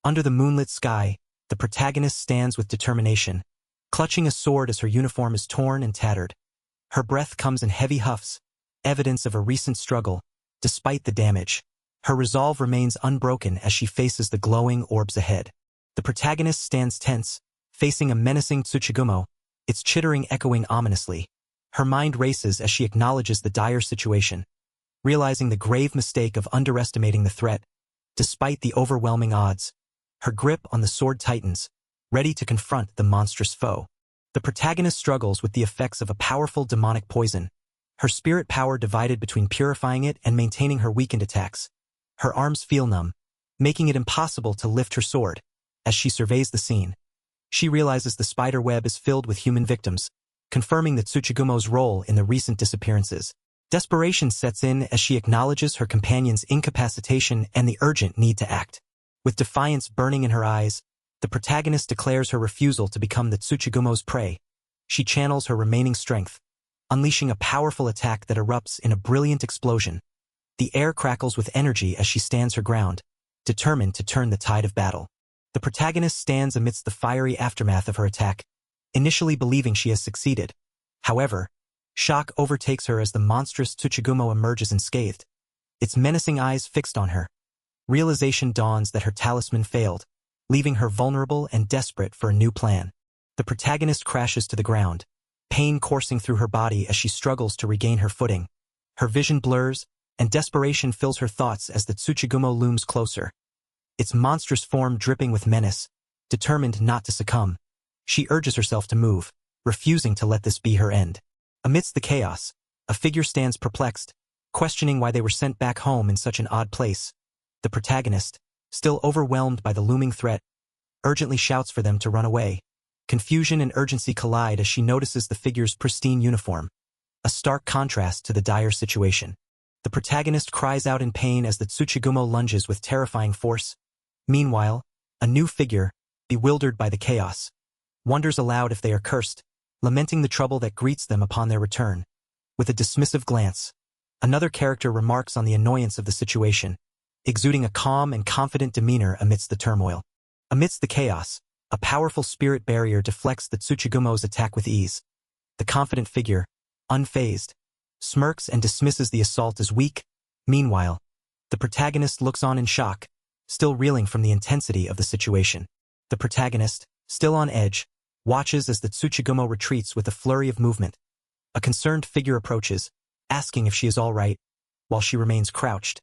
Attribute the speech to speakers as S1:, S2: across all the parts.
S1: Under the moonlit sky, the protagonist stands with determination, clutching a sword as her uniform is torn and tattered. Her breath comes in heavy huffs, evidence of a recent struggle. Despite the damage, her resolve remains unbroken as she faces the glowing orbs ahead. The protagonist stands tense, facing a menacing Tsuchigumo, its chittering echoing ominously. Her mind races as she acknowledges the dire situation, realizing the grave mistake of underestimating the threat. Despite the overwhelming odds, her grip on the sword tightens, ready to confront the monstrous foe. The protagonist struggles with the effects of a powerful demonic poison, her spirit power divided between purifying it and maintaining her weakened attacks. Her arms feel numb, making it impossible to lift her sword. As she surveys the scene, she realizes the spider web is filled with human victims, confirming the Tsuchigumo's role in the recent disappearances. Desperation sets in as she acknowledges her companion's incapacitation and the urgent need to act. With defiance burning in her eyes, the protagonist declares her refusal to become the Tsuchigumo's prey. She channels her remaining strength, unleashing a powerful attack that erupts in a brilliant explosion. The air crackles with energy as she stands her ground, determined to turn the tide of battle. The protagonist stands amidst the fiery aftermath of her attack, initially believing she has succeeded. However, shock overtakes her as the monstrous Tsuchigumo emerges unscathed, its menacing eyes fixed on her. Realization dawns that her talisman failed, leaving her vulnerable and desperate for a new plan. The protagonist crashes to the ground, pain coursing through her body as she struggles to regain her footing. Her vision blurs, and desperation fills her thoughts as the Tsuchigumo looms closer, its monstrous form dripping with menace. Determined not to succumb, she urges herself to move, refusing to let this be her end. Amidst the chaos, a figure stands perplexed, questioning why they were sent back home in such an odd place. The protagonist, still overwhelmed by the looming threat, urgently shouts for them to run away. Confusion and urgency collide as she notices the figure's pristine uniform, a stark contrast to the dire situation. The protagonist cries out in pain as the Tsuchigumo lunges with terrifying force. Meanwhile, a new figure, bewildered by the chaos, wonders aloud if they are cursed, lamenting the trouble that greets them upon their return. With a dismissive glance, another character remarks on the annoyance of the situation, exuding a calm and confident demeanor amidst the turmoil. Amidst the chaos, a powerful spirit barrier deflects the Tsuchigumo's attack with ease. The confident figure, unfazed, smirks and dismisses the assault as weak. Meanwhile, the protagonist looks on in shock, still reeling from the intensity of the situation. The protagonist, still on edge, watches as the Tsuchigumo retreats with a flurry of movement. A concerned figure approaches, asking if she is all right, while she remains crouched.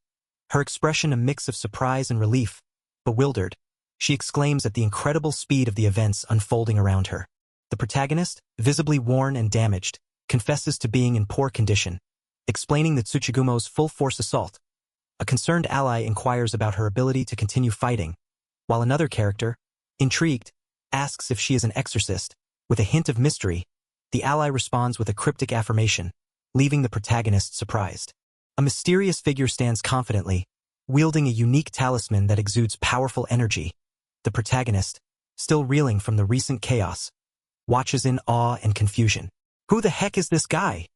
S1: Her expression a mix of surprise and relief. Bewildered, she exclaims at the incredible speed of the events unfolding around her. The protagonist, visibly worn and damaged, confesses to being in poor condition, explaining the Tsuchigumo's full-force assault. A concerned ally inquires about her ability to continue fighting, while another character, intrigued, asks if she is an exorcist. With a hint of mystery, the ally responds with a cryptic affirmation, leaving the protagonist surprised. A mysterious figure stands confidently, wielding a unique talisman that exudes powerful energy. The protagonist, still reeling from the recent chaos, watches in awe and confusion. Who the heck is this guy?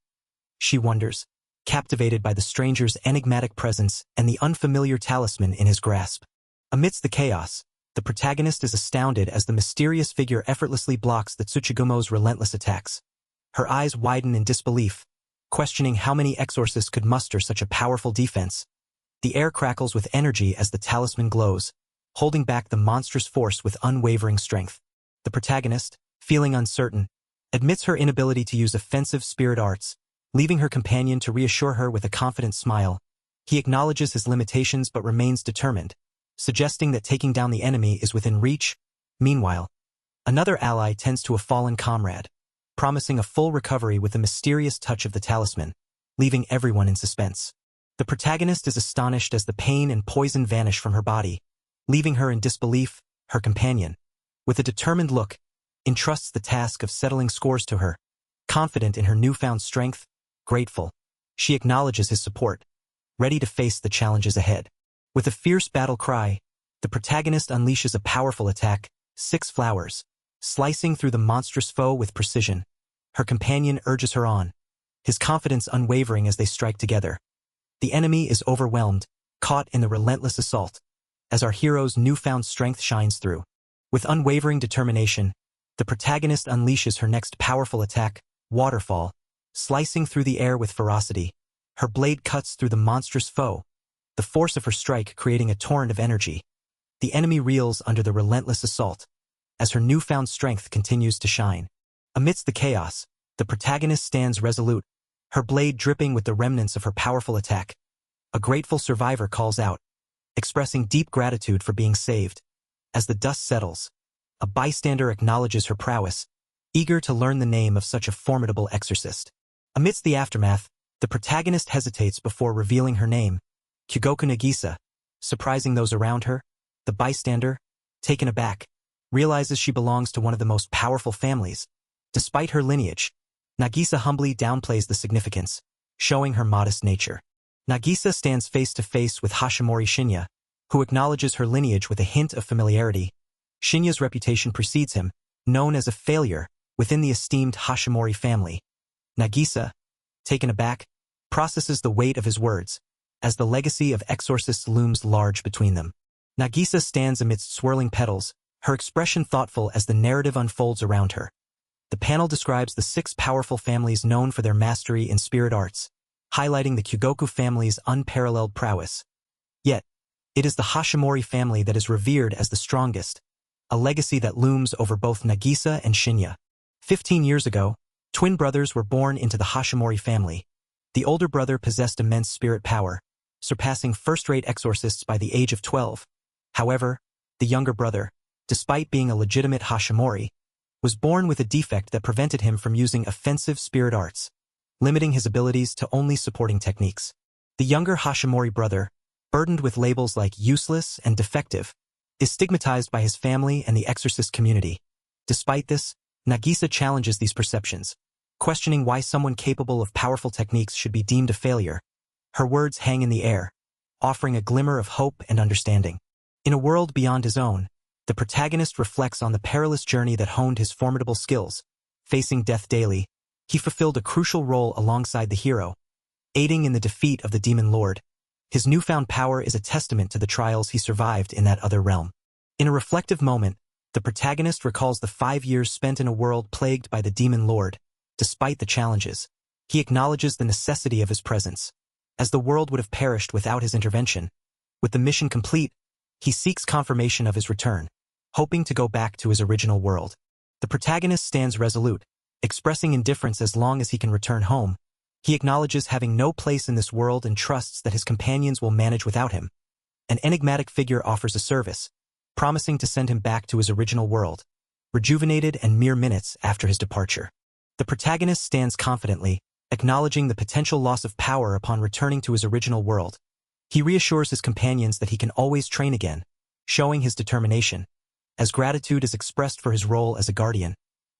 S1: She wonders, captivated by the stranger's enigmatic presence and the unfamiliar talisman in his grasp. Amidst the chaos, the protagonist is astounded as the mysterious figure effortlessly blocks the Tsuchigumo's relentless attacks. Her eyes widen in disbelief, questioning how many exorcists could muster such a powerful defense. The air crackles with energy as the talisman glows, holding back the monstrous force with unwavering strength. The protagonist, feeling uncertain, admits her inability to use offensive spirit arts, leaving her companion to reassure her with a confident smile. He acknowledges his limitations but remains determined, suggesting that taking down the enemy is within reach. Meanwhile, another ally tends to a fallen comrade, promising a full recovery with a mysterious touch of the talisman, leaving everyone in suspense. The protagonist is astonished as the pain and poison vanish from her body, leaving her in disbelief. Her companion, with a determined look, entrusts the task of settling scores to her. Confident in her newfound strength, grateful, she acknowledges his support, ready to face the challenges ahead. With a fierce battle cry, the protagonist unleashes a powerful attack, 6 flowers, slicing through the monstrous foe with precision. Her companion urges her on, his confidence unwavering as they strike together. The enemy is overwhelmed, caught in the relentless assault. as our hero's newfound strength shines through. With unwavering determination, the protagonist unleashes her next powerful attack, Waterfall, slicing through the air with ferocity. Her blade cuts through the monstrous foe, the force of her strike creating a torrent of energy. The enemy reels under the relentless assault, as her newfound strength continues to shine. Amidst the chaos, the protagonist stands resolute, her blade dripping with the remnants of her powerful attack. A grateful survivor calls out, expressing deep gratitude for being saved. As the dust settles, a bystander acknowledges her prowess, eager to learn the name of such a formidable exorcist. Amidst the aftermath, the protagonist hesitates before revealing her name, Kyugoku Nagisa. Surprising those around her, the bystander, taken aback, realizes she belongs to one of the most powerful families. Despite her lineage, Nagisa humbly downplays the significance, showing her modest nature. Nagisa stands face to face with Hashimori Shinya, who acknowledges her lineage with a hint of familiarity. Shinya's reputation precedes him, known as a failure within the esteemed Hashimori family. Nagisa, taken aback, processes the weight of his words, as the legacy of Exorcist looms large between them. Nagisa stands amidst swirling petals, her expression thoughtful as the narrative unfolds around her. The panel describes the 6 powerful families known for their mastery in spirit arts, highlighting the Kyugoku family's unparalleled prowess. Yet, it is the Hashimori family that is revered as the strongest, a legacy that looms over both Nagisa and Shinya. 15 years ago, twin brothers were born into the Hashimori family. The older brother possessed immense spirit power, surpassing first-rate exorcists by the age of 12. However, the younger brother, despite being a legitimate Hashimori, was born with a defect that prevented him from using offensive spirit arts, limiting his abilities to only supporting techniques. The younger Hashimori brother, burdened with labels like useless and defective, is stigmatized by his family and the exorcist community. Despite this, Nagisa challenges these perceptions, questioning why someone capable of powerful techniques should be deemed a failure. Her words hang in the air, offering a glimmer of hope and understanding. In a world beyond his own, the protagonist reflects on the perilous journey that honed his formidable skills. Facing death daily, he fulfilled a crucial role alongside the hero, aiding in the defeat of the demon lord. His newfound power is a testament to the trials he survived in that other realm. In a reflective moment, the protagonist recalls the 5 years spent in a world plagued by the demon lord. Despite the challenges, he acknowledges the necessity of his presence, as the world would have perished without his intervention. With the mission complete, he seeks confirmation of his return, hoping to go back to his original world. The protagonist stands resolute, expressing indifference as long as he can return home. He acknowledges having no place in this world and trusts that his companions will manage without him. An enigmatic figure offers a service, promising to send him back to his original world, rejuvenated and mere minutes after his departure. The protagonist stands confidently, acknowledging the potential loss of power upon returning to his original world. He reassures his companions that he can always train again, showing his determination. As gratitude is expressed for his role as a guardian,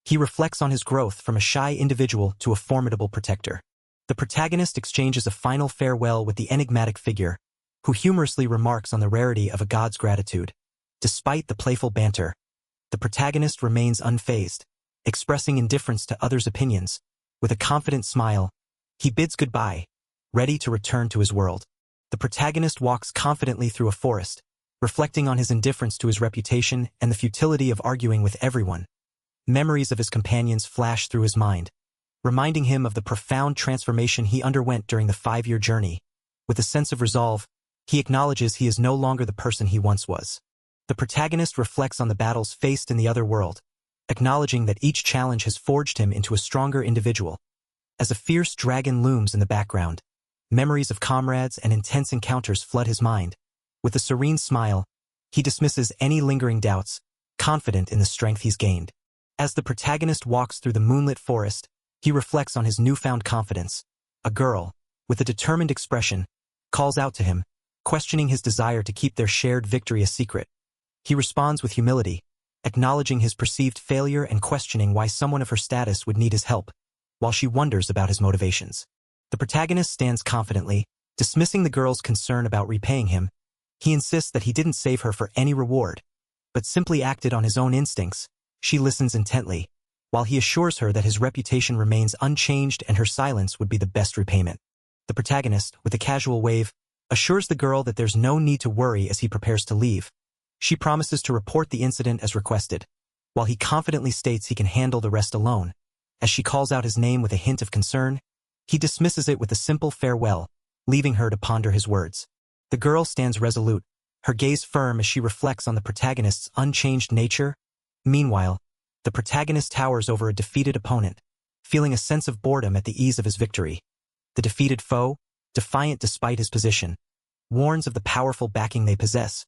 S1: he reflects on his growth from a shy individual to a formidable protector. The protagonist exchanges a final farewell with the enigmatic figure, who humorously remarks on the rarity of a god's gratitude. Despite the playful banter, the protagonist remains unfazed, expressing indifference to others' opinions. With a confident smile, he bids goodbye, ready to return to his world. The protagonist walks confidently through a forest, reflecting on his indifference to his reputation and the futility of arguing with everyone. Memories of his companions flash through his mind, reminding him of the profound transformation he underwent during the 5-year journey. With a sense of resolve, he acknowledges he is no longer the person he once was. The protagonist reflects on the battles faced in the other world, acknowledging that each challenge has forged him into a stronger individual. As a fierce dragon looms in the background, memories of comrades and intense encounters flood his mind. With a serene smile, he dismisses any lingering doubts, confident in the strength he's gained. As the protagonist walks through the moonlit forest, he reflects on his newfound confidence. A girl, with a determined expression, calls out to him, questioning his desire to keep their shared victory a secret. He responds with humility, acknowledging his perceived failure and questioning why someone of her status would need his help, while she wonders about his motivations. The protagonist stands confidently, dismissing the girl's concern about repaying him. He insists that he didn't save her for any reward, but simply acted on his own instincts. She listens intently, while he assures her that his reputation remains unchanged and her silence would be the best repayment. The protagonist, with a casual wave, assures the girl that there's no need to worry as he prepares to leave. She promises to report the incident as requested, while he confidently states he can handle the rest alone. As she calls out his name with a hint of concern, he dismisses it with a simple farewell, leaving her to ponder his words. The girl stands resolute, her gaze firm as she reflects on the protagonist's unchanged nature. Meanwhile, the protagonist towers over a defeated opponent, feeling a sense of boredom at the ease of his victory. The defeated foe, defiant despite his position, warns of the powerful backing they possess,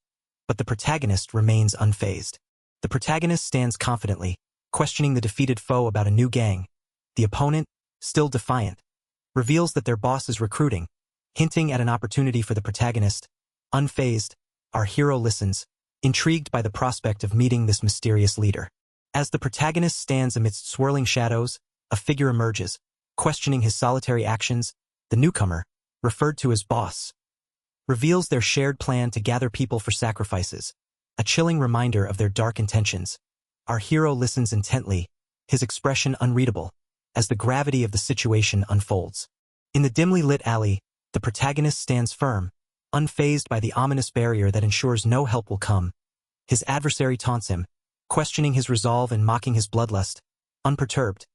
S1: but the protagonist remains unfazed. The protagonist stands confidently, questioning the defeated foe about a new gang. The opponent, still defiant, reveals that their boss is recruiting, hinting at an opportunity for the protagonist. Unfazed, our hero listens, intrigued by the prospect of meeting this mysterious leader. As the protagonist stands amidst swirling shadows, a figure emerges, questioning his solitary actions. The newcomer, referred to as boss, reveals their shared plan to gather people for sacrifices, a chilling reminder of their dark intentions. Our hero listens intently, his expression unreadable, as the gravity of the situation unfolds. In the dimly lit alley, the protagonist stands firm, unfazed by the ominous barrier that ensures no help will come. His adversary taunts him, questioning his resolve and mocking his bloodlust. Unperturbed,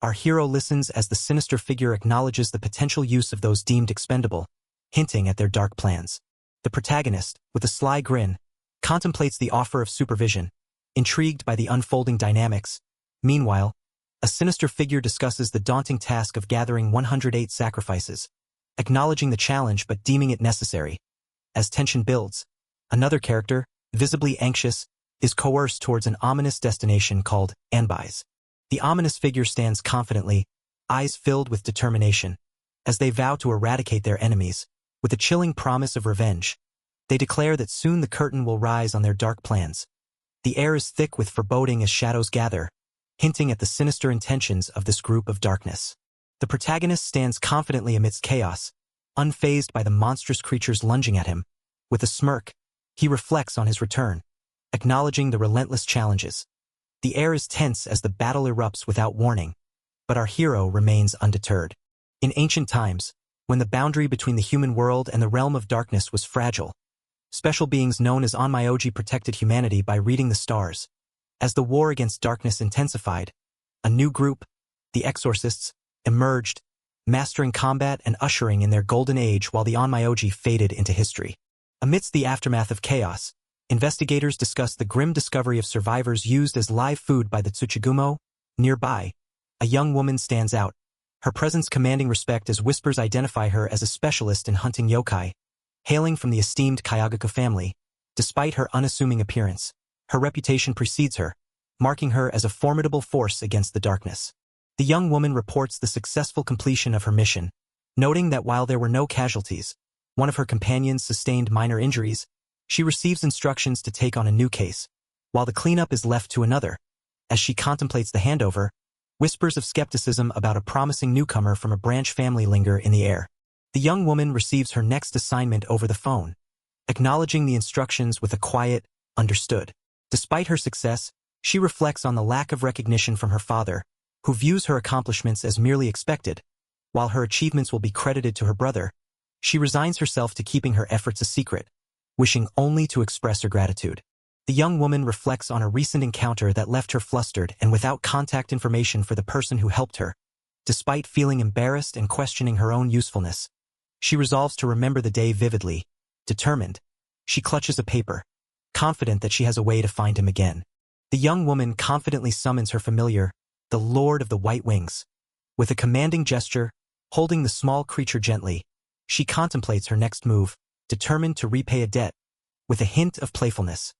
S1: our hero listens as the sinister figure acknowledges the potential use of those deemed expendable, hinting at their dark plans. The protagonist, with a sly grin, contemplates the offer of supervision, intrigued by the unfolding dynamics. Meanwhile, a sinister figure discusses the daunting task of gathering 108 sacrifices, acknowledging the challenge but deeming it necessary. As tension builds, another character, visibly anxious, is coerced towards an ominous destination called Anbis. The ominous figure stands confidently, eyes filled with determination, as they vow to eradicate their enemies, with a chilling promise of revenge. They declare that soon the curtain will rise on their dark plans. The air is thick with foreboding as shadows gather, hinting at the sinister intentions of this group of darkness. The protagonist stands confidently amidst chaos, unfazed by the monstrous creatures lunging at him. With a smirk, he reflects on his return, acknowledging the relentless challenges. The air is tense as the battle erupts without warning, but our hero remains undeterred. In ancient times, when the boundary between the human world and the realm of darkness was fragile, special beings known as Onmyoji protected humanity by reading the stars. As the war against darkness intensified, a new group, the Exorcists, emerged, mastering combat and ushering in their golden age while the Onmyoji faded into history. Amidst the aftermath of chaos, investigators discuss the grim discovery of survivors used as live food by the Tsuchigumo. Nearby, a young woman stands out, her presence commanding respect as whispers identify her as a specialist in hunting yokai. Hailing from the esteemed Kayagaku family, despite her unassuming appearance, her reputation precedes her, marking her as a formidable force against the darkness. The young woman reports the successful completion of her mission, noting that while there were no casualties, one of her companions sustained minor injuries. She receives instructions to take on a new case, while the cleanup is left to another. As she contemplates the handover, whispers of skepticism about a promising newcomer from a branch family linger in the air. The young woman receives her next assignment over the phone, acknowledging the instructions with a quiet, understood. Despite her success, she reflects on the lack of recognition from her father, who views her accomplishments as merely expected. While her achievements will be credited to her brother, she resigns herself to keeping her efforts a secret, wishing only to express her gratitude. The young woman reflects on a recent encounter that left her flustered and without contact information for the person who helped her. Despite feeling embarrassed and questioning her own usefulness, she resolves to remember the day vividly. Determined, she clutches a paper, confident that she has a way to find him again. The young woman confidently summons her familiar, the Lord of the White Wings. With a commanding gesture, holding the small creature gently, she contemplates her next move, determined to repay a debt. With a hint of playfulness,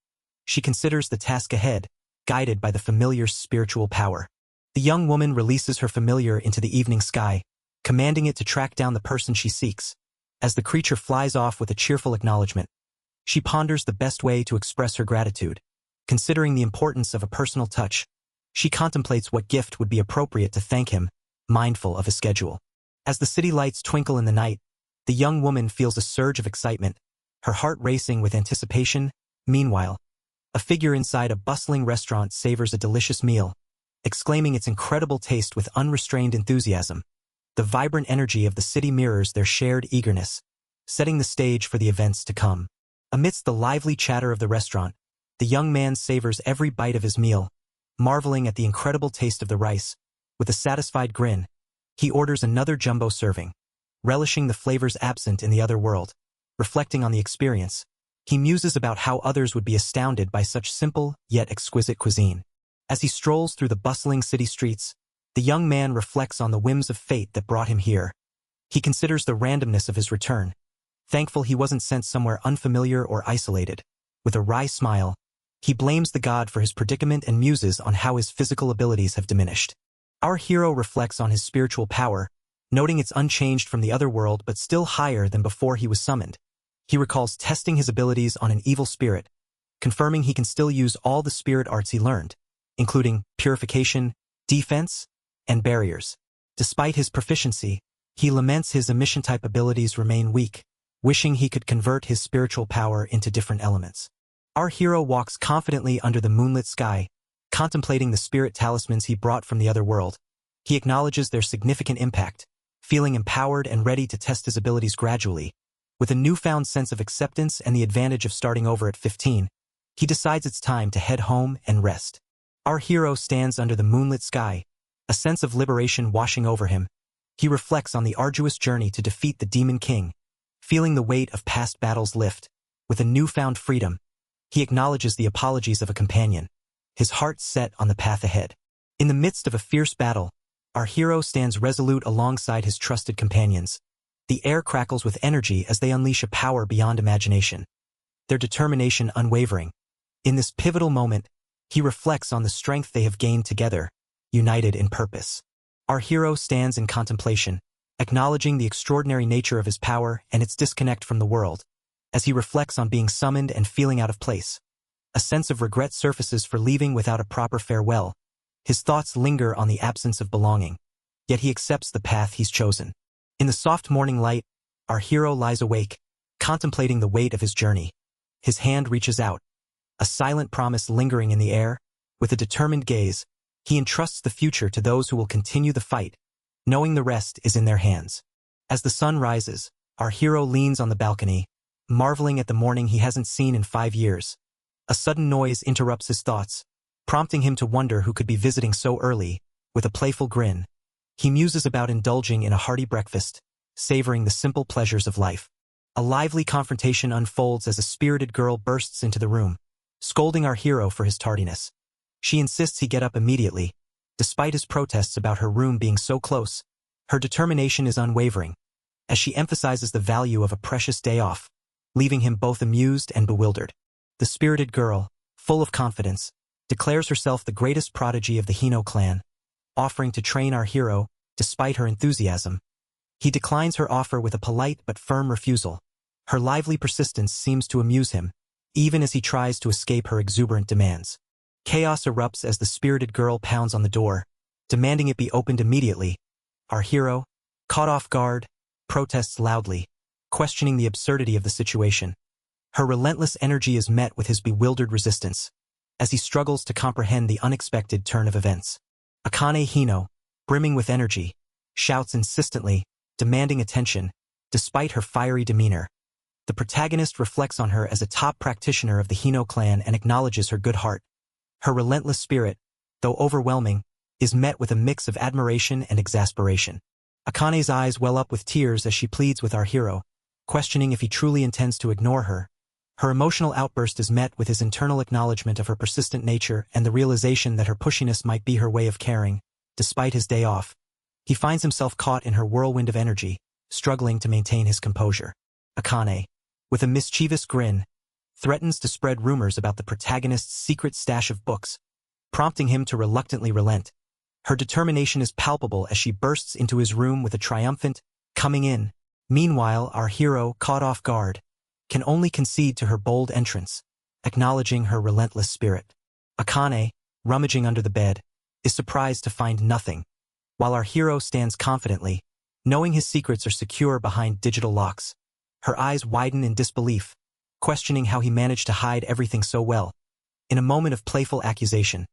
S1: she considers the task ahead, guided by the familiar's spiritual power. The young woman releases her familiar into the evening sky, commanding it to track down the person she seeks. As the creature flies off with a cheerful acknowledgement, she ponders the best way to express her gratitude. Considering the importance of a personal touch, she contemplates what gift would be appropriate to thank him, mindful of his schedule. As the city lights twinkle in the night, the young woman feels a surge of excitement, her heart racing with anticipation. Meanwhile, a figure inside a bustling restaurant savors a delicious meal, exclaiming its incredible taste with unrestrained enthusiasm. The vibrant energy of the city mirrors their shared eagerness, setting the stage for the events to come. Amidst the lively chatter of the restaurant, the young man savors every bite of his meal, marveling at the incredible taste of the rice. With a satisfied grin, he orders another jumbo serving, relishing the flavors absent in the other world. Reflecting on the experience, he muses about how others would be astounded by such simple yet exquisite cuisine. As he strolls through the bustling city streets, the young man reflects on the whims of fate that brought him here. He considers the randomness of his return, thankful he wasn't sent somewhere unfamiliar or isolated. With a wry smile, he blames the god for his predicament and muses on how his physical abilities have diminished. Our hero reflects on his spiritual power, noting it's unchanged from the other world but still higher than before he was summoned. He recalls testing his abilities on an evil spirit, confirming he can still use all the spirit arts he learned, including purification, defense, and barriers. Despite his proficiency, he laments his emission-type abilities remain weak, wishing he could convert his spiritual power into different elements. Our hero walks confidently under the moonlit sky, contemplating the spirit talismans he brought from the other world. He acknowledges their significant impact, feeling empowered and ready to test his abilities gradually. With a newfound sense of acceptance and the advantage of starting over at 15, he decides it's time to head home and rest. Our hero stands under the moonlit sky, a sense of liberation washing over him. He reflects on the arduous journey to defeat the Demon King, feeling the weight of past battles lift. With a newfound freedom, he acknowledges the apologies of a companion, his heart set on the path ahead. In the midst of a fierce battle, our hero stands resolute alongside his trusted companions. The air crackles with energy as they unleash a power beyond imagination, their determination unwavering. In this pivotal moment, he reflects on the strength they have gained together, united in purpose. Our hero stands in contemplation, acknowledging the extraordinary nature of his power and its disconnect from the world. As he reflects on being summoned and feeling out of place, a sense of regret surfaces for leaving without a proper farewell. His thoughts linger on the absence of belonging, yet he accepts the path he's chosen. In the soft morning light, our hero lies awake, contemplating the weight of his journey. His hand reaches out, a silent promise lingering in the air. With a determined gaze, he entrusts the future to those who will continue the fight, knowing the rest is in their hands. As the sun rises, our hero leans on the balcony, marveling at the morning he hasn't seen in 5 years. A sudden noise interrupts his thoughts, prompting him to wonder who could be visiting so early. With a playful grin, he muses about indulging in a hearty breakfast, savoring the simple pleasures of life. A lively confrontation unfolds as a spirited girl bursts into the room, scolding our hero for his tardiness. She insists he get up immediately. Despite his protests about her room being so close, her determination is unwavering, as she emphasizes the value of a precious day off, leaving him both amused and bewildered. The spirited girl, full of confidence, declares herself the greatest prodigy of the Hino clan, offering to train our hero. Despite her enthusiasm, he declines her offer with a polite but firm refusal. Her lively persistence seems to amuse him, even as he tries to escape her exuberant demands. Chaos erupts as the spirited girl pounds on the door, demanding it be opened immediately. Our hero, caught off guard, protests loudly, questioning the absurdity of the situation. Her relentless energy is met with his bewildered resistance, as he struggles to comprehend the unexpected turn of events. Akane Hino, brimming with energy, shouts insistently, demanding attention. Despite her fiery demeanor, the protagonist reflects on her as a top practitioner of the Hino clan and acknowledges her good heart. Her relentless spirit, though overwhelming, is met with a mix of admiration and exasperation. Akane's eyes well up with tears as she pleads with our hero, questioning if he truly intends to ignore her. Her emotional outburst is met with his internal acknowledgement of her persistent nature and the realization that her pushiness might be her way of caring. Despite his day off, he finds himself caught in her whirlwind of energy, struggling to maintain his composure. Akane, with a mischievous grin, threatens to spread rumors about the protagonist's secret stash of books, prompting him to reluctantly relent. Her determination is palpable as she bursts into his room with a triumphant, "Coming in." Meanwhile, our hero, caught off guard, can only concede to her bold entrance, acknowledging her relentless spirit. Akane, rummaging under the bed, is surprised to find nothing, while our hero stands confidently, knowing his secrets are secure behind digital locks. Her eyes widen in disbelief, questioning how he managed to hide everything so well. In a moment of playful accusation,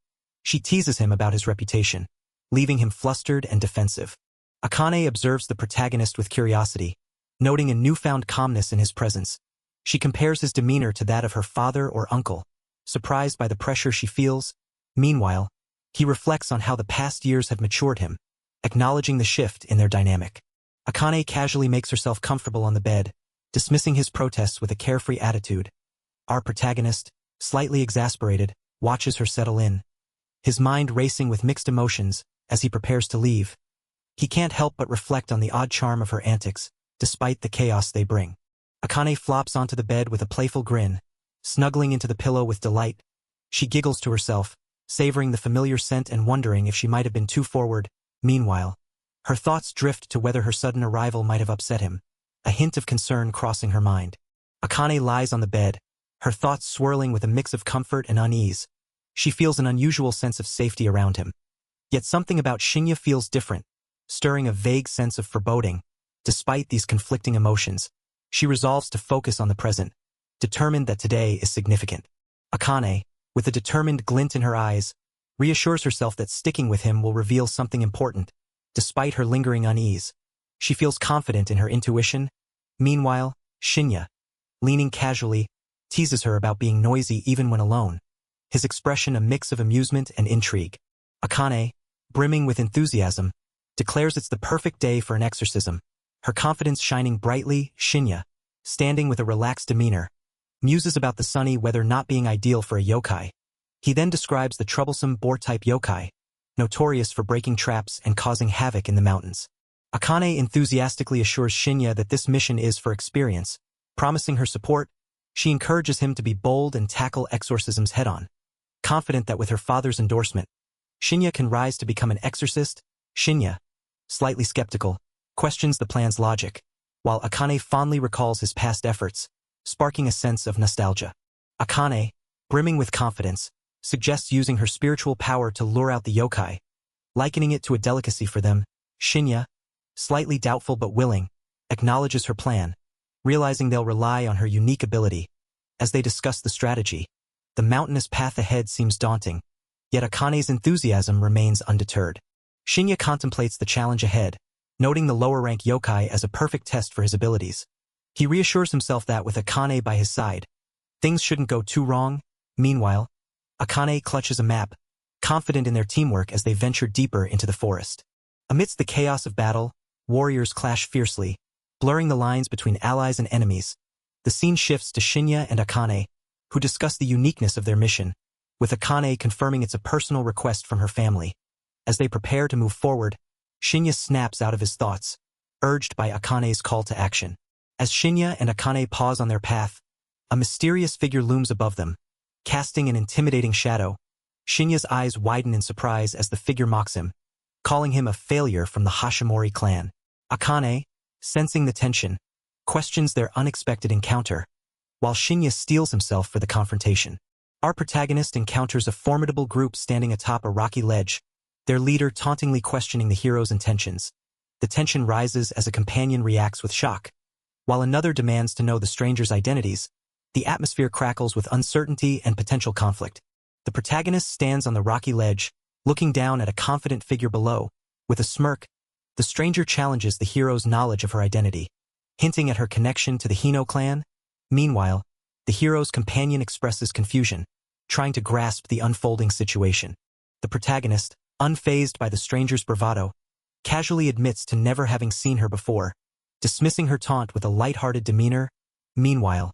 S1: she teases him about his reputation, leaving him flustered and defensive. Akane observes the protagonist with curiosity, noting a newfound calmness in his presence. She compares his demeanor to that of her father or uncle, surprised by the pressure she feels. Meanwhile, he reflects on how the past years have matured him, acknowledging the shift in their dynamic. Akane casually makes herself comfortable on the bed, dismissing his protests with a carefree attitude. Our protagonist, slightly exasperated, watches her settle in, his mind racing with mixed emotions as he prepares to leave. He can't help but reflect on the odd charm of her antics, despite the chaos they bring. Akane flops onto the bed with a playful grin, snuggling into the pillow with delight. She giggles to herself, savoring the familiar scent and wondering if she might have been too forward. Meanwhile, her thoughts drift to whether her sudden arrival might have upset him, a hint of concern crossing her mind. Akane lies on the bed, her thoughts swirling with a mix of comfort and unease. She feels an unusual sense of safety around him. Yet something about Shinya feels different, stirring a vague sense of foreboding. Despite these conflicting emotions, she resolves to focus on the present, determined that today is significant. Akane, with a determined glint in her eyes, reassures herself that sticking with him will reveal something important. Despite her lingering unease, she feels confident in her intuition. Meanwhile, Shinya, leaning casually, teases her about being noisy even when alone, his expression a mix of amusement and intrigue. Akane, brimming with enthusiasm, declares it's the perfect day for an exorcism, her confidence shining brightly. Shinya, standing with a relaxed demeanor, muses about the sunny weather not being ideal for a yokai. He then describes the troublesome boar-type yokai, notorious for breaking traps and causing havoc in the mountains. Akane enthusiastically assures Shinya that this mission is for experience. Promising her support, she encourages him to be bold and tackle exorcisms head-on. Confident that with her father's endorsement, Shinya can rise to become an exorcist, Shinya, slightly skeptical, questions the plan's logic, while Akane fondly recalls his past efforts, sparking a sense of nostalgia. Akane, brimming with confidence, suggests using her spiritual power to lure out the yokai, likening it to a delicacy for them. Shinya, slightly doubtful but willing, acknowledges her plan, realizing they'll rely on her unique ability. As they discuss the strategy, the mountainous path ahead seems daunting, yet Akane's enthusiasm remains undeterred. Shinya contemplates the challenge ahead, noting the lower-rank yokai as a perfect test for his abilities. He reassures himself that with Akane by his side, things shouldn't go too wrong. Meanwhile, Akane clutches a map, confident in their teamwork as they venture deeper into the forest. Amidst the chaos of battle, warriors clash fiercely, blurring the lines between allies and enemies. The scene shifts to Shinya and Akane, who discuss the uniqueness of their mission, with Akane confirming it's a personal request from her family. As they prepare to move forward, Shinya snaps out of his thoughts, urged by Akane's call to action. As Shinya and Akane pause on their path, a mysterious figure looms above them, casting an intimidating shadow. Shinya's eyes widen in surprise as the figure mocks him, calling him a failure from the Hashimori clan. Akane, sensing the tension, questions their unexpected encounter, while Shinya steels himself for the confrontation. Our protagonist encounters a formidable group standing atop a rocky ledge, their leader tauntingly questioning the hero's intentions. The tension rises as a companion reacts with shock, while another demands to know the stranger's identities. The atmosphere crackles with uncertainty and potential conflict. The protagonist stands on the rocky ledge, looking down at a confident figure below. With a smirk, the stranger challenges the hero's knowledge of her identity, hinting at her connection to the Hino clan. Meanwhile, the hero's companion expresses confusion, trying to grasp the unfolding situation. The protagonist, unfazed by the stranger's bravado, casually admits to never having seen her before, dismissing her taunt with a light-hearted demeanor. Meanwhile,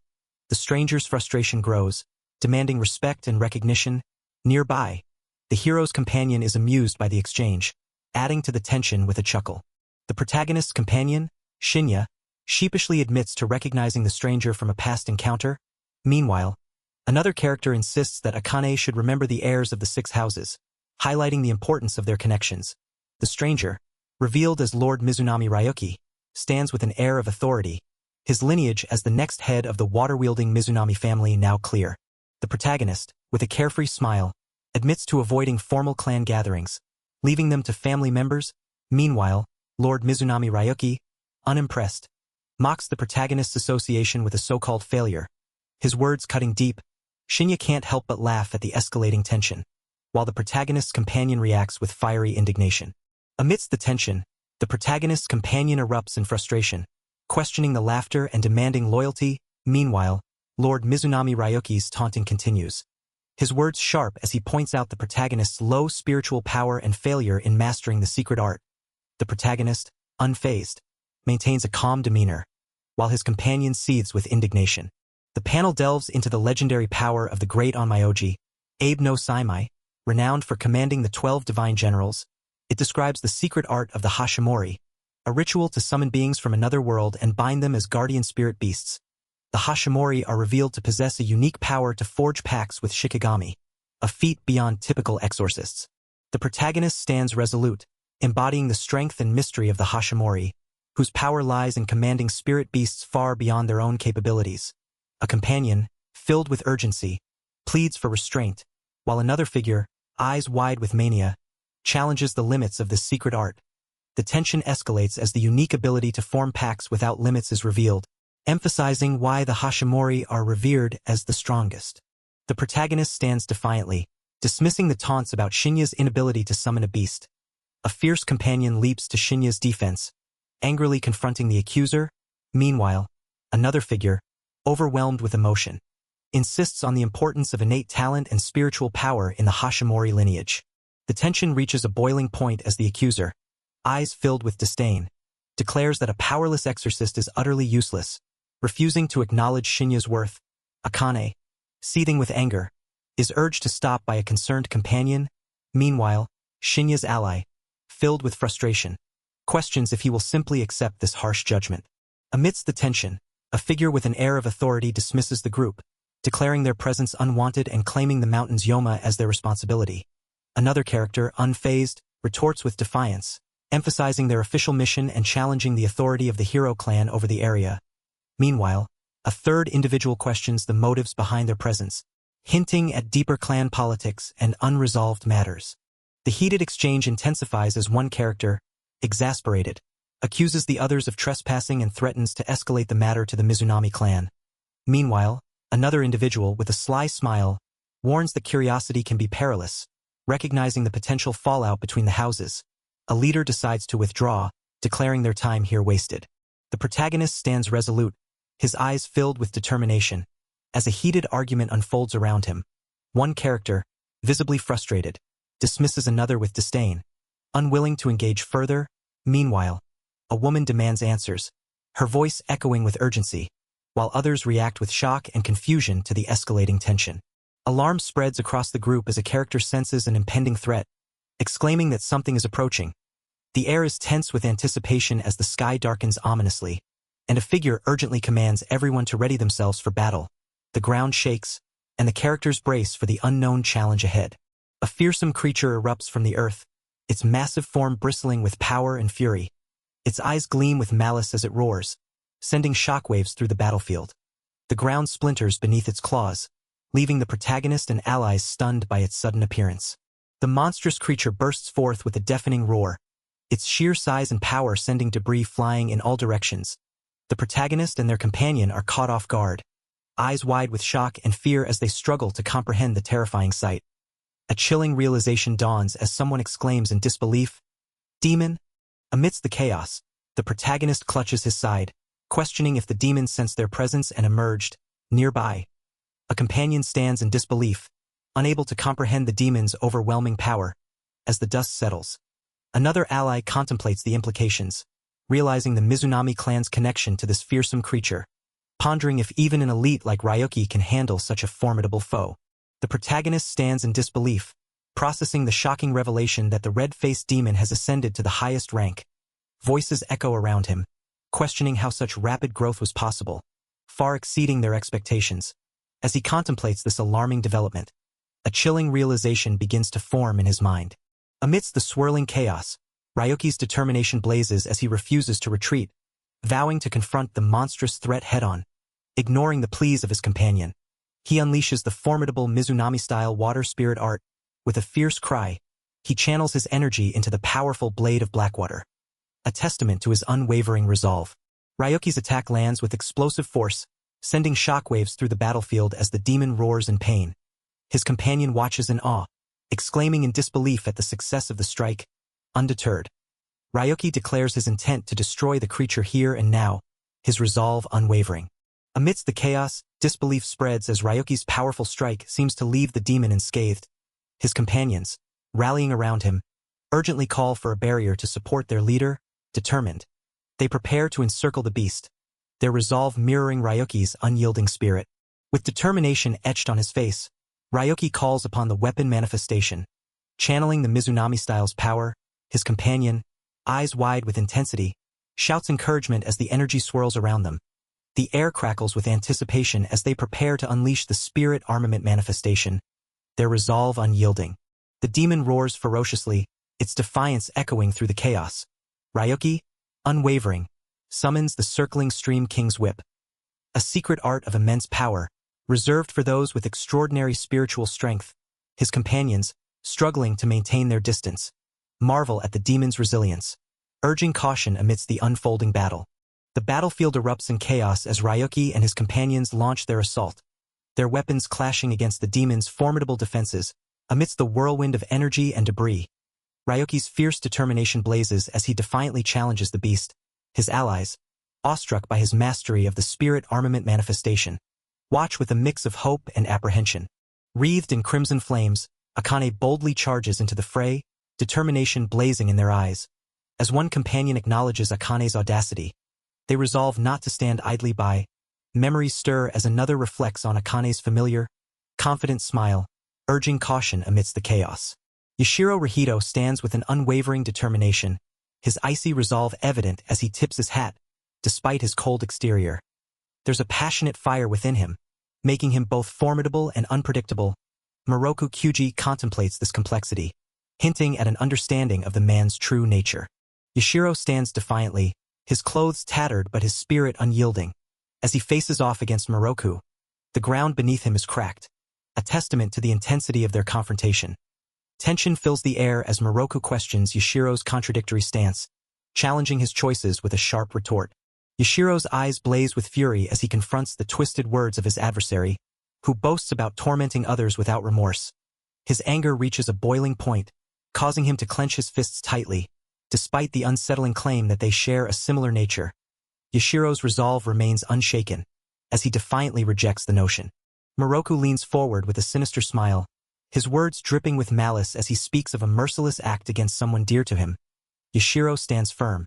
S1: the stranger's frustration grows, demanding respect and recognition. Nearby, the hero's companion is amused by the exchange, adding to the tension with a chuckle. The protagonist's companion, Shinya, sheepishly admits to recognizing the stranger from a past encounter. Meanwhile, another character insists that Akane should remember the heirs of the 6 houses, highlighting the importance of their connections. The stranger, revealed as Lord Mizunami Ryuki, stands with an air of authority, his lineage as the next head of the water-wielding Mizunami family now clear. The protagonist, with a carefree smile, admits to avoiding formal clan gatherings, leaving them to family members. Meanwhile, Lord Mizunami Ryuki, unimpressed, mocks the protagonist's association with a so-called failure, his words cutting deep. Shinya can't help but laugh at the escalating tension, while the protagonist's companion reacts with fiery indignation. Amidst the tension, the protagonist's companion erupts in frustration, questioning the laughter and demanding loyalty. Meanwhile, Lord Mizunami Ryoki's taunting continues. His words sharp as he points out the protagonist's low spiritual power and failure in mastering the secret art. The protagonist, unfazed, maintains a calm demeanor, while his companion seethes with indignation. The panel delves into the legendary power of the great Onmyoji, Abe no Saimai, renowned for commanding the 12 divine generals. It describes the secret art of the Hashimori, a ritual to summon beings from another world and bind them as guardian spirit beasts. The Hashimori are revealed to possess a unique power to forge pacts with Shikigami, a feat beyond typical exorcists. The protagonist stands resolute, embodying the strength and mystery of the Hashimori, whose power lies in commanding spirit beasts far beyond their own capabilities. A companion, filled with urgency, pleads for restraint, while another figure, eyes wide with mania, challenges the limits of this secret art. The tension escalates as the unique ability to form pacts without limits is revealed, emphasizing why the Hashimori are revered as the strongest. The protagonist stands defiantly, dismissing the taunts about Shinya's inability to summon a beast. A fierce companion leaps to Shinya's defense, angrily confronting the accuser. Meanwhile, another figure, overwhelmed with emotion, insists on the importance of innate talent and spiritual power in the Hashimori lineage. The tension reaches a boiling point as the accuser, eyes filled with disdain, declares that a powerless exorcist is utterly useless, refusing to acknowledge Shinya's worth. Akane, seething with anger, is urged to stop by a concerned companion. Meanwhile, Shinya's ally, filled with frustration, questions if he will simply accept this harsh judgment. Amidst the tension, a figure with an air of authority dismisses the group, declaring their presence unwanted and claiming the mountain's Yoma as their responsibility. Another character, unfazed, retorts with defiance, emphasizing their official mission and challenging the authority of the hero clan over the area. Meanwhile, a third individual questions the motives behind their presence, hinting at deeper clan politics and unresolved matters. The heated exchange intensifies as one character, exasperated, accuses the others of trespassing and threatens to escalate the matter to the Mizunami clan. Meanwhile, another individual with a sly smile warns that curiosity can be perilous, recognizing the potential fallout between the houses. A leader decides to withdraw, declaring their time here wasted. The protagonist stands resolute, his eyes filled with determination, as a heated argument unfolds around him. One character, visibly frustrated, dismisses another with disdain, unwilling to engage further. Meanwhile, a woman demands answers, her voice echoing with urgency, while others react with shock and confusion to the escalating tension. Alarm spreads across the group as a character senses an impending threat, exclaiming that something is approaching. The air is tense with anticipation as the sky darkens ominously, and a figure urgently commands everyone to ready themselves for battle. The ground shakes, and the characters brace for the unknown challenge ahead. A fearsome creature erupts from the earth, its massive form bristling with power and fury. Its eyes gleam with malice as it roars, sending shockwaves through the battlefield. The ground splinters beneath its claws, leaving the protagonist and allies stunned by its sudden appearance. The monstrous creature bursts forth with a deafening roar, its sheer size and power sending debris flying in all directions. The protagonist and their companion are caught off guard, eyes wide with shock and fear as they struggle to comprehend the terrifying sight. A chilling realization dawns as someone exclaims in disbelief, "Demon?" Amidst the chaos, the protagonist clutches his side, questioning if the demons sensed their presence and emerged. Nearby, a companion stands in disbelief, unable to comprehend the demon's overwhelming power. As the dust settles, another ally contemplates the implications, realizing the Mizunami clan's connection to this fearsome creature, pondering if even an elite like Ryoki can handle such a formidable foe. The protagonist stands in disbelief, processing the shocking revelation that the red-faced demon has ascended to the highest rank. Voices echo around him, questioning how such rapid growth was possible, far exceeding their expectations. As he contemplates this alarming development, a chilling realization begins to form in his mind. Amidst the swirling chaos, Ryoki's determination blazes as he refuses to retreat, vowing to confront the monstrous threat head-on. Ignoring the pleas of his companion, he unleashes the formidable Mizunami-style water spirit art. With a fierce cry, he channels his energy into the powerful blade of Blackwater, a testament to his unwavering resolve. Ryoki's attack lands with explosive force, sending shockwaves through the battlefield as the demon roars in pain. His companion watches in awe, exclaiming in disbelief at the success of the strike. Undeterred, Ryoki declares his intent to destroy the creature here and now, his resolve unwavering. Amidst the chaos, disbelief spreads as Ryoki's powerful strike seems to leave the demon unscathed. His companions, rallying around him, urgently call for a barrier to support their leader, determined. They prepare to encircle the beast, their resolve mirroring Ryoki's unyielding spirit. With determination etched on his face, Ryoki calls upon the weapon manifestation. Channeling the Mizunami-style's power, his companion, eyes wide with intensity, shouts encouragement as the energy swirls around them. The air crackles with anticipation as they prepare to unleash the spirit armament manifestation, their resolve unyielding. The demon roars ferociously, its defiance echoing through the chaos. Ryoki, unwavering, summons the circling Stream King's whip. A secret art of immense power, reserved for those with extraordinary spiritual strength. His companions, struggling to maintain their distance, marvel at the demon's resilience, urging caution amidst the unfolding battle. The battlefield erupts in chaos as Ryoki and his companions launch their assault, their weapons clashing against the demon's formidable defenses, amidst the whirlwind of energy and debris. Ryoki's fierce determination blazes as he defiantly challenges the beast. His allies, awestruck by his mastery of the spirit armament manifestation, watch with a mix of hope and apprehension. Wreathed in crimson flames, Akane boldly charges into the fray, determination blazing in their eyes. As one companion acknowledges Akane's audacity, they resolve not to stand idly by. Memories stir as another reflects on Akane's familiar, confident smile, urging caution amidst the chaos. Yashiro Rahito stands with an unwavering determination, his icy resolve evident as he tips his hat, despite his cold exterior. There's a passionate fire within him, making him both formidable and unpredictable. Moroku Kyuji contemplates this complexity, hinting at an understanding of the man's true nature. Yashiro stands defiantly, his clothes tattered but his spirit unyielding. As he faces off against Moroku, the ground beneath him is cracked, a testament to the intensity of their confrontation. Tension fills the air as Moroku questions Yashiro's contradictory stance, challenging his choices with a sharp retort. Yashiro's eyes blaze with fury as he confronts the twisted words of his adversary, who boasts about tormenting others without remorse. His anger reaches a boiling point, causing him to clench his fists tightly, despite the unsettling claim that they share a similar nature. Yashiro's resolve remains unshaken, as he defiantly rejects the notion. Moroku leans forward with a sinister smile, his words dripping with malice as he speaks of a merciless act against someone dear to him. Yashiro stands firm,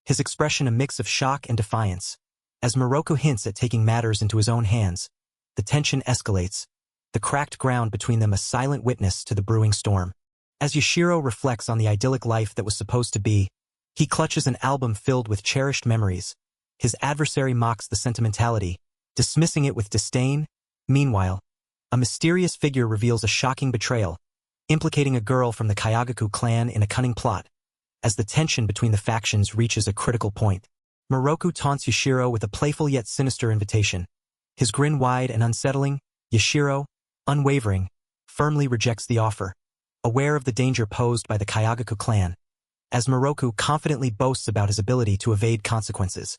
S1: his expression a mix of shock and defiance. As Moroku hints at taking matters into his own hands, the tension escalates, the cracked ground between them a silent witness to the brewing storm. As Yashiro reflects on the idyllic life that was supposed to be, he clutches an album filled with cherished memories. His adversary mocks the sentimentality, dismissing it with disdain. Meanwhile, a mysterious figure reveals a shocking betrayal, implicating a girl from the Kayagaku clan in a cunning plot. As the tension between the factions reaches a critical point, Moroku taunts Yashiro with a playful yet sinister invitation. His grin wide and unsettling, Yashiro, unwavering, firmly rejects the offer, aware of the danger posed by the Kayagaku clan. As Moroku confidently boasts about his ability to evade consequences,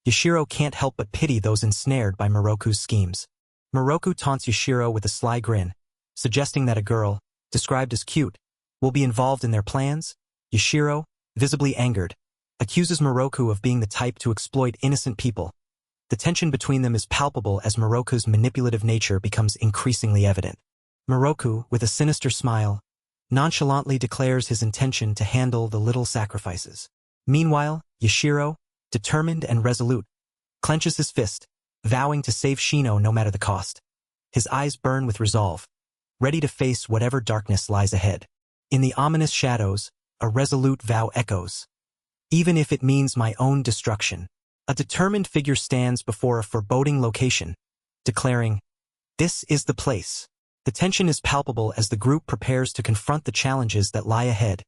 S1: Yashiro can't help but pity those ensnared by Moroku's schemes. Moroku taunts Yashiro with a sly grin, suggesting that a girl, described as cute, will be involved in their plans. Yashiro, visibly angered, accuses Moroku of being the type to exploit innocent people. The tension between them is palpable as Moroku's manipulative nature becomes increasingly evident. Moroku, with a sinister smile, nonchalantly declares his intention to handle the little sacrifices. Meanwhile, Yashiro, determined and resolute, clenches his fist, vowing to save Shino no matter the cost. His eyes burn with resolve, ready to face whatever darkness lies ahead. In the ominous shadows, a resolute vow echoes. Even if it means my own destruction. A determined figure stands before a foreboding location, declaring, "This is the place." The tension is palpable as the group prepares to confront the challenges that lie ahead,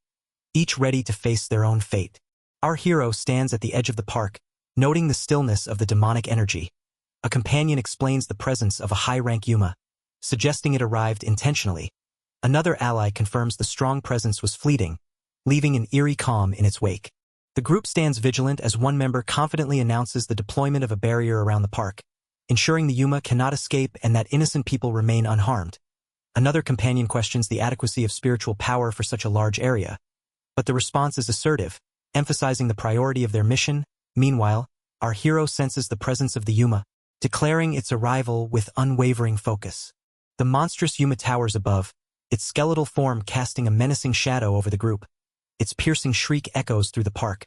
S1: each ready to face their own fate. Our hero stands at the edge of the park, noting the stillness of the demonic energy. A companion explains the presence of a high-rank Yuma, suggesting it arrived intentionally. Another ally confirms the strong presence was fleeting, leaving an eerie calm in its wake. The group stands vigilant as one member confidently announces the deployment of a barrier around the park, ensuring the Yuma cannot escape and that innocent people remain unharmed. Another companion questions the adequacy of spiritual power for such a large area, but the response is assertive, emphasizing the priority of their mission. Meanwhile, our hero senses the presence of the Yuma, declaring its arrival with unwavering focus. The monstrous Yuma towers above, its skeletal form casting a menacing shadow over the group. Its piercing shriek echoes through the park,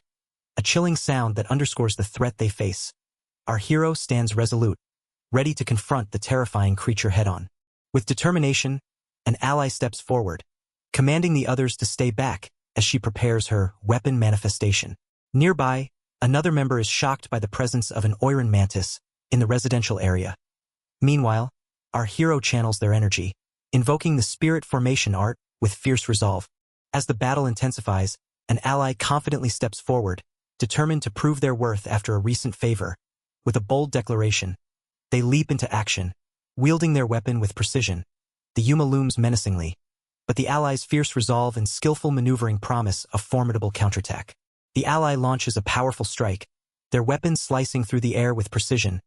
S1: a chilling sound that underscores the threat they face. Our hero stands resolute, ready to confront the terrifying creature head-on. With determination, an ally steps forward, commanding the others to stay back as she prepares her weapon manifestation. Nearby, another member is shocked by the presence of an Oiran mantis in the residential area. Meanwhile, our hero channels their energy, invoking the spirit formation art with fierce resolve. As the battle intensifies, an ally confidently steps forward, determined to prove their worth after a recent favor. With a bold declaration, they leap into action, wielding their weapon with precision. The Yuma looms menacingly, but the ally's fierce resolve and skillful maneuvering promise a formidable counterattack. The ally launches a powerful strike, their weapon slicing through the air with precision.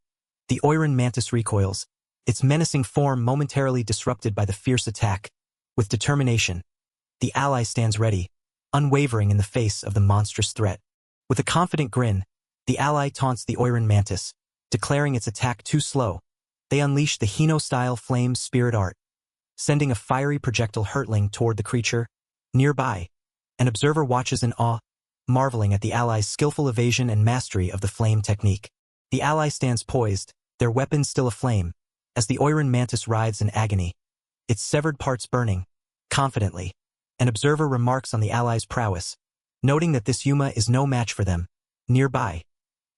S1: The Oiran mantis recoils, its menacing form momentarily disrupted by the fierce attack. With determination, the ally stands ready, unwavering in the face of the monstrous threat. With a confident grin, the ally taunts the Oiran mantis, declaring its attack too slow. They unleash the Hino-style flame spirit art, sending a fiery projectile hurtling toward the creature. Nearby, an observer watches in awe, marveling at the ally's skillful evasion and mastery of the flame technique. The ally stands poised, their weapon still aflame, as the Oiran mantis writhes in agony, its severed parts burning. Confidently, an observer remarks on the ally's prowess, noting that this Yuma is no match for them. Nearby,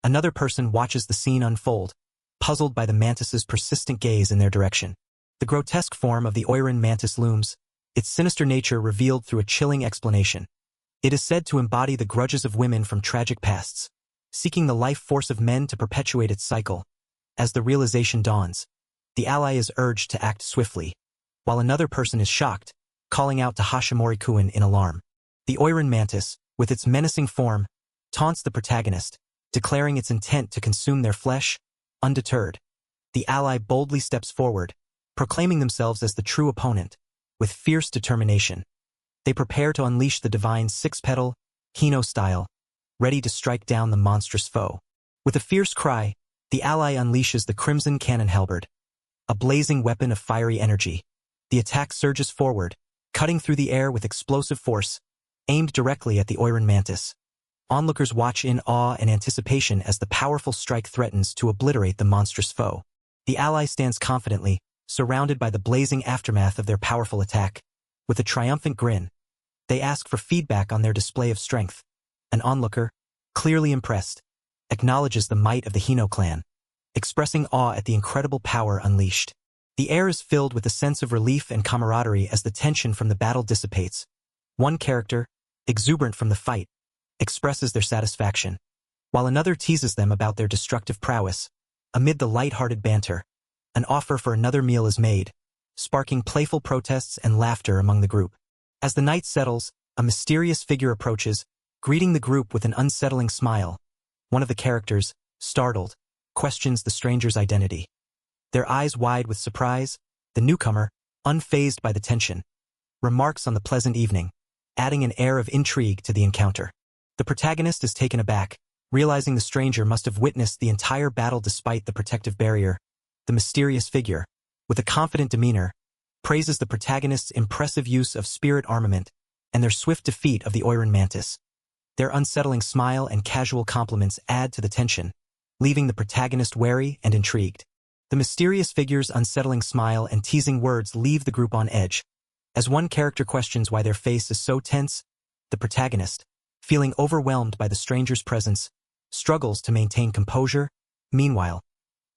S1: another person watches the scene unfold, puzzled by the mantis's persistent gaze in their direction. The grotesque form of the Oiran mantis looms, its sinister nature revealed through a chilling explanation. It is said to embody the grudges of women from tragic pasts, seeking the life force of men to perpetuate its cycle. As the realization dawns, the ally is urged to act swiftly, while another person is shocked, calling out to Hashimori-kun in alarm. The Oiran mantis, with its menacing form, taunts the protagonist, declaring its intent to consume their flesh. Undeterred, the ally boldly steps forward, proclaiming themselves as the true opponent. With fierce determination, they prepare to unleash the divine six-petal, Hino style, ready to strike down the monstrous foe. With a fierce cry, the ally unleashes the crimson cannon halberd, a blazing weapon of fiery energy. The attack surges forward, cutting through the air with explosive force, aimed directly at the Oiran mantis. Onlookers watch in awe and anticipation as the powerful strike threatens to obliterate the monstrous foe. The ally stands confidently, surrounded by the blazing aftermath of their powerful attack. With a triumphant grin, they ask for feedback on their display of strength. An onlooker, clearly impressed, acknowledges the might of the Hino clan, expressing awe at the incredible power unleashed. The air is filled with a sense of relief and camaraderie as the tension from the battle dissipates. One character, exuberant from the fight, expresses their satisfaction, while another teases them about their destructive prowess. Amid the light-hearted banter, an offer for another meal is made, sparking playful protests and laughter among the group. As the night settles, a mysterious figure approaches, greeting the group with an unsettling smile. One of the characters, startled, questions the stranger's identity. Their eyes wide with surprise, the newcomer, unfazed by the tension, remarks on the pleasant evening, adding an air of intrigue to the encounter. The protagonist is taken aback, realizing the stranger must have witnessed the entire battle despite the protective barrier. The mysterious figure, with a confident demeanor, praises the protagonist's impressive use of spirit armament and their swift defeat of the Oiran mantis. Their unsettling smile and casual compliments add to the tension, leaving the protagonist wary and intrigued. The mysterious figure's unsettling smile and teasing words leave the group on edge. As one character questions why their face is so tense, the protagonist, feeling overwhelmed by the stranger's presence, struggles to maintain composure. Meanwhile,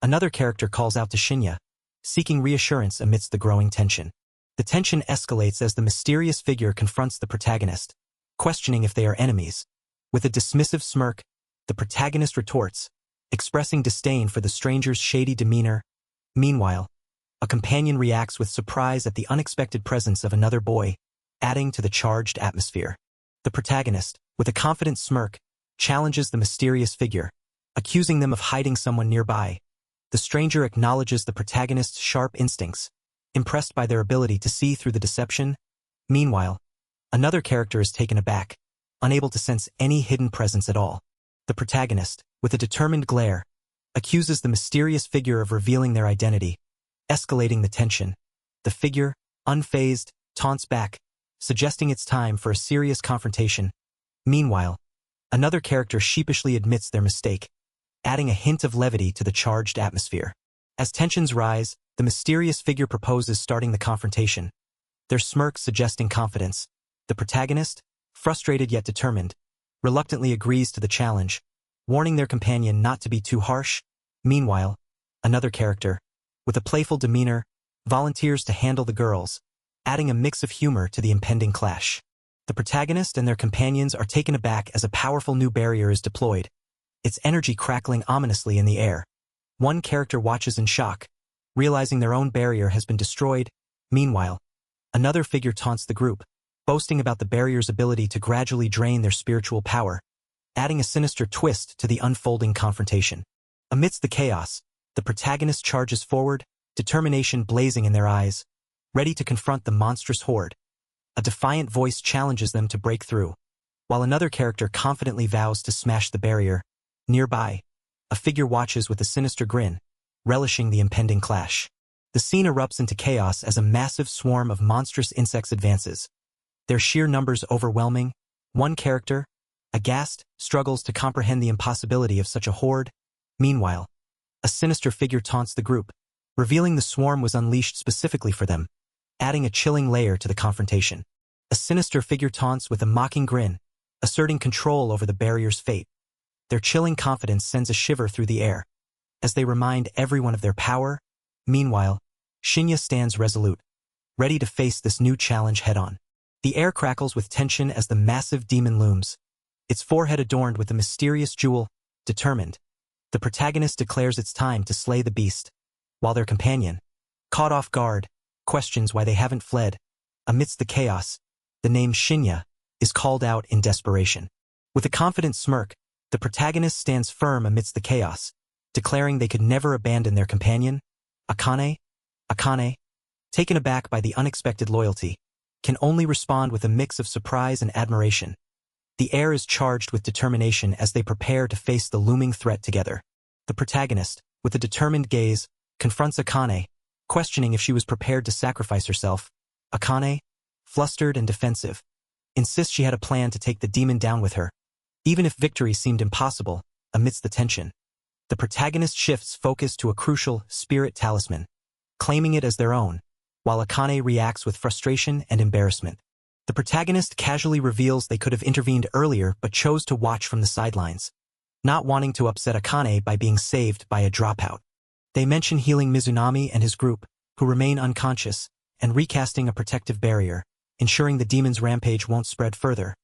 S1: another character calls out to Shinya, seeking reassurance amidst the growing tension. The tension escalates as the mysterious figure confronts the protagonist, questioning if they are enemies. With a dismissive smirk, the protagonist retorts, expressing disdain for the stranger's shady demeanor. Meanwhile, a companion reacts with surprise at the unexpected presence of another boy, adding to the charged atmosphere. The protagonist, with a confident smirk, challenges the mysterious figure, accusing them of hiding someone nearby. The stranger acknowledges the protagonist's sharp instincts, impressed by their ability to see through the deception. Meanwhile, another character is taken aback, unable to sense any hidden presence at all. The protagonist, with a determined glare, accuses the mysterious figure of revealing their identity, escalating the tension. The figure, unfazed, taunts back, suggesting it's time for a serious confrontation. Meanwhile, another character sheepishly admits their mistake, adding a hint of levity to the charged atmosphere. As tensions rise, the mysterious figure proposes starting the confrontation, their smirk suggesting confidence. The protagonist, frustrated yet determined, reluctantly agrees to the challenge, warning their companion not to be too harsh. Meanwhile, another character, with a playful demeanor, volunteers to handle the girls, adding a mix of humor to the impending clash. The protagonist and their companions are taken aback as a powerful new barrier is deployed, its energy crackling ominously in the air. One character watches in shock, realizing their own barrier has been destroyed. Meanwhile, another figure taunts the group, boasting about the barrier's ability to gradually drain their spiritual power, adding a sinister twist to the unfolding confrontation. Amidst the chaos, the protagonist charges forward, determination blazing in their eyes, ready to confront the monstrous horde. A defiant voice challenges them to break through, while another character confidently vows to smash the barrier. Nearby, a figure watches with a sinister grin, relishing the impending clash. The scene erupts into chaos as a massive swarm of monstrous insects advances, their sheer numbers overwhelming. One character, aghast, struggles to comprehend the impossibility of such a horde. Meanwhile, a sinister figure taunts the group, revealing the swarm was unleashed specifically for them, adding a chilling layer to the confrontation. A sinister figure taunts with a mocking grin, asserting control over the barrier's fate. Their chilling confidence sends a shiver through the air, as they remind everyone of their power. Meanwhile, Shinya stands resolute, ready to face this new challenge head-on. The air crackles with tension as the massive demon looms, its forehead adorned with a mysterious jewel. Determined, the protagonist declares it's time to slay the beast, while their companion, caught off guard, questions why they haven't fled. Amidst the chaos, the name Shinya is called out in desperation. With a confident smirk, the protagonist stands firm amidst the chaos, declaring they could never abandon their companion. Akane, taken aback by the unexpected loyalty, can only respond with a mix of surprise and admiration. The air is charged with determination as they prepare to face the looming threat together. The protagonist, with a determined gaze, confronts Akane, questioning if she was prepared to sacrifice herself. Akane, flustered and defensive, insists she had a plan to take the demon down with her, even if victory seemed impossible. Amidst the tension, the protagonist shifts focus to a crucial spirit talisman, claiming it as their own, while Akane reacts with frustration and embarrassment. The protagonist casually reveals they could have intervened earlier but chose to watch from the sidelines, not wanting to upset Akane by being saved by a dropout. They mention healing Mizunami and his group, who remain unconscious, and recasting a protective barrier, ensuring the demon's rampage won't spread further.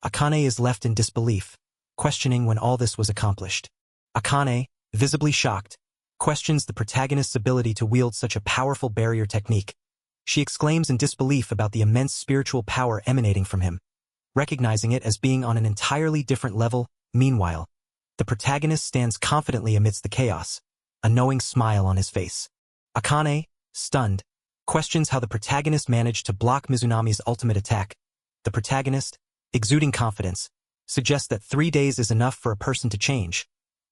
S1: Akane is left in disbelief, questioning when all this was accomplished. Akane, visibly shocked, questions the protagonist's ability to wield such a powerful barrier technique. She exclaims in disbelief about the immense spiritual power emanating from him, recognizing it as being on an entirely different level. Meanwhile, the protagonist stands confidently amidst the chaos, a knowing smile on his face. Akane, stunned, questions how the protagonist managed to block Mizunami's ultimate attack. The protagonist, exuding confidence, suggests that 3 days is enough for a person to change,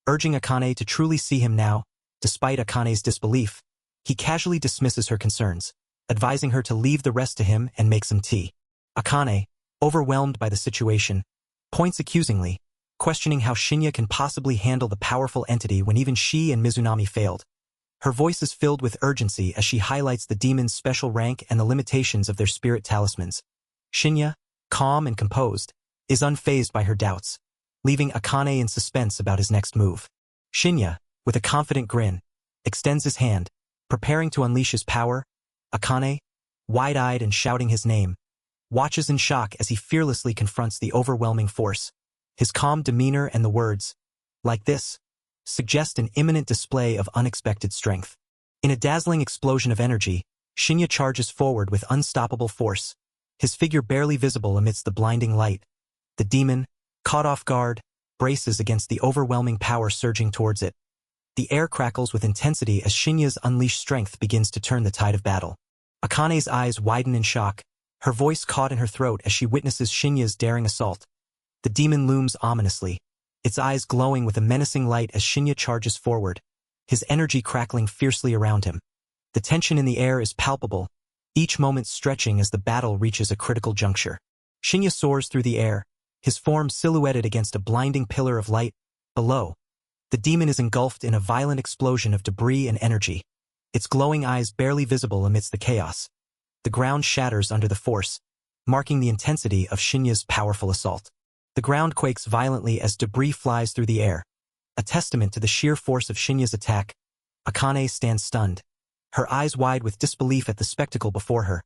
S1: urging Akane to truly see him now. Despite Akane's disbelief, he casually dismisses her concerns, advising her to leave the rest to him and make some tea. Akane, overwhelmed by the situation, points accusingly, questioning how Shinya can possibly handle the powerful entity when even she and Mizunami failed. Her voice is filled with urgency as she highlights the demon's special rank and the limitations of their spirit talismans. Shinya, calm and composed, is unfazed by her doubts, leaving Akane in suspense about his next move. Shinya, with a confident grin, extends his hand, preparing to unleash his power. Akane, wide-eyed and shouting his name, watches in shock as he fearlessly confronts the overwhelming force. His calm demeanor and the words, "like this," suggest an imminent display of unexpected strength. In a dazzling explosion of energy, Shinya charges forward with unstoppable force, his figure barely visible amidst the blinding light. The demon, caught off guard, braces against the overwhelming power surging towards it. The air crackles with intensity as Shinya's unleashed strength begins to turn the tide of battle. Akane's eyes widen in shock, her voice caught in her throat as she witnesses Shinya's daring assault. The demon looms ominously, its eyes glowing with a menacing light as Shinya charges forward, his energy crackling fiercely around him. The tension in the air is palpable, each moment stretching as the battle reaches a critical juncture. Shinya soars through the air, his form silhouetted against a blinding pillar of light. Below, the demon is engulfed in a violent explosion of debris and energy, its glowing eyes barely visible amidst the chaos. The ground shatters under the force, marking the intensity of Shinya's powerful assault. The ground quakes violently as debris flies through the air. A testament to the sheer force of Shinya's attack, Akane stands stunned, her eyes wide with disbelief at the spectacle before her.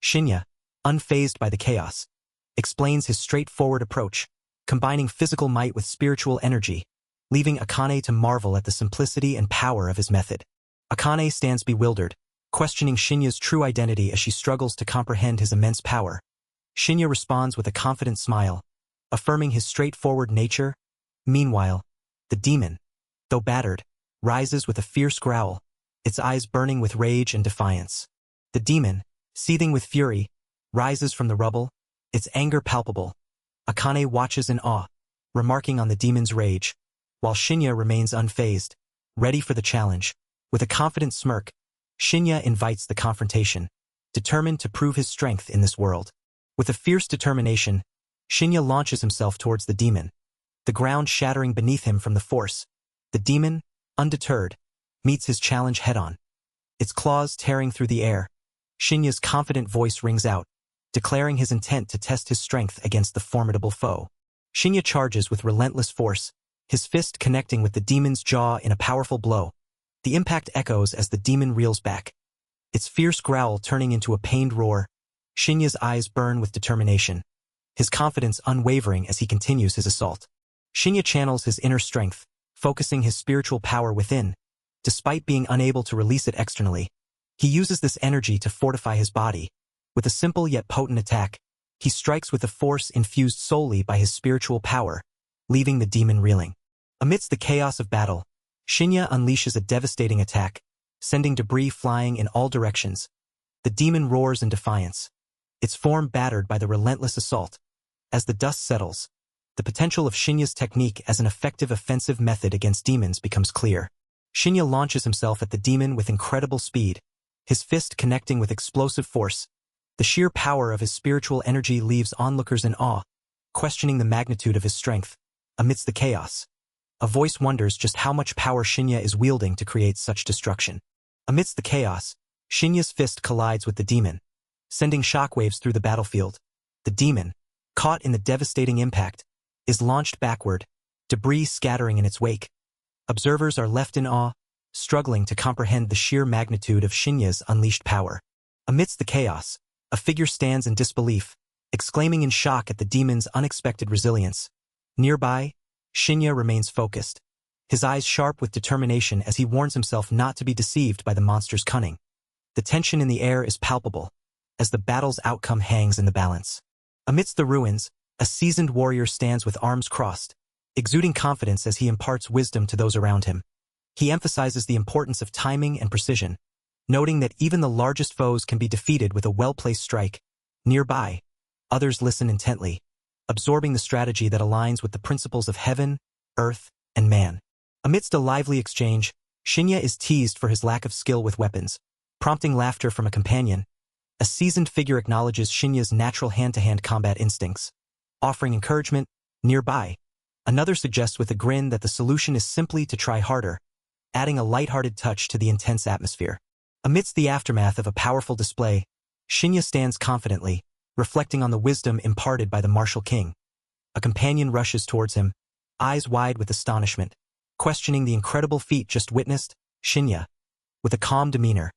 S1: Shinya, unfazed by the chaos, explains his straightforward approach, combining physical might with spiritual energy, leaving Akane to marvel at the simplicity and power of his method. Akane stands bewildered, questioning Shinya's true identity as she struggles to comprehend his immense power. Shinya responds with a confident smile, affirming his straightforward nature. Meanwhile, the demon, though battered, rises with a fierce growl, its eyes burning with rage and defiance. The demon, seething with fury, rises from the rubble, its anger palpable. Akane watches in awe, remarking on the demon's rage, while Shinya remains unfazed, ready for the challenge. With a confident smirk, Shinya invites the confrontation, determined to prove his strength in this world. With a fierce determination, Shinya launches himself towards the demon, the ground shattering beneath him from the force. The demon, undeterred, meets his challenge head-on. Its claws tearing through the air, Shinya's confident voice rings out, declaring his intent to test his strength against the formidable foe. Shinya charges with relentless force, his fist connecting with the demon's jaw in a powerful blow. The impact echoes as the demon reels back, its fierce growl turning into a pained roar. Shinya's eyes burn with determination, his confidence unwavering as he continues his assault. Shinya channels his inner strength, focusing his spiritual power within. Despite being unable to release it externally, he uses this energy to fortify his body. With a simple yet potent attack, he strikes with a force infused solely by his spiritual power, leaving the demon reeling. Amidst the chaos of battle, Shinya unleashes a devastating attack, sending debris flying in all directions. The demon roars in defiance, its form battered by the relentless assault. As the dust settles, the potential of Shinya's technique as an effective offensive method against demons becomes clear. Shinya launches himself at the demon with incredible speed, his fist connecting with explosive force. The sheer power of his spiritual energy leaves onlookers in awe, questioning the magnitude of his strength. Amidst the chaos, a voice wonders just how much power Shinya is wielding to create such destruction. Amidst the chaos, Shinya's fist collides with the demon, sending shockwaves through the battlefield. The demon, caught in the devastating impact, is launched backward, debris scattering in its wake. Observers are left in awe, struggling to comprehend the sheer magnitude of Shinya's unleashed power. Amidst the chaos, a figure stands in disbelief, exclaiming in shock at the demon's unexpected resilience. Nearby, Shinya remains focused, his eyes sharp with determination as he warns himself not to be deceived by the monster's cunning. The tension in the air is palpable, as the battle's outcome hangs in the balance. Amidst the ruins, a seasoned warrior stands with arms crossed, exuding confidence as he imparts wisdom to those around him. He emphasizes the importance of timing and precision, noting that even the largest foes can be defeated with a well-placed strike. Nearby, others listen intently, absorbing the strategy that aligns with the principles of heaven, earth, and man. Amidst a lively exchange, Shinya is teased for his lack of skill with weapons, prompting laughter from a companion. A seasoned figure acknowledges Shinya's natural hand-to-hand combat instincts, offering encouragement. Nearby, another suggests with a grin that the solution is simply to try harder, adding a lighthearted touch to the intense atmosphere. Amidst the aftermath of a powerful display, Shinya stands confidently, reflecting on the wisdom imparted by the martial king. A companion rushes towards him, eyes wide with astonishment, questioning the incredible feat just witnessed. Shinya, with a calm demeanor,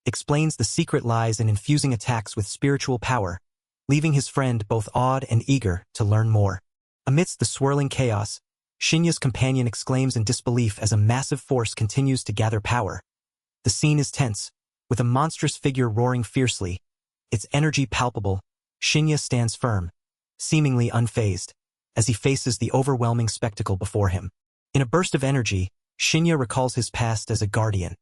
S1: explains the secret lies in infusing attacks with spiritual power, leaving his friend both awed and eager to learn more. Amidst the swirling chaos, Shinya's companion exclaims in disbelief as a massive force continues to gather power. The scene is tense, with a monstrous figure roaring fiercely, its energy palpable. Shinya stands firm, seemingly unfazed, as he faces the overwhelming spectacle before him. In a burst of energy, Shinya recalls his past as a guardian,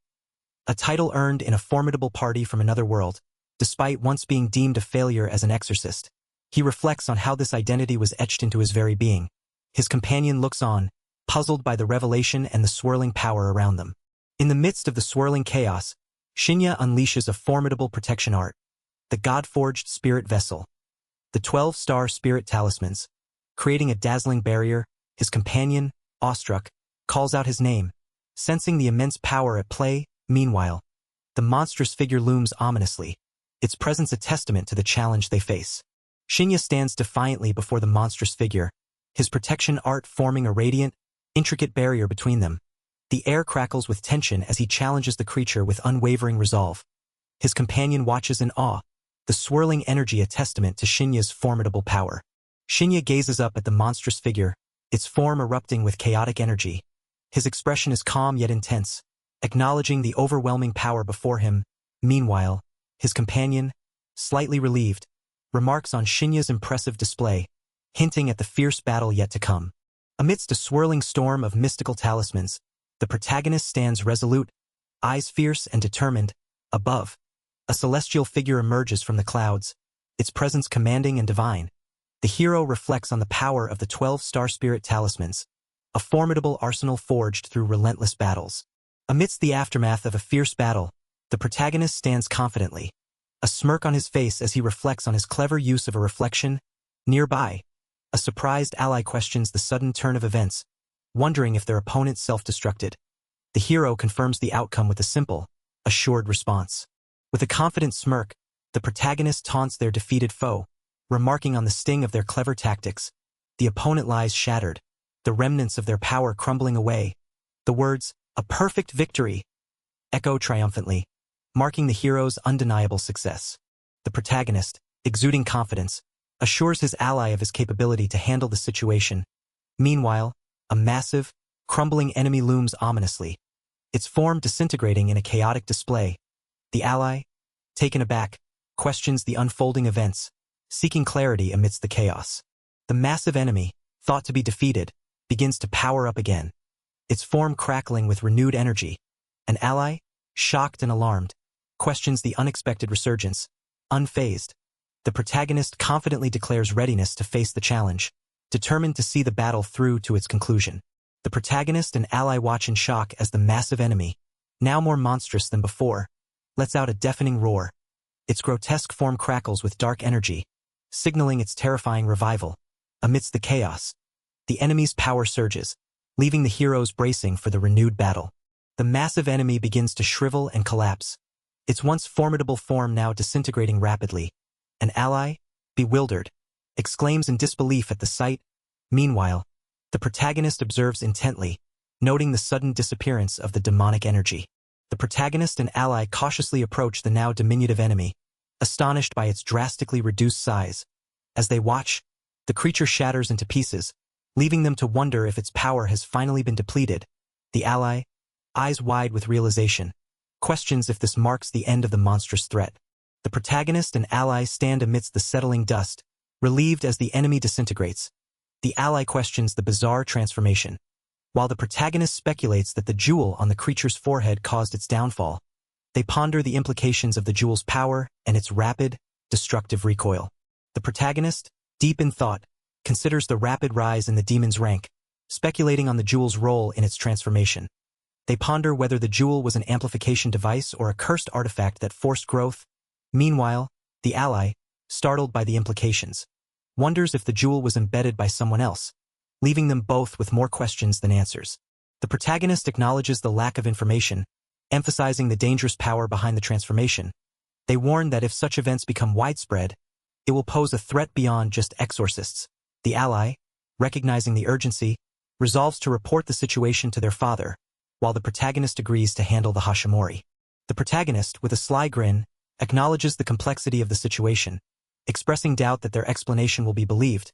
S1: a title earned in a formidable party from another world. Despite once being deemed a failure as an exorcist, he reflects on how this identity was etched into his very being. His companion looks on, puzzled by the revelation and the swirling power around them. In the midst of the swirling chaos, Shinya unleashes a formidable protection art, the God-forged spirit vessel. The 12-star spirit talismans, creating a dazzling barrier. His companion, awestruck, calls out his name, sensing the immense power at play. Meanwhile, the monstrous figure looms ominously, its presence a testament to the challenge they face. Shinya stands defiantly before the monstrous figure, his protection art forming a radiant, intricate barrier between them. The air crackles with tension as he challenges the creature with unwavering resolve. His companion watches in awe, the swirling energy a testament to Shinya's formidable power. Shinya gazes up at the monstrous figure, its form erupting with chaotic energy. His expression is calm yet intense, acknowledging the overwhelming power before him. Meanwhile, his companion, slightly relieved, remarks on Shinya's impressive display, hinting at the fierce battle yet to come. Amidst a swirling storm of mystical talismans, the protagonist stands resolute, eyes fierce and determined. Above, a celestial figure emerges from the clouds, its presence commanding and divine. The hero reflects on the power of the 12-star spirit talismans, a formidable arsenal forged through relentless battles. Amidst the aftermath of a fierce battle, the protagonist stands confidently, a smirk on his face as he reflects on his clever use of a reflection. Nearby, a surprised ally questions the sudden turn of events, wondering if their opponent self-destructed. The hero confirms the outcome with a simple, assured response. With a confident smirk, the protagonist taunts their defeated foe, remarking on the sting of their clever tactics. The opponent lies shattered, the remnants of their power crumbling away. The words, "A perfect victory," echo triumphantly, marking the hero's undeniable success. The protagonist, exuding confidence, assures his ally of his capability to handle the situation. Meanwhile, a massive, crumbling enemy looms ominously, its form disintegrating in a chaotic display. The ally, taken aback, questions the unfolding events, seeking clarity amidst the chaos. The massive enemy, thought to be defeated, begins to power up again, its form crackling with renewed energy. An ally, shocked and alarmed, questions the unexpected resurgence. Unfazed, the protagonist confidently declares readiness to face the challenge, determined to see the battle through to its conclusion. The protagonist and ally watch in shock as the massive enemy, now more monstrous than before, lets out a deafening roar. Its grotesque form crackles with dark energy, signaling its terrifying revival. Amidst the chaos, the enemy's power surges, leaving the heroes bracing for the renewed battle. The massive enemy begins to shrivel and collapse, its once formidable form now disintegrating rapidly. An ally, bewildered, exclaims in disbelief at the sight. Meanwhile, the protagonist observes intently, noting the sudden disappearance of the demonic energy. The protagonist and ally cautiously approach the now diminutive enemy, astonished by its drastically reduced size. As they watch, the creature shatters into pieces, leaving them to wonder if its power has finally been depleted. The ally, eyes wide with realization, questions if this marks the end of the monstrous threat. The protagonist and ally stand amidst the settling dust, relieved as the enemy disintegrates. The ally questions the bizarre transformation, while the protagonist speculates that the jewel on the creature's forehead caused its downfall. They ponder the implications of the jewel's power and its rapid, destructive recoil. The protagonist, deep in thought, considers the rapid rise in the demon's rank, speculating on the jewel's role in its transformation. They ponder whether the jewel was an amplification device or a cursed artifact that forced growth. Meanwhile, the ally, startled by the implications, wonders if the jewel was embedded by someone else, leaving them both with more questions than answers. The protagonist acknowledges the lack of information, emphasizing the dangerous power behind the transformation. They warn that if such events become widespread, it will pose a threat beyond just exorcists. The ally, recognizing the urgency, resolves to report the situation to their father, while the protagonist agrees to handle the Hashimori. The protagonist, with a sly grin, acknowledges the complexity of the situation, expressing doubt that their explanation will be believed.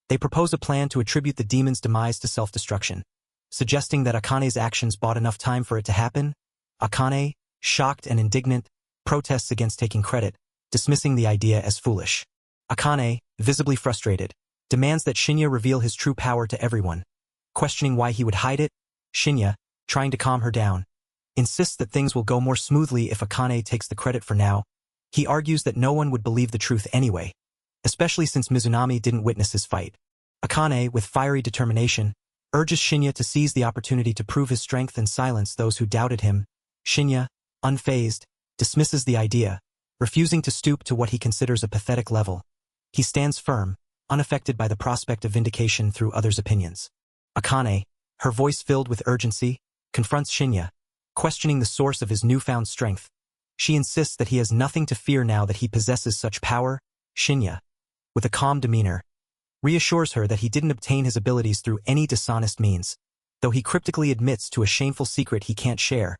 S1: They propose a plan to attribute the demon's demise to self-destruction, suggesting that Akane's actions bought enough time for it to happen. Akane, shocked and indignant, protests against taking credit, dismissing the idea as foolish. Akane, visibly frustrated, demands that Shinya reveal his true power to everyone. Questioning why he would hide it, Shinya, trying to calm her down, insists that things will go more smoothly if Akane takes the credit for now. He argues that no one would believe the truth anyway, especially since Mizunami didn't witness his fight. Akane, with fiery determination, urges Shinya to seize the opportunity to prove his strength and silence those who doubted him. Shinya, unfazed, dismisses the idea, refusing to stoop to what he considers a pathetic level. He stands firm, unaffected by the prospect of vindication through others' opinions. Akane, her voice filled with urgency, confronts Shinya, questioning the source of his newfound strength. She insists that he has nothing to fear now that he possesses such power. Shinya, with a calm demeanor, reassures her that he didn't obtain his abilities through any dishonest means, though he cryptically admits to a shameful secret he can't share,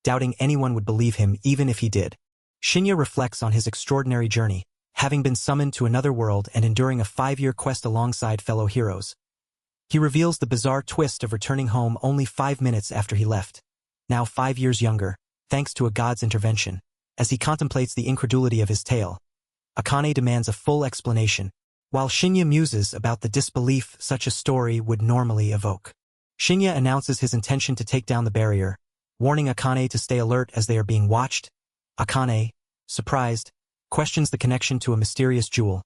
S1: doubting anyone would believe him even if he did. Shinya reflects on his extraordinary journey, having been summoned to another world and enduring a 5-year quest alongside fellow heroes. He reveals the bizarre twist of returning home only 5 minutes after he left, now 5 years younger, thanks to a god's intervention. As he contemplates the incredulity of his tale, Akane demands a full explanation, while Shinya muses about the disbelief such a story would normally evoke. Shinya announces his intention to take down the barrier, warning Akane to stay alert as they are being watched. Akane, surprised, questions the connection to a mysterious jewel.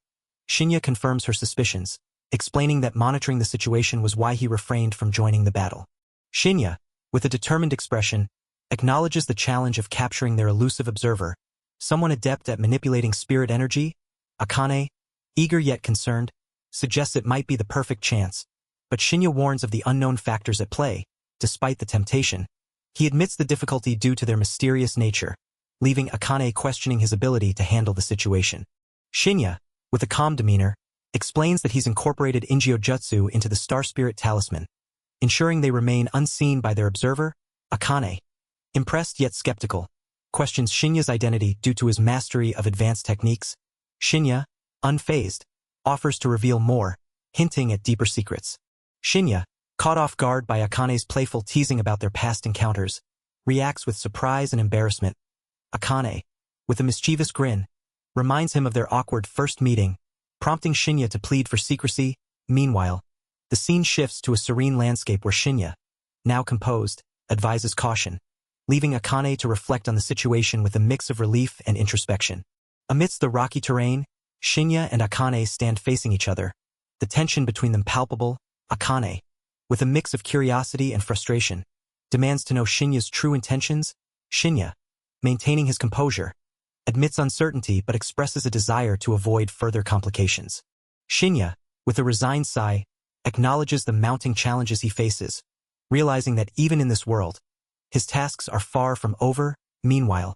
S1: Shinya confirms her suspicions, explaining that monitoring the situation was why he refrained from joining the battle. Shinya, with a determined expression, acknowledges the challenge of capturing their elusive observer, someone adept at manipulating spirit energy. Akane, eager yet concerned, suggests it might be the perfect chance, but Shinya warns of the unknown factors at play. Despite the temptation, he admits the difficulty due to their mysterious nature, leaving Akane questioning his ability to handle the situation. Shinya, with a calm demeanor, explains that he's incorporated Injiojutsu into the Star Spirit Talisman, ensuring they remain unseen by their observer. Akane, impressed yet skeptical, questions Shinya's identity due to his mastery of advanced techniques. Shinya, unfazed, offers to reveal more, hinting at deeper secrets. Shinya, caught off guard by Akane's playful teasing about their past encounters, reacts with surprise and embarrassment. Akane, with a mischievous grin, reminds him of their awkward first meeting, prompting Shinya to plead for secrecy. Meanwhile, the scene shifts to a serene landscape where Shinya, now composed, advises caution, leaving Akane to reflect on the situation with a mix of relief and introspection. Amidst the rocky terrain, Shinya and Akane stand facing each other, the tension between them palpable. Akane, with a mix of curiosity and frustration, demands to know Shinya's true intentions. Shinya, maintaining his composure, admits uncertainty but expresses a desire to avoid further complications. Shinya, with a resigned sigh, acknowledges the mounting challenges he faces, realizing that even in this world, his tasks are far from over. Meanwhile,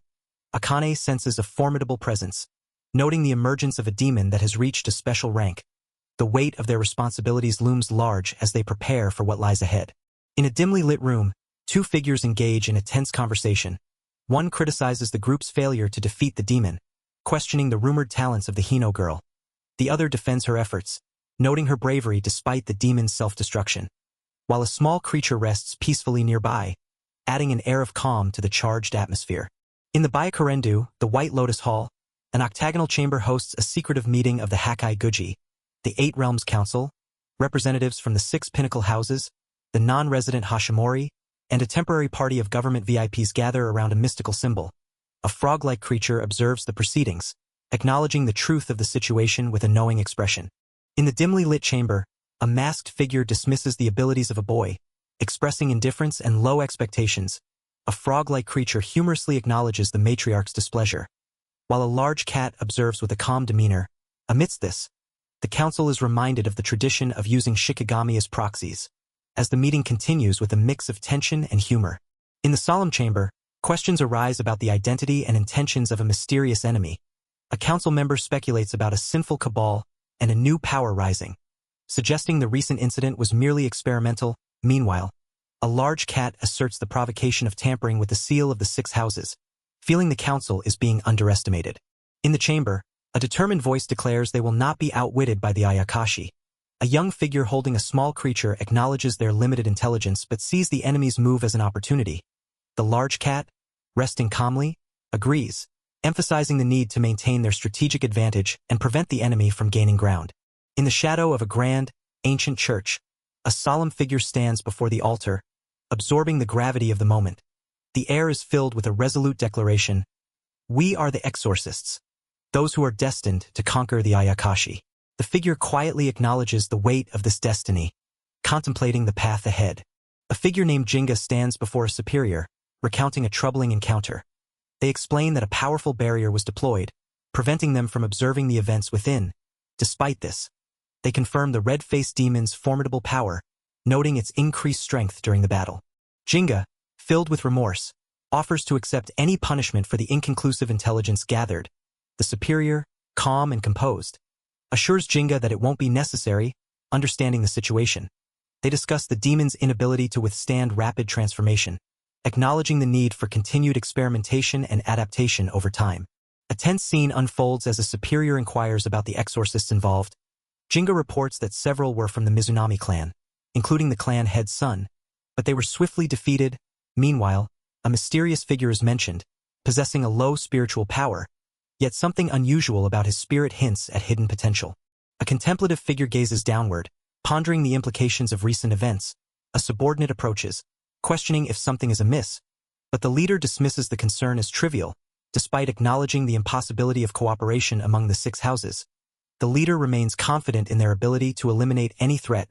S1: Akane senses a formidable presence, noting the emergence of a demon that has reached a special rank. The weight of their responsibilities looms large as they prepare for what lies ahead. In a dimly lit room, two figures engage in a tense conversation. One criticizes the group's failure to defeat the demon, questioning the rumored talents of the Hino girl. The other defends her efforts, noting her bravery despite the demon's self-destruction, while a small creature rests peacefully nearby, adding an air of calm to the charged atmosphere. In the Byakurendu, the White Lotus Hall, an octagonal chamber hosts a secretive meeting of the Hakai Guji, the 8 Realms Council, representatives from the 6 Pinnacle Houses, the non-resident Hashimori, and a temporary party of government VIPs gather around a mystical symbol. A frog-like creature observes the proceedings, acknowledging the truth of the situation with a knowing expression. In the dimly lit chamber, a masked figure dismisses the abilities of a boy, expressing indifference and low expectations. A frog-like creature humorously acknowledges the matriarch's displeasure, while a large cat observes with a calm demeanor. Amidst this, the council is reminded of the tradition of using shikigami as proxies, as the meeting continues with a mix of tension and humor. In the solemn chamber, questions arise about the identity and intentions of a mysterious enemy. A council member speculates about a sinful cabal and a new power rising, suggesting the recent incident was merely experimental. Meanwhile, a large cat asserts the provocation of tampering with the seal of the 6 houses, feeling the council is being underestimated. In the chamber, a determined voice declares they will not be outwitted by the Ayakashi. A young figure holding a small creature acknowledges their limited intelligence but sees the enemy's move as an opportunity. The large cat, resting calmly, agrees, emphasizing the need to maintain their strategic advantage and prevent the enemy from gaining ground. In the shadow of a grand, ancient church, a solemn figure stands before the altar, absorbing the gravity of the moment. The air is filled with a resolute declaration: "We are the Exorcists, those who are destined to conquer the Ayakashi." The figure quietly acknowledges the weight of this destiny, contemplating the path ahead. A figure named Jinga stands before a superior, recounting a troubling encounter. They explain that a powerful barrier was deployed, preventing them from observing the events within. Despite this, they confirm the red-faced demon's formidable power, noting its increased strength during the battle. Jinga, filled with remorse, offers to accept any punishment for the inconclusive intelligence gathered. The superior, calm and composed, assures Jinga that it won't be necessary, understanding the situation. They discuss the demon's inability to withstand rapid transformation, acknowledging the need for continued experimentation and adaptation over time. A tense scene unfolds as a superior inquires about the exorcists involved. Jinga reports that several were from the Mizunami clan, including the clan head's son, but they were swiftly defeated. Meanwhile, a mysterious figure is mentioned, possessing a low spiritual power, yet something unusual about his spirit hints at hidden potential. A contemplative figure gazes downward, pondering the implications of recent events. A subordinate approaches, questioning if something is amiss, but the leader dismisses the concern as trivial, despite acknowledging the impossibility of cooperation among the 6 houses. The leader remains confident in their ability to eliminate any threat,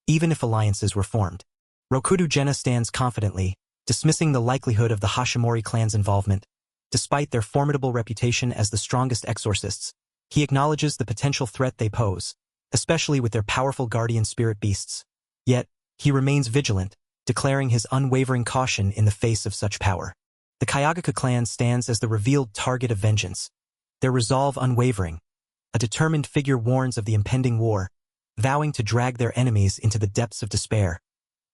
S1: even if alliances were formed. Rokudu Jenna stands confidently, dismissing the likelihood of the Hashimori clan's involvement. Despite their formidable reputation as the strongest exorcists, he acknowledges the potential threat they pose, especially with their powerful guardian spirit beasts. Yet, he remains vigilant, declaring his unwavering caution in the face of such power. The Kayagaku clan stands as the revealed target of vengeance, their resolve unwavering. A determined figure warns of the impending war, vowing to drag their enemies into the depths of despair.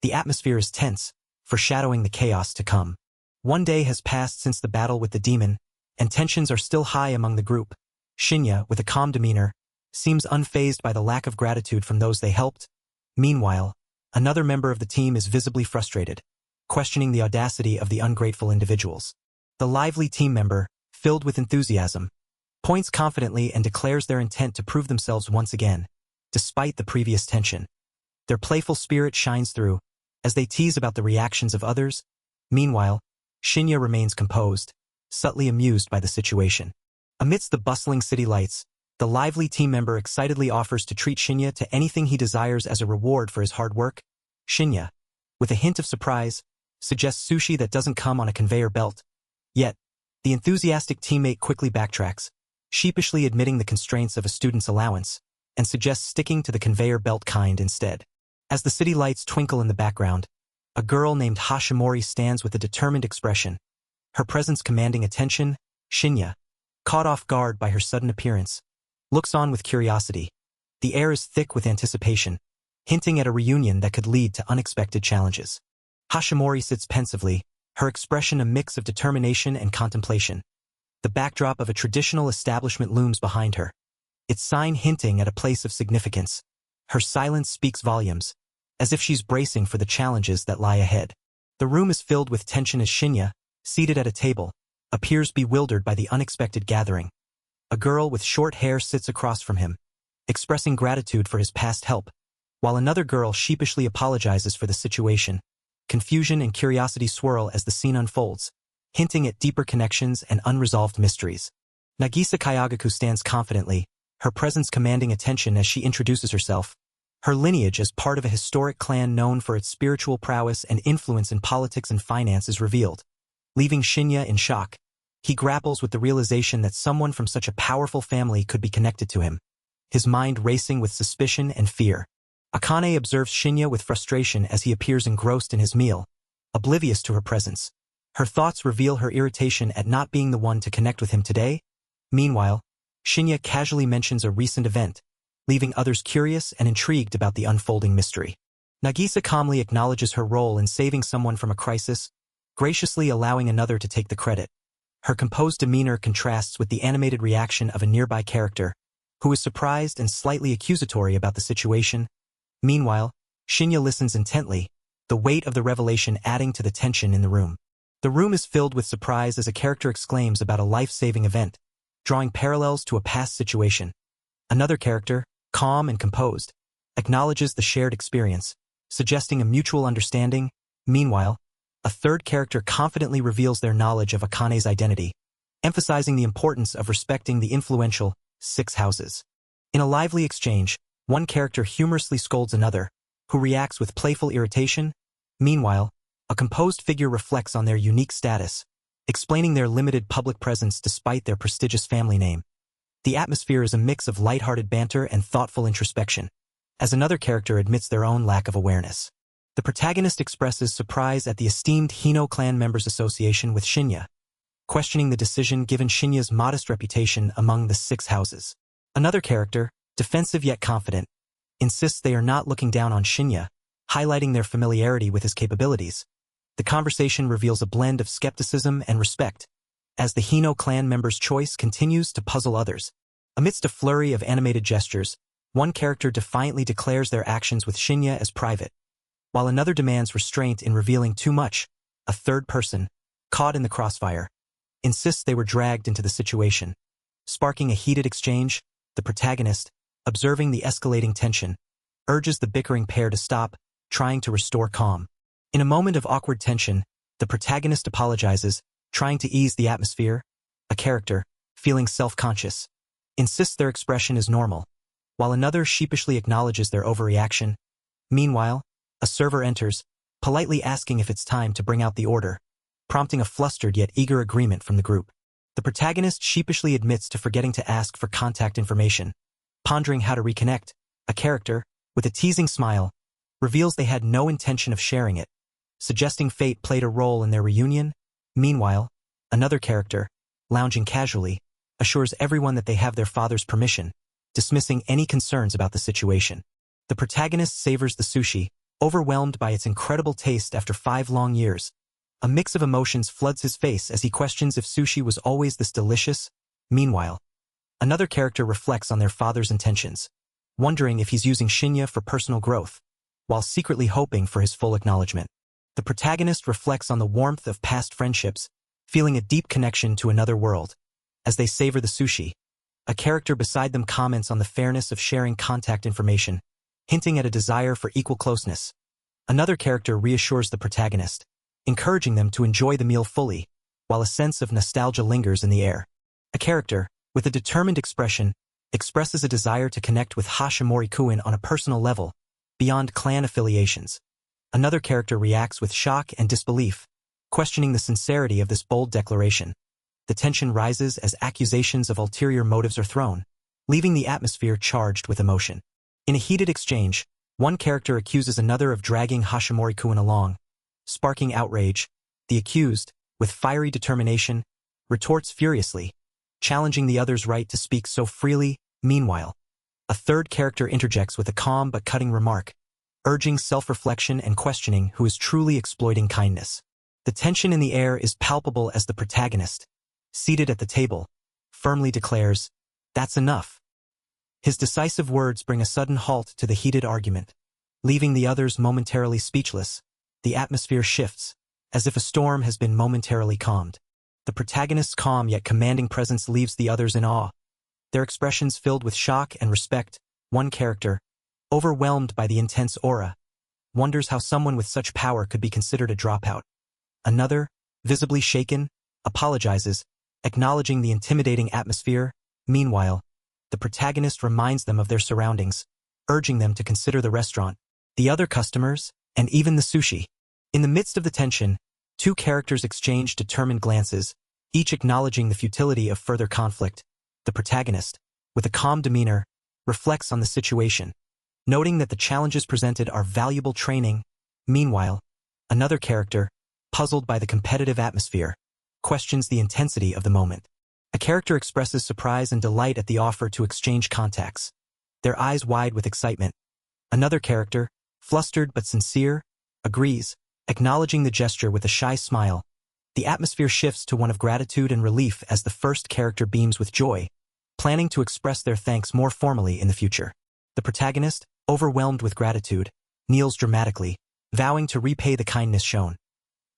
S1: The atmosphere is tense, foreshadowing the chaos to come. One day has passed since the battle with the demon, and tensions are still high among the group. Shinya, with a calm demeanor, seems unfazed by the lack of gratitude from those they helped. Meanwhile, another member of the team is visibly frustrated, questioning the audacity of the ungrateful individuals. The lively team member, filled with enthusiasm, points confidently and declares their intent to prove themselves once again, despite the previous tension. Their playful spirit shines through, as they tease about the reactions of others. Meanwhile, Shinya remains composed, subtly amused by the situation. Amidst the bustling city lights, the lively team member excitedly offers to treat Shinya to anything he desires as a reward for his hard work. Shinya, with a hint of surprise, suggests sushi that doesn't come on a conveyor belt. Yet, the enthusiastic teammate quickly backtracks, sheepishly admitting the constraints of a student's allowance, and suggests sticking to the conveyor belt kind instead. As the city lights twinkle in the background, a girl named Hashimori stands with a determined expression, her presence commanding attention. Shinya, caught off guard by her sudden appearance, looks on with curiosity. The air is thick with anticipation, hinting at a reunion that could lead to unexpected challenges. Hashimori sits pensively, her expression a mix of determination and contemplation. The backdrop of a traditional establishment looms behind her, its sign hinting at a place of significance. Her silence speaks volumes, as if she's bracing for the challenges that lie ahead. The room is filled with tension as Shinya, seated at a table, appears bewildered by the unexpected gathering. A girl with short hair sits across from him, expressing gratitude for his past help, while another girl sheepishly apologizes for the situation. Confusion and curiosity swirl as the scene unfolds, hinting at deeper connections and unresolved mysteries. Nagisa Kayagaku stands confidently, her presence commanding attention as she introduces herself. Her lineage as part of a historic clan known for its spiritual prowess and influence in politics and finance is revealed. Leaving Shinya in shock, he grapples with the realization that someone from such a powerful family could be connected to him, his mind racing with suspicion and fear. Akane observes Shinya with frustration as he appears engrossed in his meal, oblivious to her presence. Her thoughts reveal her irritation at not being the one to connect with him today. Meanwhile, Shinya casually mentions a recent event, leaving others curious and intrigued about the unfolding mystery. Nagisa calmly acknowledges her role in saving someone from a crisis, graciously allowing another to take the credit. Her composed demeanor contrasts with the animated reaction of a nearby character, who is surprised and slightly accusatory about the situation. Meanwhile, Shinya listens intently, the weight of the revelation adding to the tension in the room. The room is filled with surprise as a character exclaims about a life-saving event, drawing parallels to a past situation. Another character, calm and composed, acknowledges the shared experience, suggesting a mutual understanding. Meanwhile, a third character confidently reveals their knowledge of Akane's identity, emphasizing the importance of respecting the influential 6 houses. In a lively exchange, one character humorously scolds another, who reacts with playful irritation. Meanwhile, a composed figure reflects on their unique status, explaining their limited public presence despite their prestigious family name. The atmosphere is a mix of lighthearted banter and thoughtful introspection, as another character admits their own lack of awareness. The protagonist expresses surprise at the esteemed Hino clan members' association with Shinya, questioning the decision given Shinya's modest reputation among the 6 houses. Another character, defensive yet confident, insists they are not looking down on Shinya, highlighting their familiarity with his capabilities. The conversation reveals a blend of skepticism and respect, as the Hino clan member's choice continues to puzzle others. Amidst a flurry of animated gestures, one character defiantly declares their actions with Shinya as private, while another demands restraint in revealing too much. A third person, caught in the crossfire, insists they were dragged into the situation. Sparking a heated exchange, the protagonist, observing the escalating tension, urges the bickering pair to stop, trying to restore calm. In a moment of awkward tension, the protagonist apologizes, trying to ease the atmosphere. A character, feeling self-conscious, insists their expression is normal, while another sheepishly acknowledges their overreaction. Meanwhile, a server enters, politely asking if it's time to bring out the order, prompting a flustered yet eager agreement from the group. The protagonist sheepishly admits to forgetting to ask for contact information. Pondering how to reconnect, a character, with a teasing smile, reveals they had no intention of sharing it, suggesting fate played a role in their reunion. Meanwhile, another character, lounging casually, assures everyone that they have their father's permission, dismissing any concerns about the situation. The protagonist savors the sushi, overwhelmed by its incredible taste after 5 long years. A mix of emotions floods his face as he questions if sushi was always this delicious. Meanwhile, another character reflects on their father's intentions, wondering if he's using Shinya for personal growth, while secretly hoping for his full acknowledgement. The protagonist reflects on the warmth of past friendships, feeling a deep connection to another world. As they savor the sushi, a character beside them comments on the fairness of sharing contact information, hinting at a desire for equal closeness. Another character reassures the protagonist, encouraging them to enjoy the meal fully, while a sense of nostalgia lingers in the air. A character, with a determined expression, expresses a desire to connect with Hashimori-kun on a personal level, beyond clan affiliations. Another character reacts with shock and disbelief, questioning the sincerity of this bold declaration. The tension rises as accusations of ulterior motives are thrown, leaving the atmosphere charged with emotion. In a heated exchange, one character accuses another of dragging Hashimori-kun along. Sparking outrage, the accused, with fiery determination, retorts furiously, challenging the other's right to speak so freely. Meanwhile, a third character interjects with a calm but cutting remark, urging self-reflection and questioning who is truly exploiting kindness. The tension in the air is palpable as the protagonist, seated at the table, firmly declares, "That's enough." His decisive words bring a sudden halt to the heated argument, leaving the others momentarily speechless. The atmosphere shifts, as if a storm has been momentarily calmed. The protagonist's calm yet commanding presence leaves the others in awe, their expressions filled with shock and respect. One character, overwhelmed by the intense aura, wonders how someone with such power could be considered a dropout. Another, visibly shaken, apologizes, acknowledging the intimidating atmosphere. Meanwhile, the protagonist reminds them of their surroundings, urging them to consider the restaurant, the other customers, and even the sushi. In the midst of the tension, 2 characters exchange determined glances, each acknowledging the futility of further conflict. The protagonist, with a calm demeanor, reflects on the situation, noting that the challenges presented are valuable training. Meanwhile, another character, puzzled by the competitive atmosphere, questions the intensity of the moment. A character expresses surprise and delight at the offer to exchange contacts, their eyes wide with excitement. Another character, flustered but sincere, agrees, acknowledging the gesture with a shy smile. The atmosphere shifts to one of gratitude and relief as the first character beams with joy, planning to express their thanks more formally in the future. The protagonist, overwhelmed with gratitude, kneels dramatically, vowing to repay the kindness shown.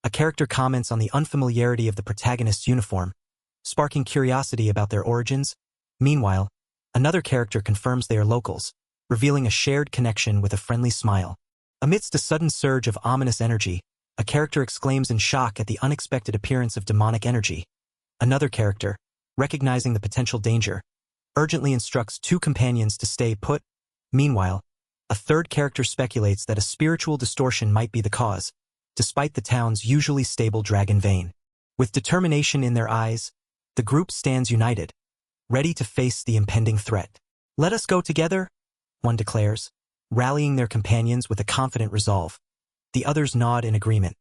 S1: A character comments on the unfamiliarity of the protagonist's uniform, sparking curiosity about their origins. Meanwhile, another character confirms they are locals, revealing a shared connection with a friendly smile. Amidst a sudden surge of ominous energy, a character exclaims in shock at the unexpected appearance of demonic energy. Another character, recognizing the potential danger, urgently instructs 2 companions to stay put. Meanwhile, A third character speculates that a spiritual distortion might be the cause, despite the town's usually stable dragon vein. With determination in their eyes, the group stands united, ready to face the impending threat. "Let us go together," one declares, rallying their companions with a confident resolve. The others nod in agreement,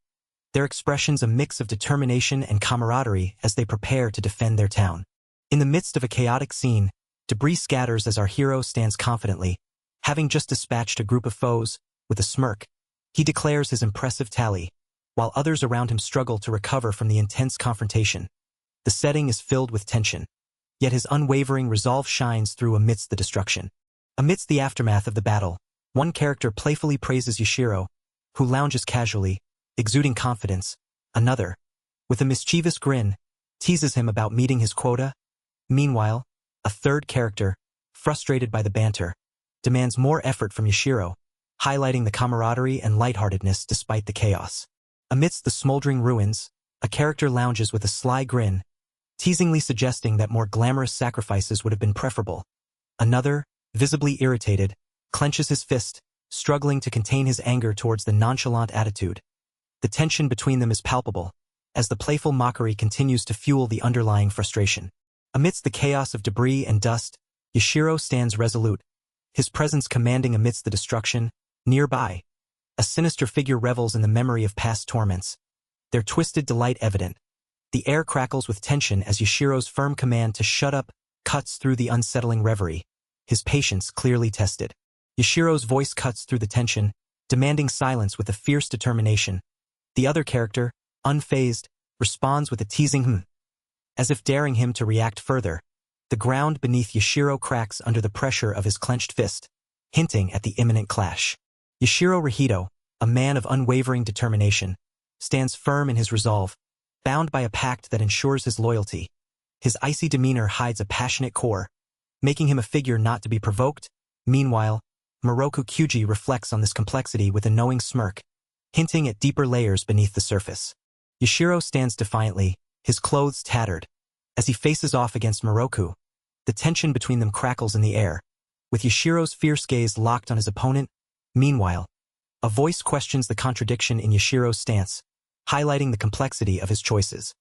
S1: their expressions a mix of determination and camaraderie as they prepare to defend their town. In the midst of a chaotic scene, debris scatters as our hero stands confidently, having just dispatched a group of foes. With a smirk, he declares his impressive tally, while others around him struggle to recover from the intense confrontation. The setting is filled with tension, yet his unwavering resolve shines through amidst the destruction. Amidst the aftermath of the battle, one character playfully praises Yashiro, who lounges casually, exuding confidence. Another, with a mischievous grin, teases him about meeting his quota. Meanwhile, a third character, frustrated by the banter, demands more effort from Yashiro, highlighting the camaraderie and lightheartedness despite the chaos. Amidst the smoldering ruins, a character lounges with a sly grin, teasingly suggesting that more glamorous sacrifices would have been preferable. Another, visibly irritated, clenches his fist, struggling to contain his anger towards the nonchalant attitude. The tension between them is palpable, as the playful mockery continues to fuel the underlying frustration. Amidst the chaos of debris and dust, Yashiro stands resolute, his presence commanding amidst the destruction. Nearby, a sinister figure revels in the memory of past torments, their twisted delight evident. The air crackles with tension as Yashiro's firm command to shut up cuts through the unsettling reverie, his patience clearly tested. Yashiro's voice cuts through the tension, demanding silence with a fierce determination. The other character, unfazed, responds with a teasing as if daring him to react further. The ground beneath Yashiro cracks under the pressure of his clenched fist, hinting at the imminent clash. Yashiro Rahito, a man of unwavering determination, stands firm in his resolve, bound by a pact that ensures his loyalty. His icy demeanor hides a passionate core, making him a figure not to be provoked. Meanwhile, Moroku Kyuji reflects on this complexity with a knowing smirk, hinting at deeper layers beneath the surface. Yashiro stands defiantly, his clothes tattered. As he faces off against Moroku, the tension between them crackles in the air, with Yashiro's fierce gaze locked on his opponent. Meanwhile, a voice questions the contradiction in Yashiro's stance, highlighting the complexity of his choices.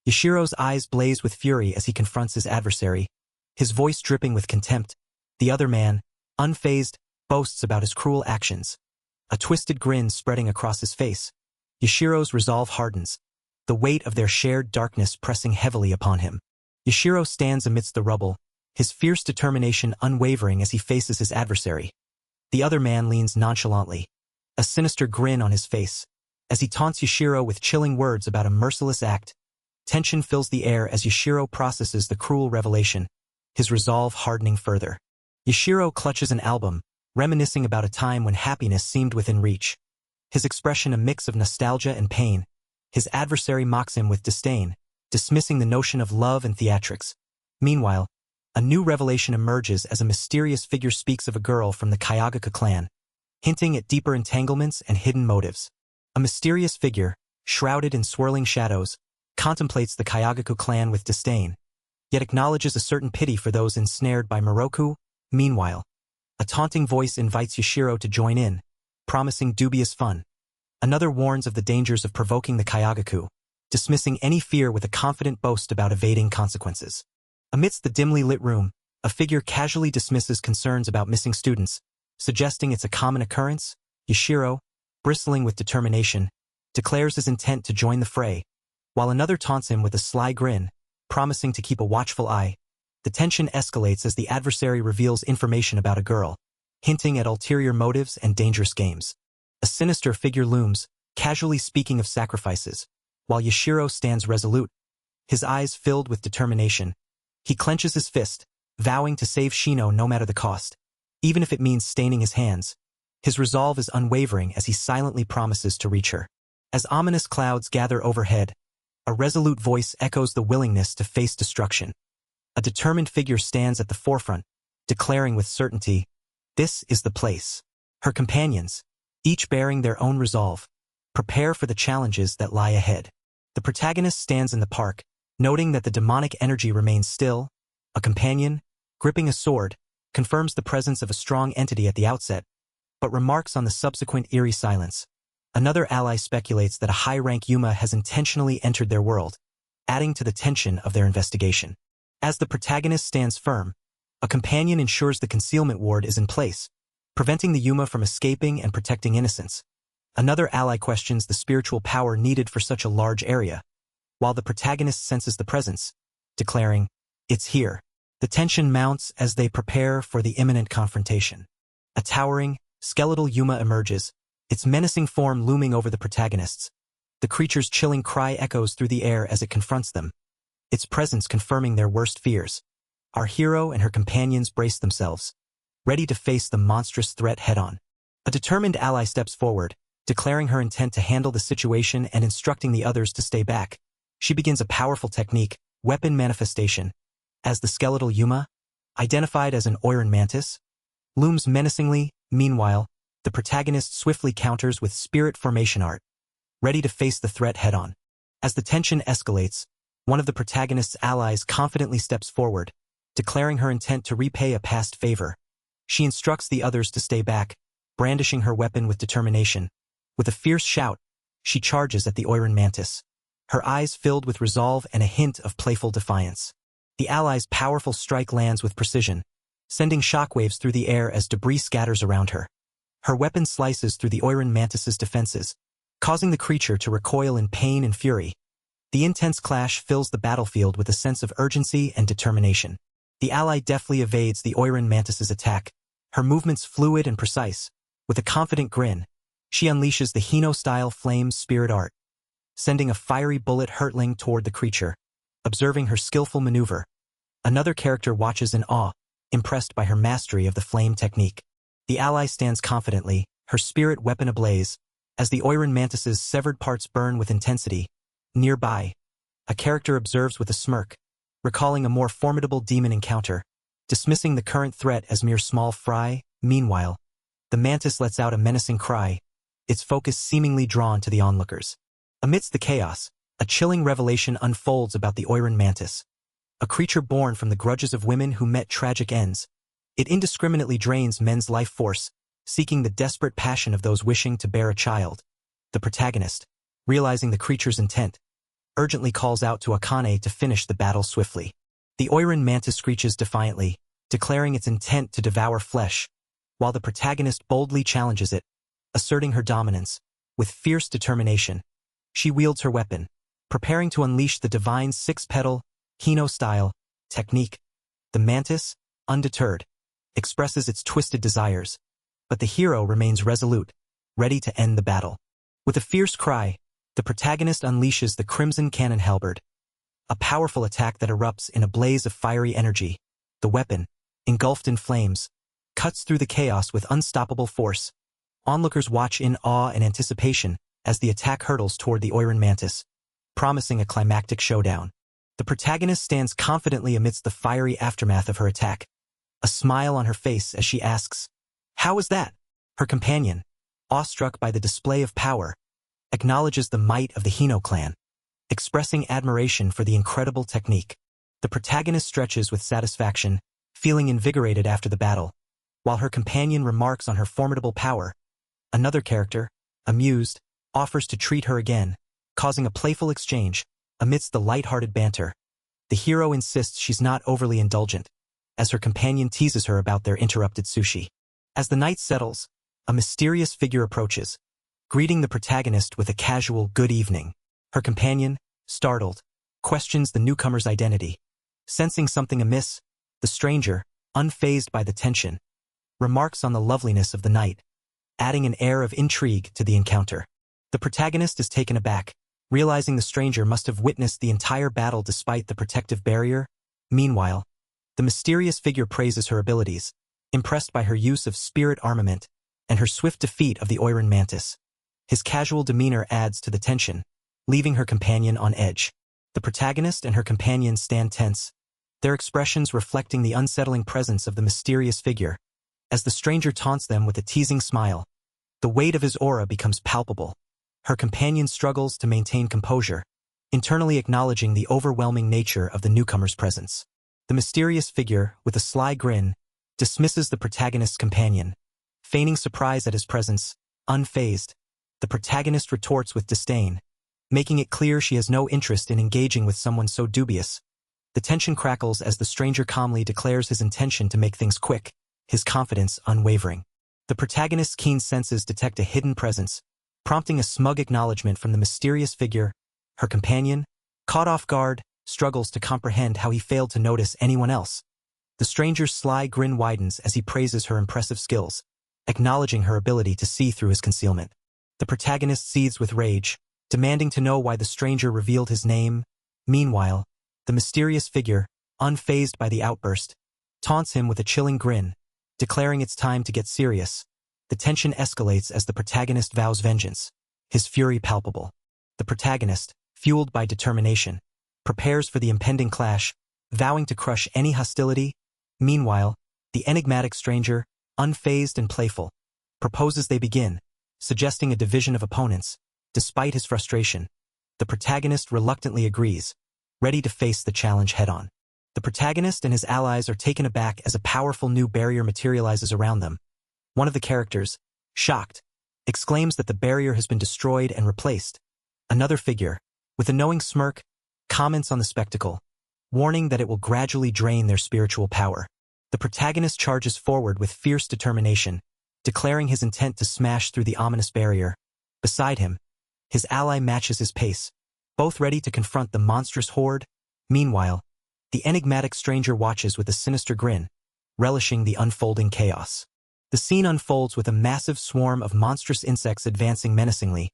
S1: Yashiro's eyes blaze with fury as he confronts his adversary, his voice dripping with contempt. The other man, unfazed, boasts about his cruel actions, a twisted grin spreading across his face. Yashiro's resolve hardens, the weight of their shared darkness pressing heavily upon him. Yashiro stands amidst the rubble, his fierce determination unwavering as he faces his adversary. The other man leans nonchalantly, a sinister grin on his face, as he taunts Yashiro with chilling words about a merciless act. Tension fills the air as Yashiro processes the cruel revelation, his resolve hardening further. Yashiro clutches an album, reminiscing about a time when happiness seemed within reach, his expression a mix of nostalgia and pain. His adversary mocks him with disdain, dismissing the notion of love and theatrics. Meanwhile, a new revelation emerges as a mysterious figure speaks of a girl from the Kayagaku clan, hinting at deeper entanglements and hidden motives. A mysterious figure, shrouded in swirling shadows, contemplates the Kayagaku clan with disdain, yet acknowledges a certain pity for those ensnared by Moroku. Meanwhile, a taunting voice invites Yashiro to join in, promising dubious fun. Another warns of the dangers of provoking the Kayagaku, dismissing any fear with a confident boast about evading consequences. Amidst the dimly lit room, a figure casually dismisses concerns about missing students, suggesting it's a common occurrence. Yashiro, bristling with determination, declares his intent to join the fray, while another taunts him with a sly grin, promising to keep a watchful eye. The tension escalates as the adversary reveals information about a girl, hinting at ulterior motives and dangerous games. A sinister figure looms, casually speaking of sacrifices, while Yashiro stands resolute, his eyes filled with determination. He clenches his fist, vowing to save Shino no matter the cost, even if it means staining his hands. His resolve is unwavering as he silently promises to reach her. As ominous clouds gather overhead, a resolute voice echoes the willingness to face destruction. A determined figure stands at the forefront, declaring with certainty, "This is the place." Her companions, each bearing their own resolve, prepare for the challenges that lie ahead. The protagonist stands in the park, noting that the demonic energy remains still. A companion, gripping a sword, confirms the presence of a strong entity at the outset. but remarks on the subsequent eerie silence. Another ally speculates that a high-rank Yuma has intentionally entered their world, adding to the tension of their investigation. As the protagonist stands firm, a companion ensures the concealment ward is in place, preventing the Yuma from escaping and protecting innocents. Another ally questions the spiritual power needed for such a large area, while the protagonist senses the presence, declaring, "It's here." The tension mounts as they prepare for the imminent confrontation. A towering, skeletal Yuma emerges, its menacing form looming over the protagonists. The creature's chilling cry echoes through the air as it confronts them, its presence confirming their worst fears. Our hero and her companions brace themselves, ready to face the monstrous threat head-on. A determined ally steps forward, declaring her intent to handle the situation and instructing the others to stay back. She begins a powerful technique, weapon manifestation, as the skeletal Yuma, identified as an Oiran mantis, looms menacingly. Meanwhile, the protagonist swiftly counters with spirit formation art, ready to face the threat head-on. As the tension escalates, one of the protagonist's allies confidently steps forward, declaring her intent to repay a past favor. She instructs the others to stay back, brandishing her weapon with determination. With a fierce shout, she charges at the Oiran mantis, her eyes filled with resolve and a hint of playful defiance. The ally's powerful strike lands with precision, sending shockwaves through the air as debris scatters around her. Her weapon slices through the Oiran mantis's defenses, causing the creature to recoil in pain and fury. The intense clash fills the battlefield with a sense of urgency and determination. The ally deftly evades the Oiran mantis's attack, her movements fluid and precise. With a confident grin, she unleashes the Hino-style flame spirit art, sending a fiery bullet hurtling toward the creature. Observing her skillful maneuver, another character watches in awe, impressed by her mastery of the flame technique. The ally stands confidently, her spirit weapon ablaze, as the Oiran mantis's severed parts burn with intensity. Nearby, a character observes with a smirk, recalling a more formidable demon encounter, dismissing the current threat as mere small fry. Meanwhile, the mantis lets out a menacing cry, its focus seemingly drawn to the onlookers. Amidst the chaos, a chilling revelation unfolds about the Oiran mantis. A creature born from the grudges of women who met tragic ends, it indiscriminately drains men's life force, seeking the desperate passion of those wishing to bear a child. The protagonist, realizing the creature's intent, urgently calls out to Akane to finish the battle swiftly. The Oiran mantis screeches defiantly, declaring its intent to devour flesh, while the protagonist boldly challenges it, asserting her dominance. With fierce determination, she wields her weapon, preparing to unleash the divine six-petal, Hino-style technique. The mantis, undeterred, expresses its twisted desires, but the hero remains resolute, ready to end the battle. With a fierce cry, the protagonist unleashes the Crimson Cannon Halberd, a powerful attack that erupts in a blaze of fiery energy. The weapon, engulfed in flames, cuts through the chaos with unstoppable force. Onlookers watch in awe and anticipation as the attack hurtles toward the Oiran mantis, promising a climactic showdown. The protagonist stands confidently amidst the fiery aftermath of her attack, a smile on her face as she asks, "How was that?" Her companion, awestruck by the display of power, acknowledges the might of the Hino clan, expressing admiration for the incredible technique. The protagonist stretches with satisfaction, feeling invigorated after the battle, while her companion remarks on her formidable power. Another character, amused, offers to treat her again, causing a playful exchange. Amidst the light-hearted banter, the hero insists she's not overly indulgent, as her companion teases her about their interrupted sushi. As the night settles, a mysterious figure approaches, greeting the protagonist with a casual "good evening." Her companion, startled, questions the newcomer's identity. Sensing something amiss, the stranger, unfazed by the tension, remarks on the loveliness of the night, adding an air of intrigue to the encounter. The protagonist is taken aback, realizing the stranger must have witnessed the entire battle despite the protective barrier. Meanwhile, the mysterious figure praises her abilities, impressed by her use of spirit armament and her swift defeat of the Oiran mantis. His casual demeanor adds to the tension, leaving her companion on edge. The protagonist and her companion stand tense, their expressions reflecting the unsettling presence of the mysterious figure. As the stranger taunts them with a teasing smile, the weight of his aura becomes palpable. Her companion struggles to maintain composure, internally acknowledging the overwhelming nature of the newcomer's presence. The mysterious figure, with a sly grin, dismisses the protagonist's companion, Feigning surprise at his presence, unfazed, the protagonist retorts with disdain, making it clear she has no interest in engaging with someone so dubious. The tension crackles as the stranger calmly declares his intention to make things quick, his confidence unwavering. The protagonist's keen senses detect a hidden presence, prompting a smug acknowledgement from the mysterious figure. Her companion, caught off guard, struggles to comprehend how he failed to notice anyone else. The stranger's sly grin widens as he praises her impressive skills, acknowledging her ability to see through his concealment. The protagonist seethes with rage, demanding to know why the stranger revealed his name. Meanwhile, the mysterious figure, unfazed by the outburst, taunts him with a chilling grin, declaring it's time to get serious. The tension escalates as the protagonist vows vengeance, his fury palpable. The protagonist, fueled by determination, prepares for the impending clash, vowing to crush any hostility. Meanwhile, the enigmatic stranger, unfazed and playful, proposes they begin, suggesting a division of opponents. Despite his frustration, the protagonist reluctantly agrees, ready to face the challenge head-on. The protagonist and his allies are taken aback as a powerful new barrier materializes around them. One of the characters, shocked, exclaims that the barrier has been destroyed and replaced. Another figure, with a knowing smirk, comments on the spectacle, warning that it will gradually drain their spiritual power. The protagonist charges forward with fierce determination, declaring his intent to smash through the ominous barrier. Beside him, his ally matches his pace, both ready to confront the monstrous horde. Meanwhile, the enigmatic stranger watches with a sinister grin, relishing the unfolding chaos. The scene unfolds with a massive swarm of monstrous insects advancing menacingly,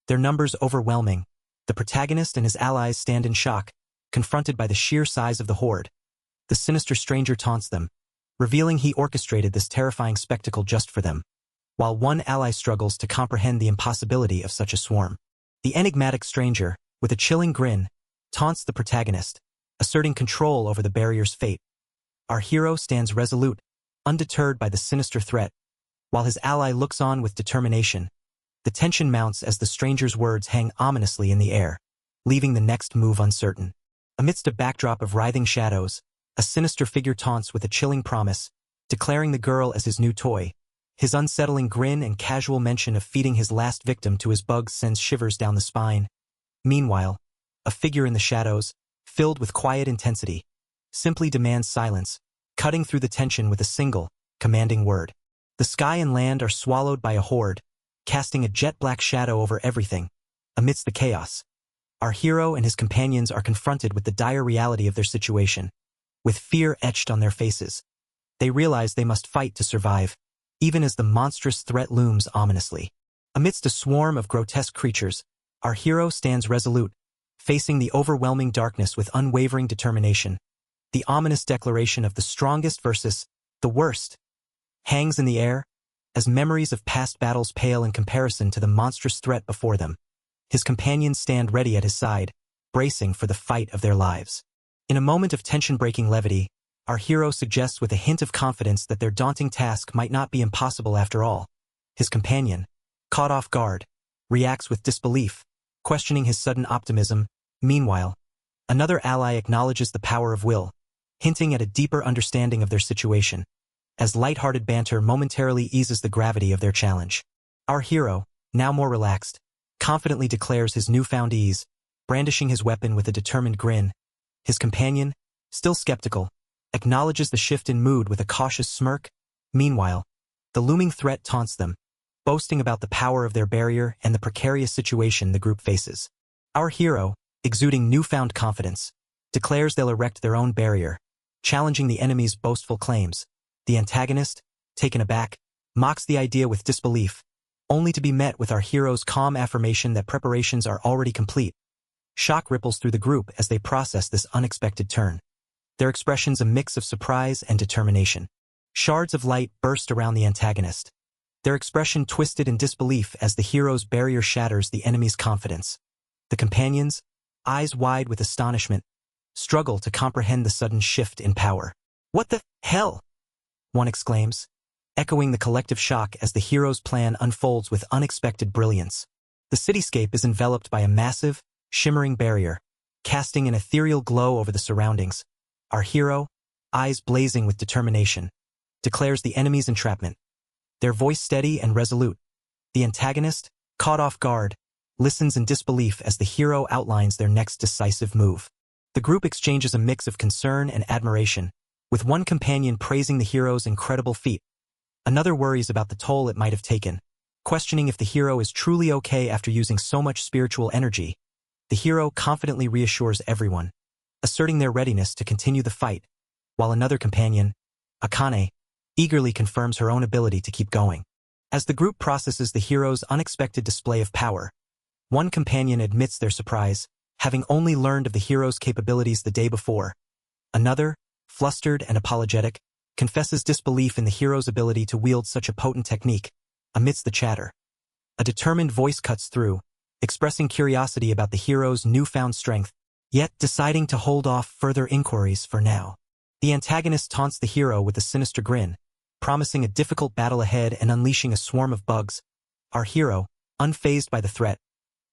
S1: their numbers overwhelming. The protagonist and his allies stand in shock, confronted by the sheer size of the horde. The sinister stranger taunts them, revealing he orchestrated this terrifying spectacle just for them, while one ally struggles to comprehend the impossibility of such a swarm. The enigmatic stranger, with a chilling grin, taunts the protagonist, asserting control over the barrier's fate. Our hero stands resolute, undeterred by the sinister threat, while his ally looks on with determination. The tension mounts as the stranger's words hang ominously in the air, leaving the next move uncertain. Amidst a backdrop of writhing shadows, a sinister figure taunts with a chilling promise, declaring the girl as his new toy. His unsettling grin and casual mention of feeding his last victim to his bugs sends shivers down the spine. Meanwhile, a figure in the shadows, filled with quiet intensity, simply demands silence, cutting through the tension with a single, commanding word. The sky and land are swallowed by a horde, casting a jet-black shadow over everything. Amidst the chaos, our hero and his companions are confronted with the dire reality of their situation. With fear etched on their faces, they realize they must fight to survive, even as the monstrous threat looms ominously. Amidst a swarm of grotesque creatures, our hero stands resolute, facing the overwhelming darkness with unwavering determination. The ominous declaration of the strongest versus the worst hangs in the air, as memories of past battles pale in comparison to the monstrous threat before them. His companions stand ready at his side, bracing for the fight of their lives. In a moment of tension-breaking levity, our hero suggests with a hint of confidence that their daunting task might not be impossible after all. His companion, caught off guard, reacts with disbelief, questioning his sudden optimism. Meanwhile, another ally acknowledges the power of will, hinting at a deeper understanding of their situation, as light-hearted banter momentarily eases the gravity of their challenge. Our hero, now more relaxed, confidently declares his newfound ease, brandishing his weapon with a determined grin. His companion, still skeptical, acknowledges the shift in mood with a cautious smirk. Meanwhile, the looming threat taunts them, boasting about the power of their barrier and the precarious situation the group faces. Our hero, exuding newfound confidence, declares they'll erect their own barrier, challenging the enemy's boastful claims. The antagonist, taken aback, mocks the idea with disbelief, only to be met with our hero's calm affirmation that preparations are already complete. Shock ripples through the group as they process this unexpected turn, their expressions a mix of surprise and determination. Shards of light burst around the antagonist, their expression twisted in disbelief as the hero's barrier shatters the enemy's confidence. The companions, eyes wide with astonishment, struggle to comprehend the sudden shift in power. "What the hell?" one exclaims, echoing the collective shock as the hero's plan unfolds with unexpected brilliance. The cityscape is enveloped by a massive, shimmering barrier, casting an ethereal glow over the surroundings. Our hero, eyes blazing with determination, declares the enemy's entrapment, their voice steady and resolute. The antagonist, caught off guard, listens in disbelief as the hero outlines their next decisive move. The group exchanges a mix of concern and admiration, with one companion praising the hero's incredible feat. Another worries about the toll it might have taken, questioning if the hero is truly okay after using so much spiritual energy. The hero confidently reassures everyone, asserting their readiness to continue the fight, while another companion, Akane, eagerly confirms her own ability to keep going. As the group processes the hero's unexpected display of power, one companion admits their surprise, having only learned of the hero's capabilities the day before. Another, flustered and apologetic, confesses disbelief in the hero's ability to wield such a potent technique. Amidst the chatter, a determined voice cuts through, expressing curiosity about the hero's newfound strength, yet deciding to hold off further inquiries for now. The antagonist taunts the hero with a sinister grin, promising a difficult battle ahead and unleashing a swarm of bugs. Our hero, unfazed by the threat,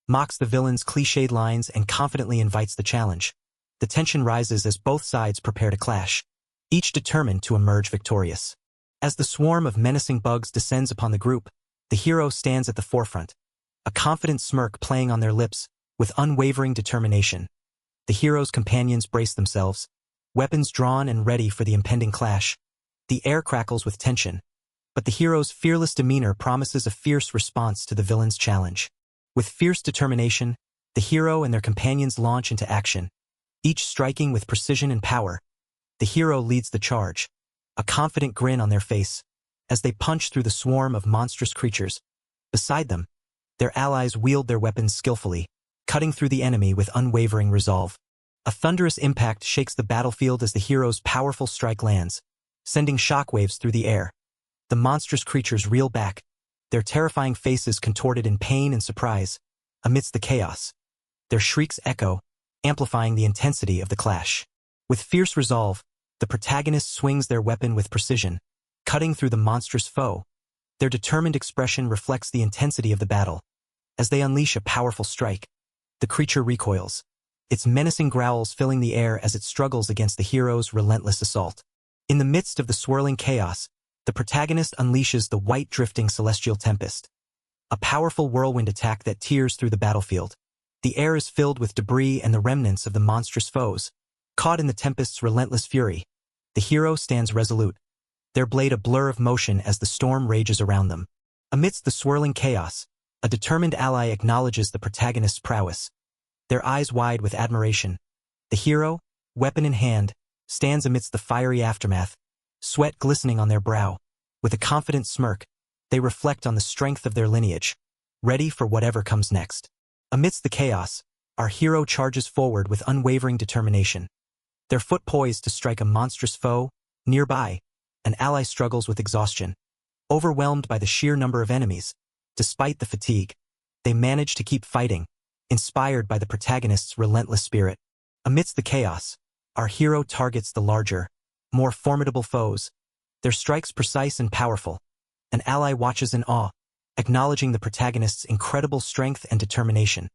S1: mocks the villain's cliched lines and confidently invites the challenge. The tension rises as both sides prepare to clash, each determined to emerge victorious. As the swarm of menacing bugs descends upon the group, the hero stands at the forefront, a confident smirk playing on their lips, with unwavering determination. The hero's companions brace themselves, weapons drawn and ready for the impending clash. The air crackles with tension, but the hero's fearless demeanor promises a fierce response to the villain's challenge. With fierce determination, the hero and their companions launch into action, each striking with precision and power. The hero leads the charge, a confident grin on their face, as they punch through the swarm of monstrous creatures. Beside them, their allies wield their weapons skillfully, cutting through the enemy with unwavering resolve. A thunderous impact shakes the battlefield as the hero's powerful strike lands, sending shockwaves through the air. The monstrous creatures reel back, their terrifying faces contorted in pain and surprise. Amidst the chaos, their shrieks echo, amplifying the intensity of the clash. With fierce resolve, the protagonist swings their weapon with precision, cutting through the monstrous foe. Their determined expression reflects the intensity of the battle. As they unleash a powerful strike, the creature recoils, its menacing growls filling the air as it struggles against the hero's relentless assault. In the midst of the swirling chaos, the protagonist unleashes the white drifting celestial tempest, a powerful whirlwind attack that tears through the battlefield. The air is filled with debris and the remnants of the monstrous foes. Caught in the tempest's relentless fury, the hero stands resolute, their blade a blur of motion as the storm rages around them. Amidst the swirling chaos, a determined ally acknowledges the protagonist's prowess. Their eyes wide with admiration, the hero, weapon in hand, stands amidst the fiery aftermath, sweat glistening on their brow. With a confident smirk, they reflect on the strength of their lineage, ready for whatever comes next. Amidst the chaos, our hero charges forward with unwavering determination, their foot poised to strike a monstrous foe. Nearby, an ally struggles with exhaustion. Overwhelmed by the sheer number of enemies, despite the fatigue, they manage to keep fighting, inspired by the protagonist's relentless spirit. Amidst the chaos, our hero targets the larger, more formidable foes, their strikes precise and powerful. An ally watches in awe, acknowledging the protagonist's incredible strength and determination.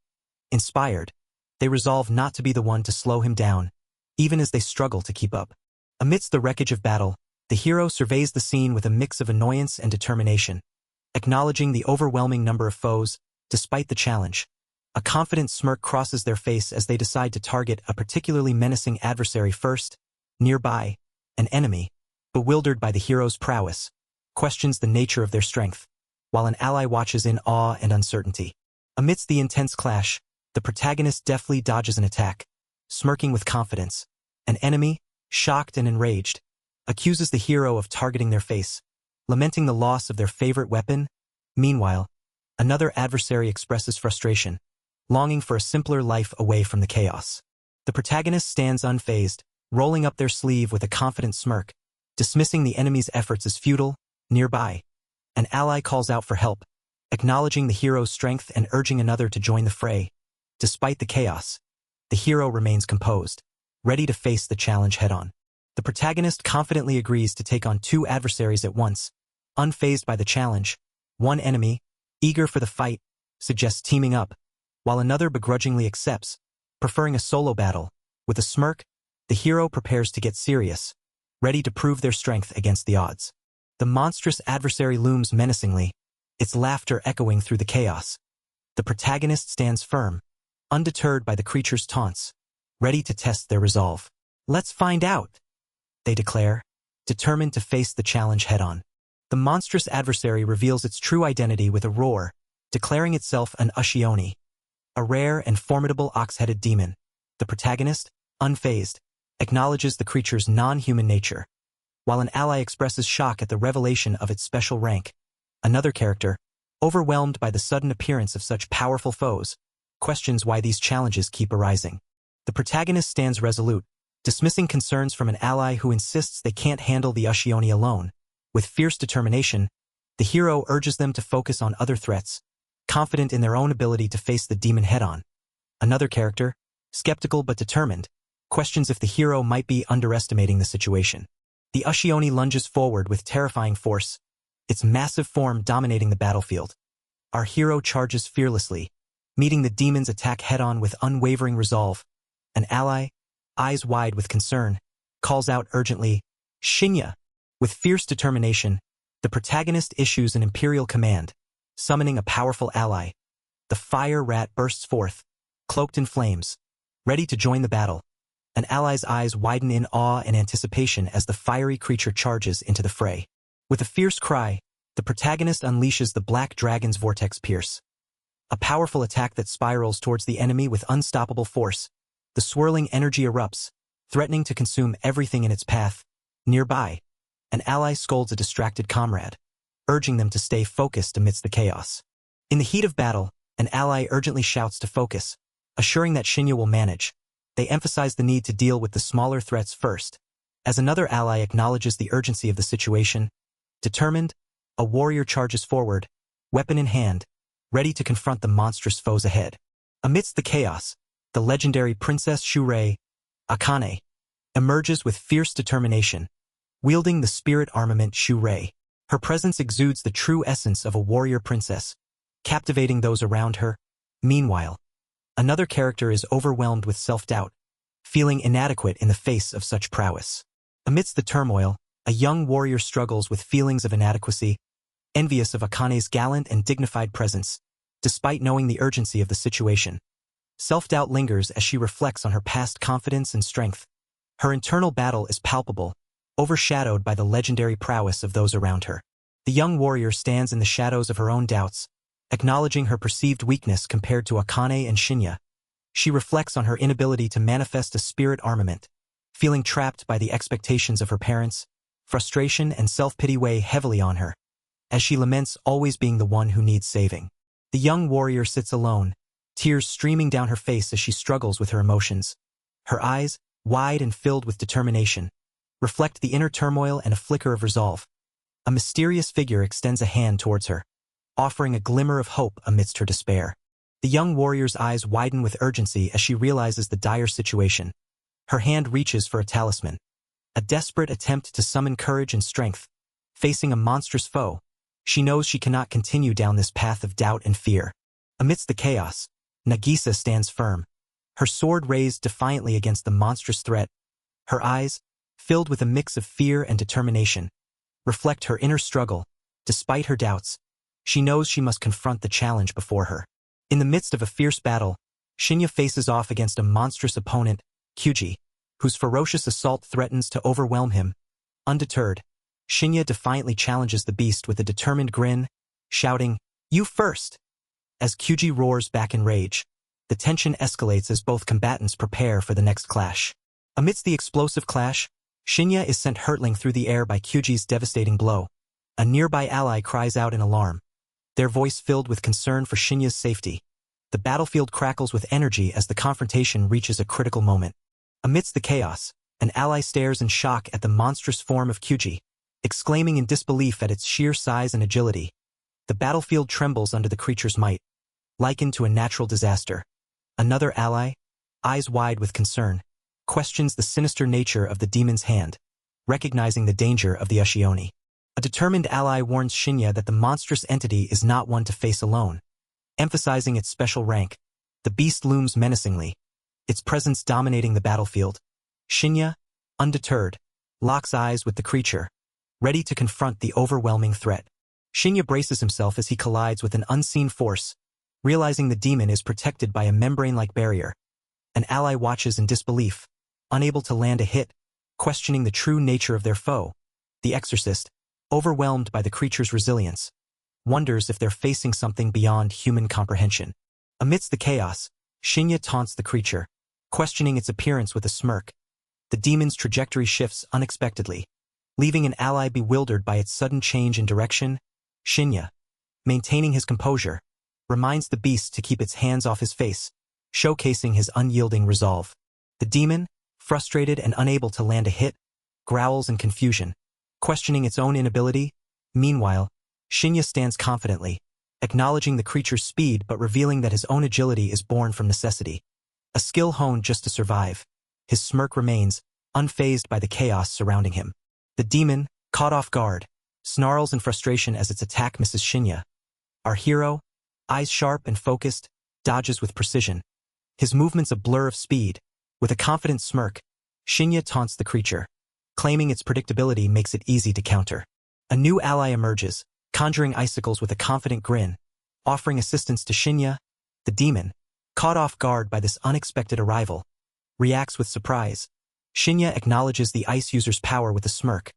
S1: Inspired, they resolve not to be the one to slow him down, even as they struggle to keep up. Amidst the wreckage of battle, the hero surveys the scene with a mix of annoyance and determination, acknowledging the overwhelming number of foes, despite the challenge. A confident smirk crosses their face as they decide to target a particularly menacing adversary first. Nearby, an enemy, bewildered by the hero's prowess, questions the nature of their strength, while an ally watches in awe and uncertainty. Amidst the intense clash, the protagonist deftly dodges an attack, smirking with confidence. An enemy, shocked and enraged, accuses the hero of targeting their face, lamenting the loss of their favorite weapon. Meanwhile, another adversary expresses frustration, longing for a simpler life away from the chaos. The protagonist stands unfazed, rolling up their sleeve with a confident smirk, dismissing the enemy's efforts as futile. Nearby, an ally calls out for help, acknowledging the hero's strength and urging another to join the fray. Despite the chaos, the hero remains composed, ready to face the challenge head-on. The protagonist confidently agrees to take on two adversaries at once. Unfazed by the challenge, one enemy, eager for the fight, suggests teaming up, while another begrudgingly accepts, preferring a solo battle. With a smirk, the hero prepares to get serious, ready to prove their strength against the odds. The monstrous adversary looms menacingly, its laughter echoing through the chaos. The protagonist stands firm, undeterred by the creature's taunts, ready to test their resolve. "Let's find out," they declare, determined to face the challenge head-on. The monstrous adversary reveals its true identity with a roar, declaring itself an Ushioni, a rare and formidable ox-headed demon. The protagonist, unfazed, acknowledges the creature's non-human nature, while an ally expresses shock at the revelation of its special rank. Another character, overwhelmed by the sudden appearance of such powerful foes, questions why these challenges keep arising. The protagonist stands resolute, dismissing concerns from an ally who insists they can't handle the Ushioni alone. With fierce determination, the hero urges them to focus on other threats, confident in their own ability to face the demon head-on. Another character, skeptical but determined, questions if the hero might be underestimating the situation. The Ushioni lunges forward with terrifying force, its massive form dominating the battlefield. Our hero charges fearlessly, meeting the demon's attack head-on with unwavering resolve. An ally, eyes wide with concern, calls out urgently, "Shinya!" With fierce determination, the protagonist issues an imperial command, summoning a powerful ally. The fire rat bursts forth, cloaked in flames, ready to join the battle. An ally's eyes widen in awe and anticipation as the fiery creature charges into the fray. With a fierce cry, the protagonist unleashes the Black Dragon's Vortex Pierce, a powerful attack that spirals towards the enemy with unstoppable force. The swirling energy erupts, threatening to consume everything in its path. Nearby, an ally scolds a distracted comrade, urging them to stay focused amidst the chaos. In the heat of battle, an ally urgently shouts to focus, assuring that Shinya will manage. They emphasize the need to deal with the smaller threats first. As another ally acknowledges the urgency of the situation, determined, a warrior charges forward, weapon in hand, ready to confront the monstrous foes ahead. Amidst the chaos, the legendary Princess Shurei, Akane, emerges with fierce determination, wielding the spirit armament Shurei. Her presence exudes the true essence of a warrior princess, captivating those around her. Meanwhile, another character is overwhelmed with self-doubt, feeling inadequate in the face of such prowess. Amidst the turmoil, a young warrior struggles with feelings of inadequacy, envious of Akane's gallant and dignified presence, despite knowing the urgency of the situation. Self-doubt lingers as she reflects on her past confidence and strength. Her internal battle is palpable, overshadowed by the legendary prowess of those around her. The young warrior stands in the shadows of her own doubts, acknowledging her perceived weakness compared to Akane and Shinya. She reflects on her inability to manifest a spirit armament, feeling trapped by the expectations of her parents. Frustration and self-pity weigh heavily on her, as she laments always being the one who needs saving. The young warrior sits alone, tears streaming down her face as she struggles with her emotions. Her eyes, wide and filled with determination, reflect the inner turmoil and a flicker of resolve. A mysterious figure extends a hand towards her, offering a glimmer of hope amidst her despair. The young warrior's eyes widen with urgency as she realizes the dire situation. Her hand reaches for a talisman, a desperate attempt to summon courage and strength. Facing a monstrous foe, she knows she cannot continue down this path of doubt and fear. Amidst the chaos, Nagisa stands firm, her sword raised defiantly against the monstrous threat. Her eyes, filled with a mix of fear and determination, reflect her inner struggle. Despite her doubts, she knows she must confront the challenge before her. In the midst of a fierce battle, Shinya faces off against a monstrous opponent, Kyuji, whose ferocious assault threatens to overwhelm him. Undeterred, Shinya defiantly challenges the beast with a determined grin, shouting, "You first!" As Kyuji roars back in rage, the tension escalates as both combatants prepare for the next clash. Amidst the explosive clash, Shinya is sent hurtling through the air by Kyuji's devastating blow. A nearby ally cries out in alarm, their voice filled with concern for Shinya's safety. The battlefield crackles with energy as the confrontation reaches a critical moment. Amidst the chaos, an ally stares in shock at the monstrous form of Kyuji, exclaiming in disbelief at its sheer size and agility. The battlefield trembles under the creature's might, likened to a natural disaster. Another ally, eyes wide with concern, questions the sinister nature of the demon's hand, recognizing the danger of the Ushioni. A determined ally warns Shinya that the monstrous entity is not one to face alone. Emphasizing its special rank, the beast looms menacingly, its presence dominating the battlefield. Shinya, undeterred, locks eyes with the creature, ready to confront the overwhelming threat. Shinya braces himself as he collides with an unseen force, realizing the demon is protected by a membrane-like barrier. An ally watches in disbelief, unable to land a hit, questioning the true nature of their foe. The Exorcist, overwhelmed by the creature's resilience, wonders if they're facing something beyond human comprehension. Amidst the chaos, Shinya taunts the creature, questioning its appearance with a smirk. The demon's trajectory shifts unexpectedly, leaving an ally bewildered by its sudden change in direction. Shinya, maintaining his composure, reminds the beast to keep its hands off his face, showcasing his unyielding resolve. The demon, frustrated and unable to land a hit, growls in confusion, questioning its own inability. Meanwhile, Shinya stands confidently, acknowledging the creature's speed but revealing that his own agility is born from necessity. A skill honed just to survive, his smirk remains, unfazed by the chaos surrounding him. The demon, caught off guard, snarls in frustration as its attack misses Shinya. Our hero, eyes sharp and focused, dodges with precision. His movements a blur of speed. With a confident smirk, Shinya taunts the creature, claiming its predictability makes it easy to counter. A new ally emerges, conjuring icicles with a confident grin, offering assistance to Shinya. The demon, caught off guard by this unexpected arrival, reacts with surprise. Shinya acknowledges the ice user's power with a smirk,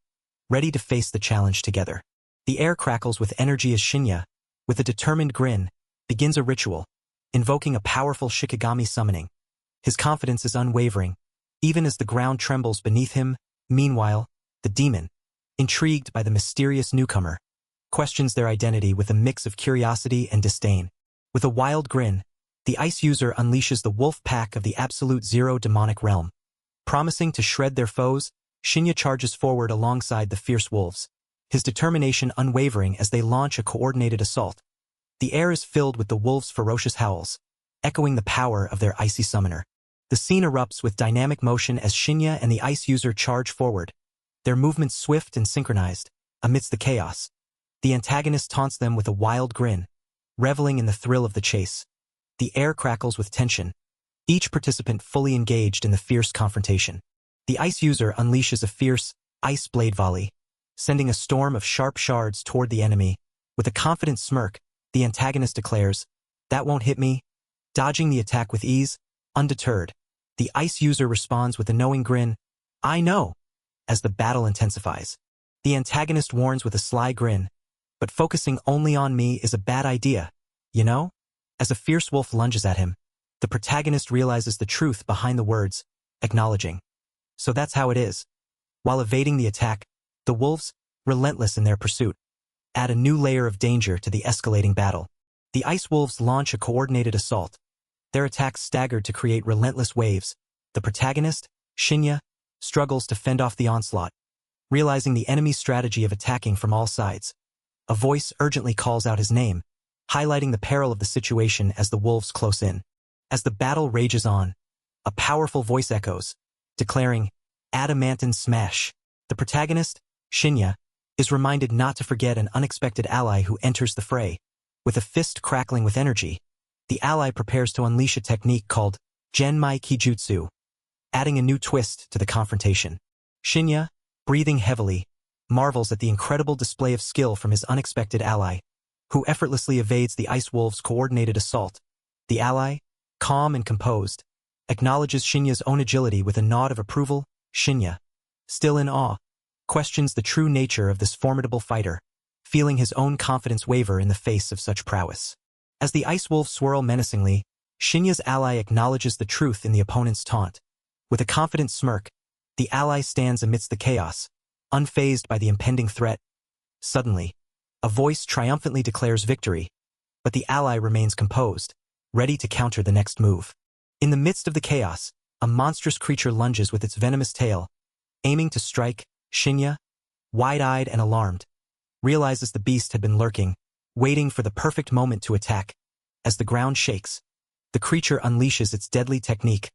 S1: ready to face the challenge together. The air crackles with energy as Shinya, with a determined grin, begins a ritual, invoking a powerful Shikigami summoning. His confidence is unwavering, even as the ground trembles beneath him. Meanwhile, the demon, intrigued by the mysterious newcomer, questions their identity with a mix of curiosity and disdain. With a wild grin, the ice user unleashes the wolf pack of the Absolute Zero demonic realm. Promising to shred their foes, Shinya charges forward alongside the fierce wolves, his determination unwavering as they launch a coordinated assault. The air is filled with the wolves' ferocious howls, echoing the power of their icy summoner. The scene erupts with dynamic motion as Shinya and the ice user charge forward, their movements swift and synchronized. Amidst the chaos, the antagonist taunts them with a wild grin, reveling in the thrill of the chase. The air crackles with tension, each participant fully engaged in the fierce confrontation. The ice user unleashes a fierce, ice blade volley, sending a storm of sharp shards toward the enemy. With a confident smirk, the antagonist declares, "That won't hit me." Dodging the attack with ease, undeterred, the ice user responds with a knowing grin, "I know." As the battle intensifies, the antagonist warns with a sly grin, "But focusing only on me is a bad idea, you know?" As a fierce wolf lunges at him, the protagonist realizes the truth behind the words, acknowledging. So that's how it is. While evading the attack, the wolves, relentless in their pursuit, add a new layer of danger to the escalating battle. The ice wolves launch a coordinated assault, their attacks staggered to create relentless waves. The protagonist, Shinya, struggles to fend off the onslaught, realizing the enemy's strategy of attacking from all sides. A voice urgently calls out his name, highlighting the peril of the situation as the wolves close in. As the battle rages on, a powerful voice echoes, declaring, "Adamantine smash." The protagonist, Shinya, is reminded not to forget an unexpected ally who enters the fray. With a fist crackling with energy, the ally prepares to unleash a technique called Genmai Kijutsu, adding a new twist to the confrontation. Shinya, breathing heavily, marvels at the incredible display of skill from his unexpected ally, who effortlessly evades the ice wolves' coordinated assault. The ally, calm and composed, acknowledges Shinya's own agility with a nod of approval. Shinya, still in awe, questions the true nature of this formidable fighter, feeling his own confidence waver in the face of such prowess. As the ice wolves swirl menacingly, Shinya's ally acknowledges the truth in the opponent's taunt. With a confident smirk, the ally stands amidst the chaos, unfazed by the impending threat. Suddenly, a voice triumphantly declares victory, but the ally remains composed, ready to counter the next move. In the midst of the chaos, a monstrous creature lunges with its venomous tail, aiming to strike. Shinya, wide-eyed and alarmed, realizes the beast had been lurking, waiting for the perfect moment to attack. As the ground shakes, the creature unleashes its deadly technique,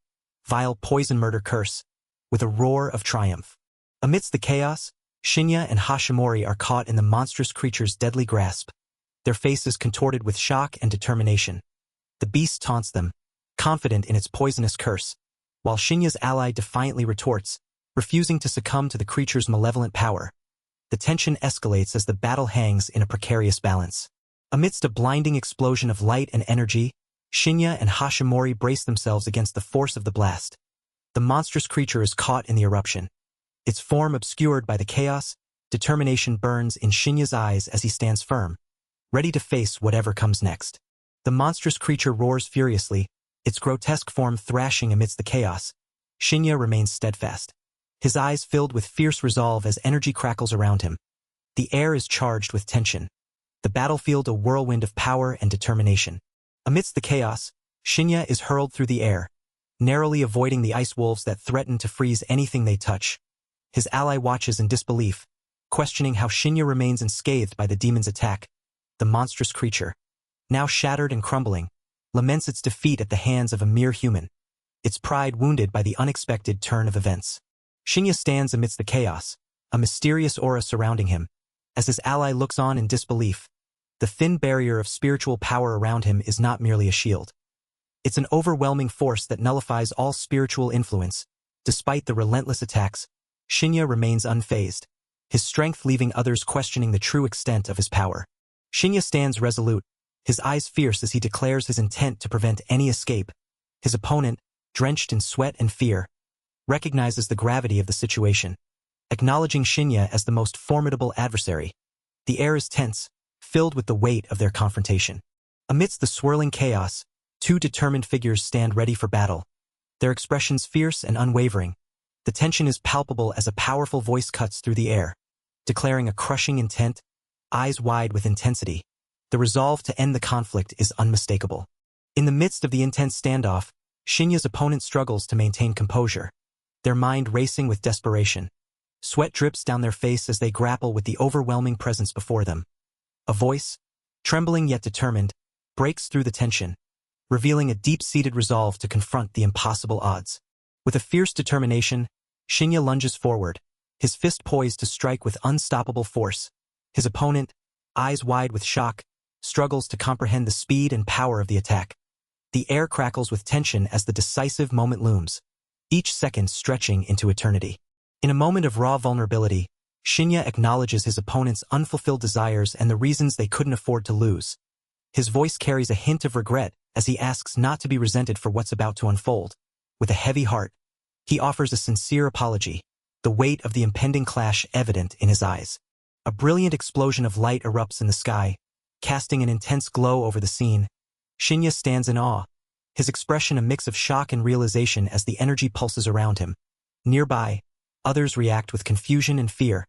S1: vile poison murder curse, with a roar of triumph. Amidst the chaos, Shinya and Hashimori are caught in the monstrous creature's deadly grasp, their faces contorted with shock and determination. The beast taunts them, confident in its poisonous curse, while Shinya's ally defiantly retorts, refusing to succumb to the creature's malevolent power. The tension escalates as the battle hangs in a precarious balance. Amidst a blinding explosion of light and energy, Shinya and Hashimori brace themselves against the force of the blast. The monstrous creature is caught in the eruption. Its form obscured by the chaos, determination burns in Shinya's eyes as he stands firm, ready to face whatever comes next. The monstrous creature roars furiously, its grotesque form thrashing amidst the chaos. Shinya remains steadfast, his eyes filled with fierce resolve as energy crackles around him. The air is charged with tension, the battlefield a whirlwind of power and determination. Amidst the chaos, Shinya is hurled through the air, narrowly avoiding the ice wolves that threaten to freeze anything they touch. His ally watches in disbelief, questioning how Shinya remains unscathed by the demon's attack. The monstrous creature, now shattered and crumbling, laments its defeat at the hands of a mere human, its pride wounded by the unexpected turn of events. Shinya stands amidst the chaos, a mysterious aura surrounding him. As his ally looks on in disbelief, the thin barrier of spiritual power around him is not merely a shield. It's an overwhelming force that nullifies all spiritual influence. Despite the relentless attacks, Shinya remains unfazed, his strength leaving others questioning the true extent of his power. Shinya stands resolute, his eyes fierce as he declares his intent to prevent any escape. His opponent, drenched in sweat and fear, recognizes the gravity of the situation, acknowledging Shinya as the most formidable adversary. The air is tense, filled with the weight of their confrontation. Amidst the swirling chaos, two determined figures stand ready for battle, their expressions fierce and unwavering. The tension is palpable as a powerful voice cuts through the air, declaring a crushing intent, eyes wide with intensity. The resolve to end the conflict is unmistakable. In the midst of the intense standoff, Shinya's opponent struggles to maintain composure, their mind racing with desperation. Sweat drips down their face as they grapple with the overwhelming presence before them. A voice, trembling yet determined, breaks through the tension, revealing a deep-seated resolve to confront the impossible odds. With a fierce determination, Shinya lunges forward, his fist poised to strike with unstoppable force. His opponent, eyes wide with shock, struggles to comprehend the speed and power of the attack. The air crackles with tension as the decisive moment looms, each second stretching into eternity. In a moment of raw vulnerability, Shinya acknowledges his opponent's unfulfilled desires and the reasons they couldn't afford to lose. His voice carries a hint of regret as he asks not to be resented for what's about to unfold. With a heavy heart, he offers a sincere apology, the weight of the impending clash evident in his eyes. A brilliant explosion of light erupts in the sky, casting an intense glow over the scene. Shinya stands in awe, his expression a mix of shock and realization as the energy pulses around him. Nearby, others react with confusion and fear,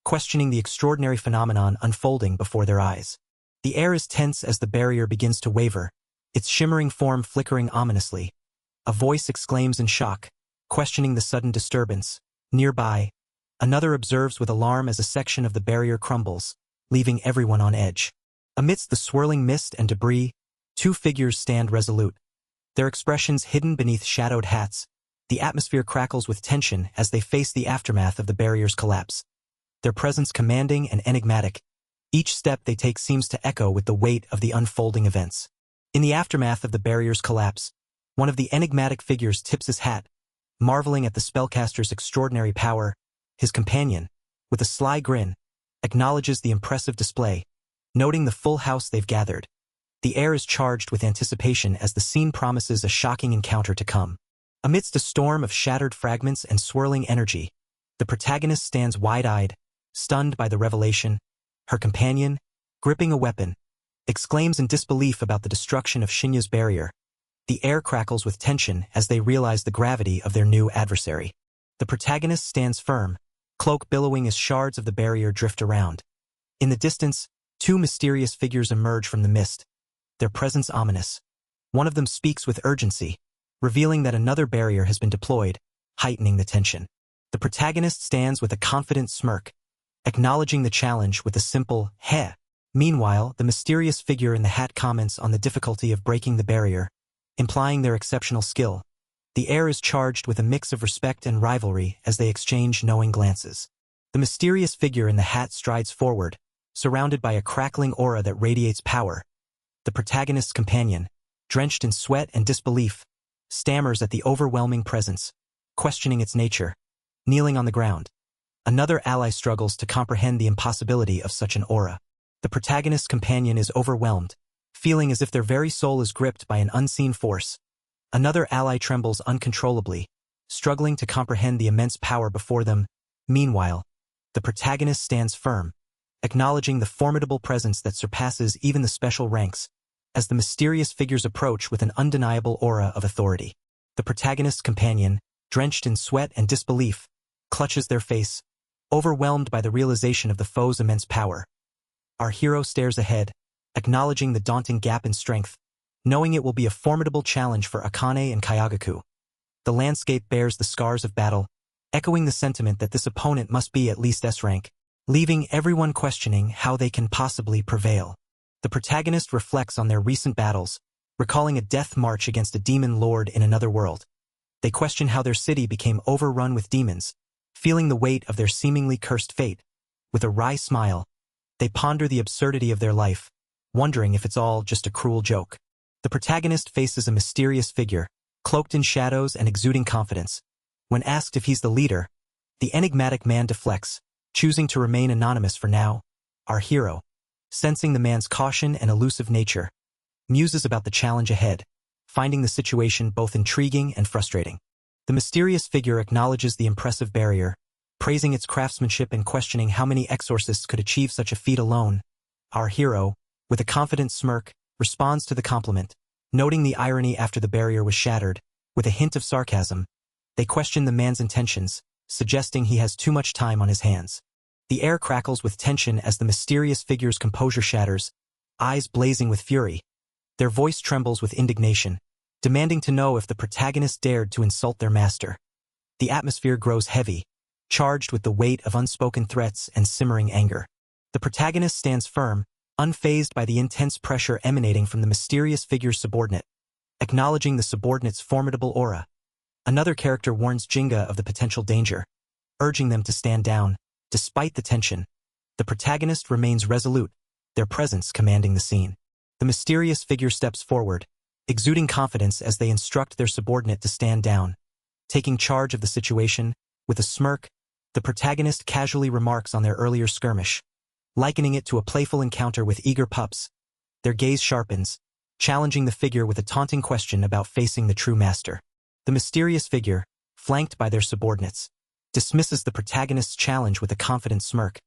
S1: questioning the extraordinary phenomenon unfolding before their eyes. The air is tense as the barrier begins to waver, its shimmering form flickering ominously. A voice exclaims in shock, questioning the sudden disturbance. Nearby, another observes with alarm as a section of the barrier crumbles, leaving everyone on edge. Amidst the swirling mist and debris, two figures stand resolute, their expressions hidden beneath shadowed hats. The atmosphere crackles with tension as they face the aftermath of the barrier's collapse, their presence commanding and enigmatic. Each step they take seems to echo with the weight of the unfolding events. In the aftermath of the barrier's collapse, one of the enigmatic figures tips his hat, marveling at the spellcaster's extraordinary power. His companion, with a sly grin, acknowledges the impressive display, noting the full house they've gathered. The air is charged with anticipation as the scene promises a shocking encounter to come. Amidst a storm of shattered fragments and swirling energy, the protagonist stands wide-eyed, stunned by the revelation. Her companion, gripping a weapon, exclaims in disbelief about the destruction of Shinya's barrier. The air crackles with tension as they realize the gravity of their new adversary. The protagonist stands firm, cloak billowing as shards of the barrier drift around. In the distance, two mysterious figures emerge from the mist, their presence ominous. One of them speaks with urgency, revealing that another barrier has been deployed, heightening the tension. The protagonist stands with a confident smirk, acknowledging the challenge with a simple, heh. Meanwhile, the mysterious figure in the hat comments on the difficulty of breaking the barrier, implying their exceptional skill. The air is charged with a mix of respect and rivalry as they exchange knowing glances. The mysterious figure in the hat strides forward, surrounded by a crackling aura that radiates power. The protagonist's companion, drenched in sweat and disbelief, stammers at the overwhelming presence, questioning its nature. Kneeling on the ground, Another ally struggles to comprehend the impossibility of such an aura. The protagonist's companion is overwhelmed, feeling as if their very soul is gripped by an unseen force. Another ally trembles uncontrollably, struggling to comprehend the immense power before them. Meanwhile, the protagonist stands firm, acknowledging the formidable presence that surpasses even the special ranks, as the mysterious figures approach with an undeniable aura of authority. The protagonist's companion, drenched in sweat and disbelief, clutches their face, overwhelmed by the realization of the foe's immense power. Our hero stares ahead, acknowledging the daunting gap in strength, knowing it will be a formidable challenge for Akane and Kayagaku. The landscape bears the scars of battle, echoing the sentiment that this opponent must be at least S-rank, leaving everyone questioning how they can possibly prevail. The protagonist reflects on their recent battles, recalling a death march against a demon lord in another world. They question how their city became overrun with demons, feeling the weight of their seemingly cursed fate. With a wry smile, they ponder the absurdity of their life, wondering if it's all just a cruel joke. The protagonist faces a mysterious figure, cloaked in shadows and exuding confidence. When asked if he's the leader, the enigmatic man deflects, choosing to remain anonymous for now. Our hero, sensing the man's caution and elusive nature, muses about the challenge ahead, finding the situation both intriguing and frustrating. The mysterious figure acknowledges the impressive barrier, praising its craftsmanship and questioning how many exorcists could achieve such a feat alone. Our hero, with a confident smirk, responds to the compliment, noting the irony after the barrier was shattered. With a hint of sarcasm, they question the man's intentions, suggesting he has too much time on his hands. The air crackles with tension as the mysterious figure's composure shatters, eyes blazing with fury. Their voice trembles with indignation, demanding to know if the protagonist dared to insult their master. The atmosphere grows heavy, charged with the weight of unspoken threats and simmering anger. The protagonist stands firm, unfazed by the intense pressure emanating from the mysterious figure's subordinate, acknowledging the subordinate's formidable aura. Another character warns Jinga of the potential danger, urging them to stand down. Despite the tension, the protagonist remains resolute, their presence commanding the scene. The mysterious figure steps forward, exuding confidence as they instruct their subordinate to stand down. Taking charge of the situation, with a smirk, the protagonist casually remarks on their earlier skirmish, likening it to a playful encounter with eager pups. Their gaze sharpens, challenging the figure with a taunting question about facing the true master. The mysterious figure, flanked by their subordinates, dismisses the protagonist's challenge with a confident smirk,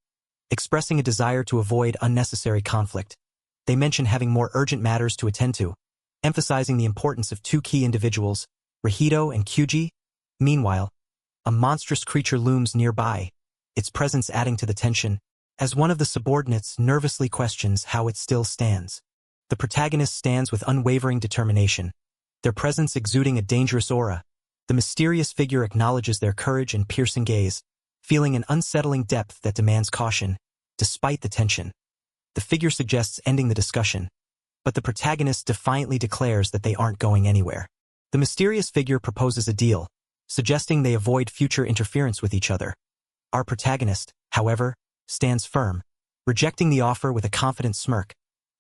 S1: expressing a desire to avoid unnecessary conflict. They mention having more urgent matters to attend to, emphasizing the importance of two key individuals, Rahito and Kyuji. Meanwhile, a monstrous creature looms nearby, its presence adding to the tension, as one of the subordinates nervously questions how it still stands. The protagonist stands with unwavering determination, their presence exuding a dangerous aura. The mysterious figure acknowledges their courage and piercing gaze, feeling an unsettling depth that demands caution. Despite the tension, the figure suggests ending the discussion, but the protagonist defiantly declares that they aren't going anywhere. The mysterious figure proposes a deal, suggesting they avoid future interference with each other. Our protagonist, however, stands firm, rejecting the offer with a confident smirk.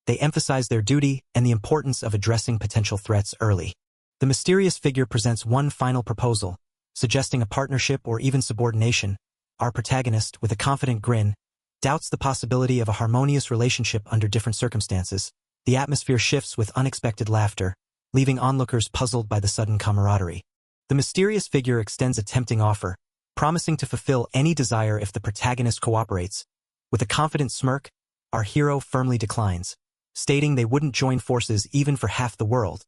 S1: They emphasize their duty and the importance of addressing potential threats early. The mysterious figure presents one final proposal, suggesting a partnership or even subordination. Our protagonist, with a confident grin, doubts the possibility of a harmonious relationship under different circumstances. The atmosphere shifts with unexpected laughter, leaving onlookers puzzled by the sudden camaraderie. The mysterious figure extends a tempting offer, promising to fulfill any desire if the protagonist cooperates. With a confident smirk, our hero firmly declines, stating they wouldn't join forces even for half the world.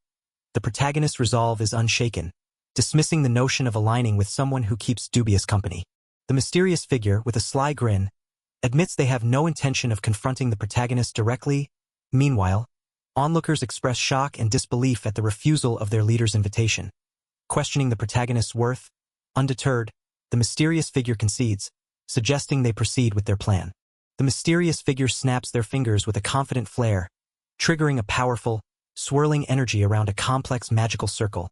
S1: The protagonist's resolve is unshaken, dismissing the notion of aligning with someone who keeps dubious company. The mysterious figure, with a sly grin, admits they have no intention of confronting the protagonist directly. Meanwhile, onlookers express shock and disbelief at the refusal of their leader's invitation. Questioning the protagonist's worth, undeterred, the mysterious figure concedes, suggesting they proceed with their plan. The mysterious figure snaps their fingers with a confident flair, triggering a powerful, swirling energy around a complex magical circle.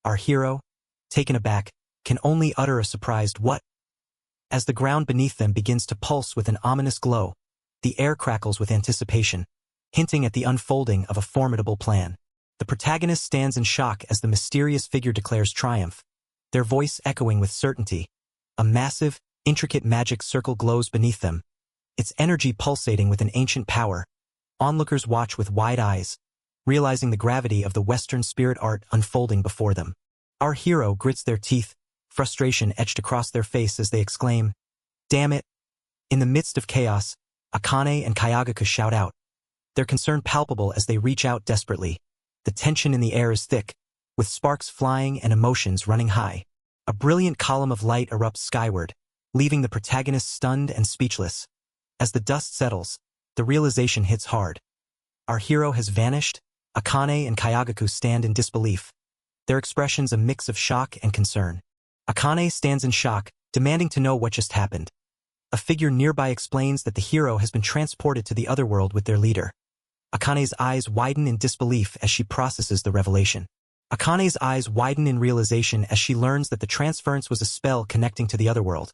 S1: Our hero, taken aback, can only utter a surprised "what?" As the ground beneath them begins to pulse with an ominous glow, the air crackles with anticipation, hinting at the unfolding of a formidable plan. The protagonist stands in shock as the mysterious figure declares triumph, their voice echoing with certainty. A massive, Intricate magic circle glows beneath them, its energy pulsating with an ancient power. Onlookers watch with wide eyes, realizing the gravity of the Western spirit art unfolding before them. Our hero grits their teeth, frustration etched across their face as they exclaim, "Damn it!" In the midst of chaos, Akane and Kayagaku shout out, their concern palpable as they reach out desperately. The tension in the air is thick, with sparks flying and emotions running high. A brilliant column of light erupts skyward, leaving the protagonist stunned and speechless. As the dust settles, the realization hits hard. Our hero has vanished. Akane and Kayagaku stand in disbelief, their expressions a mix of shock and concern. Akane stands in shock, demanding to know what just happened. A figure nearby explains that the hero has been transported to the otherworld with their leader. Akane's eyes widen in disbelief as she processes the revelation. Akane's eyes widen in realization as she learns that the transference was a spell connecting to the otherworld,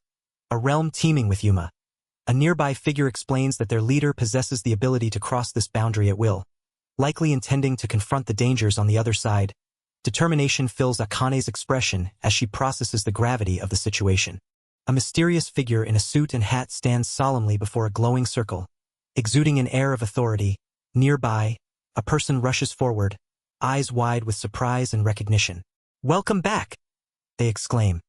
S1: a realm teeming with Yuma. A nearby figure explains that their leader possesses the ability to cross this boundary at will, likely intending to confront the dangers on the other side. Determination fills Akane's expression as she processes the gravity of the situation. A mysterious figure in a suit and hat stands solemnly before a glowing circle, exuding an air of authority. Nearby, a person rushes forward, eyes wide with surprise and recognition. "Welcome back!" they exclaim,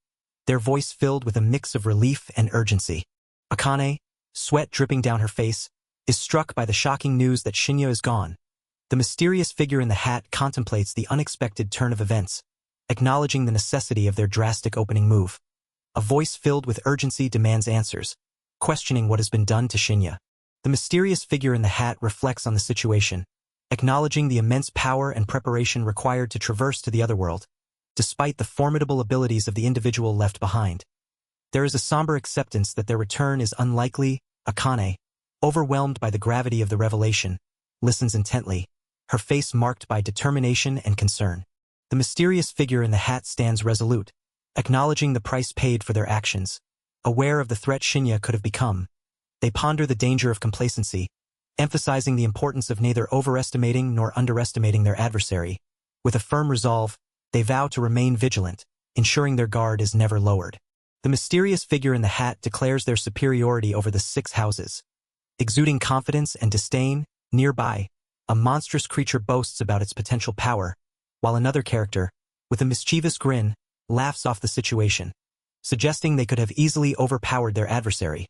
S1: their voice filled with a mix of relief and urgency. Akane, sweat dripping down her face, is struck by the shocking news that Shinya is gone. The mysterious figure in the hat contemplates the unexpected turn of events, acknowledging the necessity of their drastic opening move. A voice filled with urgency demands answers, questioning what has been done to Shinya. The mysterious figure in the hat reflects on the situation, acknowledging the immense power and preparation required to traverse to the otherworld, despite the formidable abilities of the individual left behind. There is a somber acceptance that their return is unlikely. Akane, overwhelmed by the gravity of the revelation, listens intently, her face marked by determination and concern. The mysterious figure in the hat stands resolute, acknowledging the price paid for their actions. Aware of the threat Shinya could have become, they ponder the danger of complacency, emphasizing the importance of neither overestimating nor underestimating their adversary. With a firm resolve, they vow to remain vigilant, ensuring their guard is never lowered. The mysterious figure in the hat declares their superiority over the 6 houses. Exuding confidence and disdain, nearby, a monstrous creature boasts about its potential power, while another character, with a mischievous grin, laughs off the situation, suggesting they could have easily overpowered their adversary.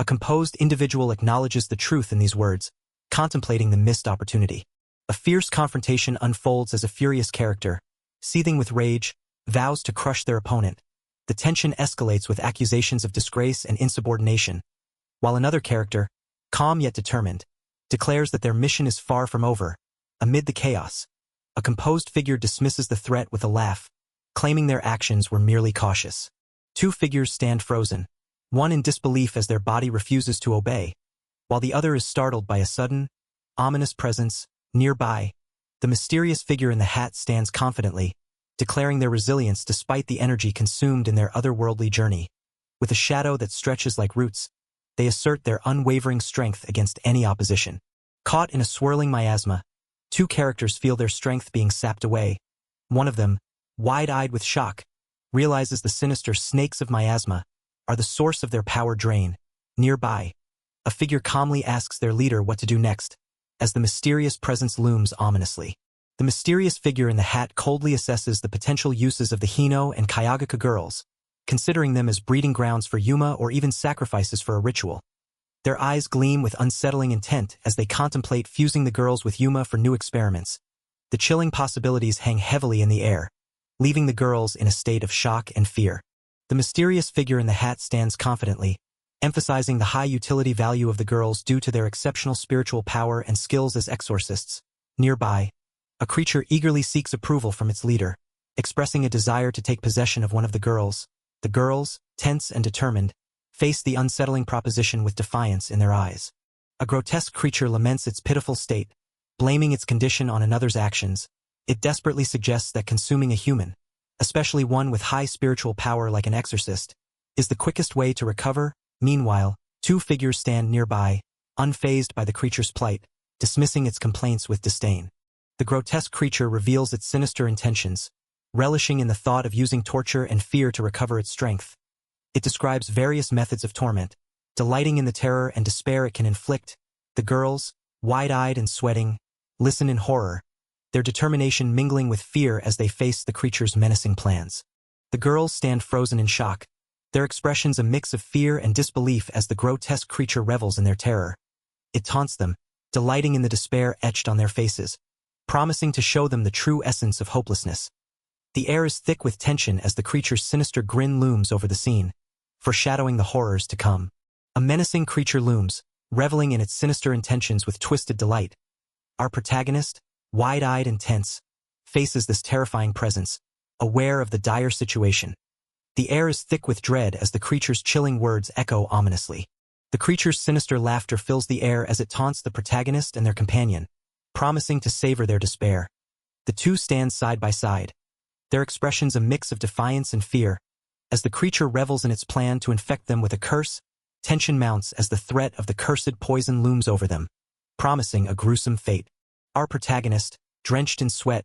S1: A composed individual acknowledges the truth in these words, contemplating the missed opportunity. A fierce confrontation unfolds as a furious character, seething with rage, vows to crush their opponent. The tension escalates with accusations of disgrace and insubordination, while another character, calm yet determined, declares that their mission is far from over. Amid the chaos, a composed figure dismisses the threat with a laugh, claiming their actions were merely cautious. 2 figures stand frozen, one in disbelief as their body refuses to obey, while the other is startled by a sudden, ominous presence. Nearby, the mysterious figure in the hat stands confidently, declaring their resilience despite the energy consumed in their otherworldly journey. With a shadow that stretches like roots, they assert their unwavering strength against any opposition. Caught in a swirling miasma, 2 characters feel their strength being sapped away. One of them, wide-eyed with shock, realizes the sinister snakes of miasma are the source of their power drain. Nearby, a figure calmly asks their leader what to do next, as the mysterious presence looms ominously. The mysterious figure in the hat coldly assesses the potential uses of the Hino and Kayagaku girls, considering them as breeding grounds for Yuma or even sacrifices for a ritual. Their eyes gleam with unsettling intent as they contemplate fusing the girls with Yuma for new experiments. The chilling possibilities hang heavily in the air, leaving the girls in a state of shock and fear. The mysterious figure in the hat stands confidently, emphasizing the high utility value of the girls due to their exceptional spiritual power and skills as exorcists. Nearby, a creature eagerly seeks approval from its leader, expressing a desire to take possession of one of the girls. The girls, tense and determined, face the unsettling proposition with defiance in their eyes. A grotesque creature laments its pitiful state, blaming its condition on another's actions. It desperately suggests that consuming a human, especially one with high spiritual power like an exorcist, is the quickest way to recover. Meanwhile, 2 figures stand nearby, unfazed by the creature's plight, dismissing its complaints with disdain. The grotesque creature reveals its sinister intentions, relishing in the thought of using torture and fear to recover its strength. It describes various methods of torment, delighting in the terror and despair it can inflict. The girls, wide-eyed and sweating, listen in horror, their determination mingling with fear as they face the creature's menacing plans. The girls stand frozen in shock, their expressions a mix of fear and disbelief as the grotesque creature revels in their terror. It taunts them, delighting in the despair etched on their faces, promising to show them the true essence of hopelessness. The air is thick with tension as the creature's sinister grin looms over the scene, foreshadowing the horrors to come. A menacing creature looms, reveling in its sinister intentions with twisted delight. Our protagonist, wide-eyed and tense, faces this terrifying presence, aware of the dire situation. The air is thick with dread as the creature's chilling words echo ominously. The creature's sinister laughter fills the air as it taunts the protagonist and their companion, promising to savor their despair. The two stand side by side, their expressions a mix of defiance and fear. As the creature revels in its plan to infect them with a curse, tension mounts as the threat of the cursed poison looms over them, promising a gruesome fate. Our protagonist, drenched in sweat,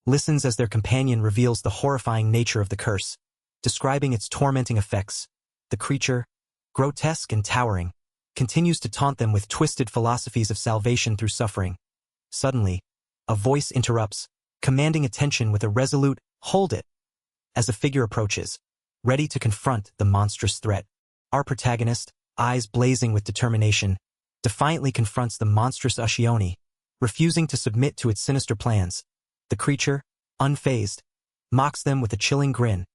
S1: listens as their companion reveals the horrifying nature of the curse, describing its tormenting effects. The creature, grotesque and towering, continues to taunt them with twisted philosophies of salvation through suffering. Suddenly, a voice interrupts, commanding attention with a resolute, "Hold it!" as a figure approaches, ready to confront the monstrous threat. Our protagonist, eyes blazing with determination, defiantly confronts the monstrous Ashioni, refusing to submit to its sinister plans. The creature, unfazed, mocks them with a chilling grin,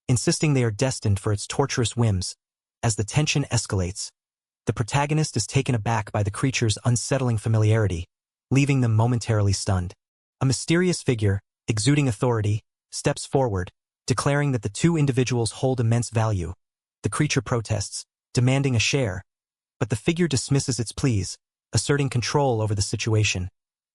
S1: insisting they are destined for its torturous whims. As the tension escalates, the protagonist is taken aback by the creature's unsettling familiarity, leaving them momentarily stunned. A mysterious figure, exuding authority, steps forward, declaring that the two individuals hold immense value. The creature protests, demanding a share, but the figure dismisses its pleas, asserting control over the situation.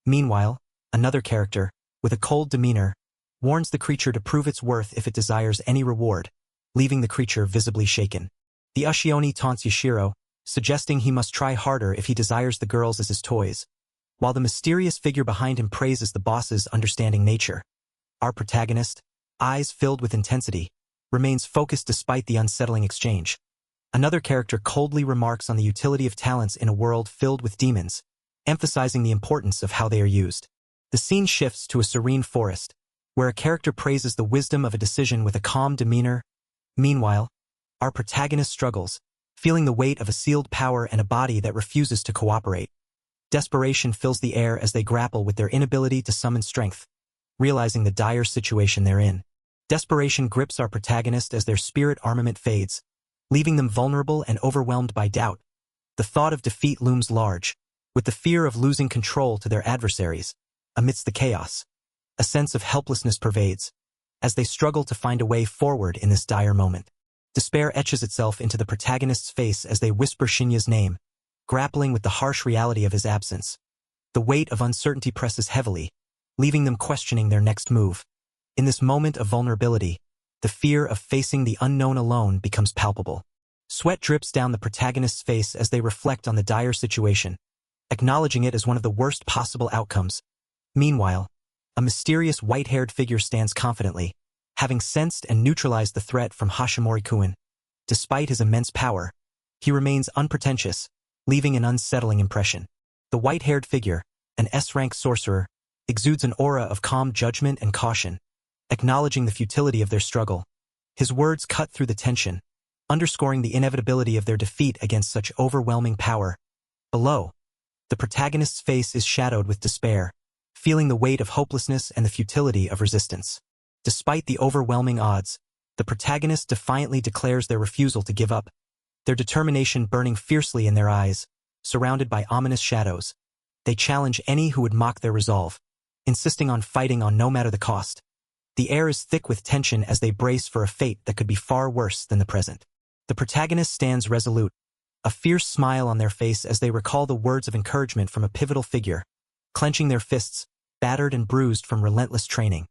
S1: Meanwhile, another character, with a cold demeanor, warns the creature to prove its worth if it desires any reward, leaving the creature visibly shaken. The Ashioni taunts Yashiro, suggesting he must try harder if he desires the girls as his toys, while the mysterious figure behind him praises the boss's understanding nature. Our protagonist, eyes filled with intensity, remains focused despite the unsettling exchange. Another character coldly remarks on the utility of talents in a world filled with demons, emphasizing the importance of how they are used. The scene shifts to a serene forest, where a character praises the wisdom of a decision with a calm demeanor. Meanwhile, our protagonist struggles, feeling the weight of a sealed power and a body that refuses to cooperate. Desperation fills the air as they grapple with their inability to summon strength, realizing the dire situation they're in. Desperation grips our protagonist as their spirit armament fades, leaving them vulnerable and overwhelmed by doubt. The thought of defeat looms large, with the fear of losing control to their adversaries. Amidst the chaos, a sense of helplessness pervades, as they struggle to find a way forward in this dire moment. Despair etches itself into the protagonist's face as they whisper Shinya's name, grappling with the harsh reality of his absence. The weight of uncertainty presses heavily, leaving them questioning their next move. In this moment of vulnerability, the fear of facing the unknown alone becomes palpable. Sweat drips down the protagonist's face as they reflect on the dire situation, acknowledging it as one of the worst possible outcomes. Meanwhile, a mysterious white-haired figure stands confidently, having sensed and neutralized the threat from Hashimori-kun. Despite his immense power, he remains unpretentious, leaving an unsettling impression. The white-haired figure, an S-rank sorcerer, exudes an aura of calm judgment and caution, acknowledging the futility of their struggle. His words cut through the tension, underscoring the inevitability of their defeat against such overwhelming power. Below, the protagonist's face is shadowed with despair, feeling the weight of hopelessness and the futility of resistance. Despite the overwhelming odds, the protagonist defiantly declares their refusal to give up, their determination burning fiercely in their eyes, surrounded by ominous shadows. They challenge any who would mock their resolve, insisting on fighting on no matter the cost. The air is thick with tension as they brace for a fate that could be far worse than the present. The protagonist stands resolute, a fierce smile on their face as they recall the words of encouragement from a pivotal figure, clenching their fists, battered and bruised from relentless training.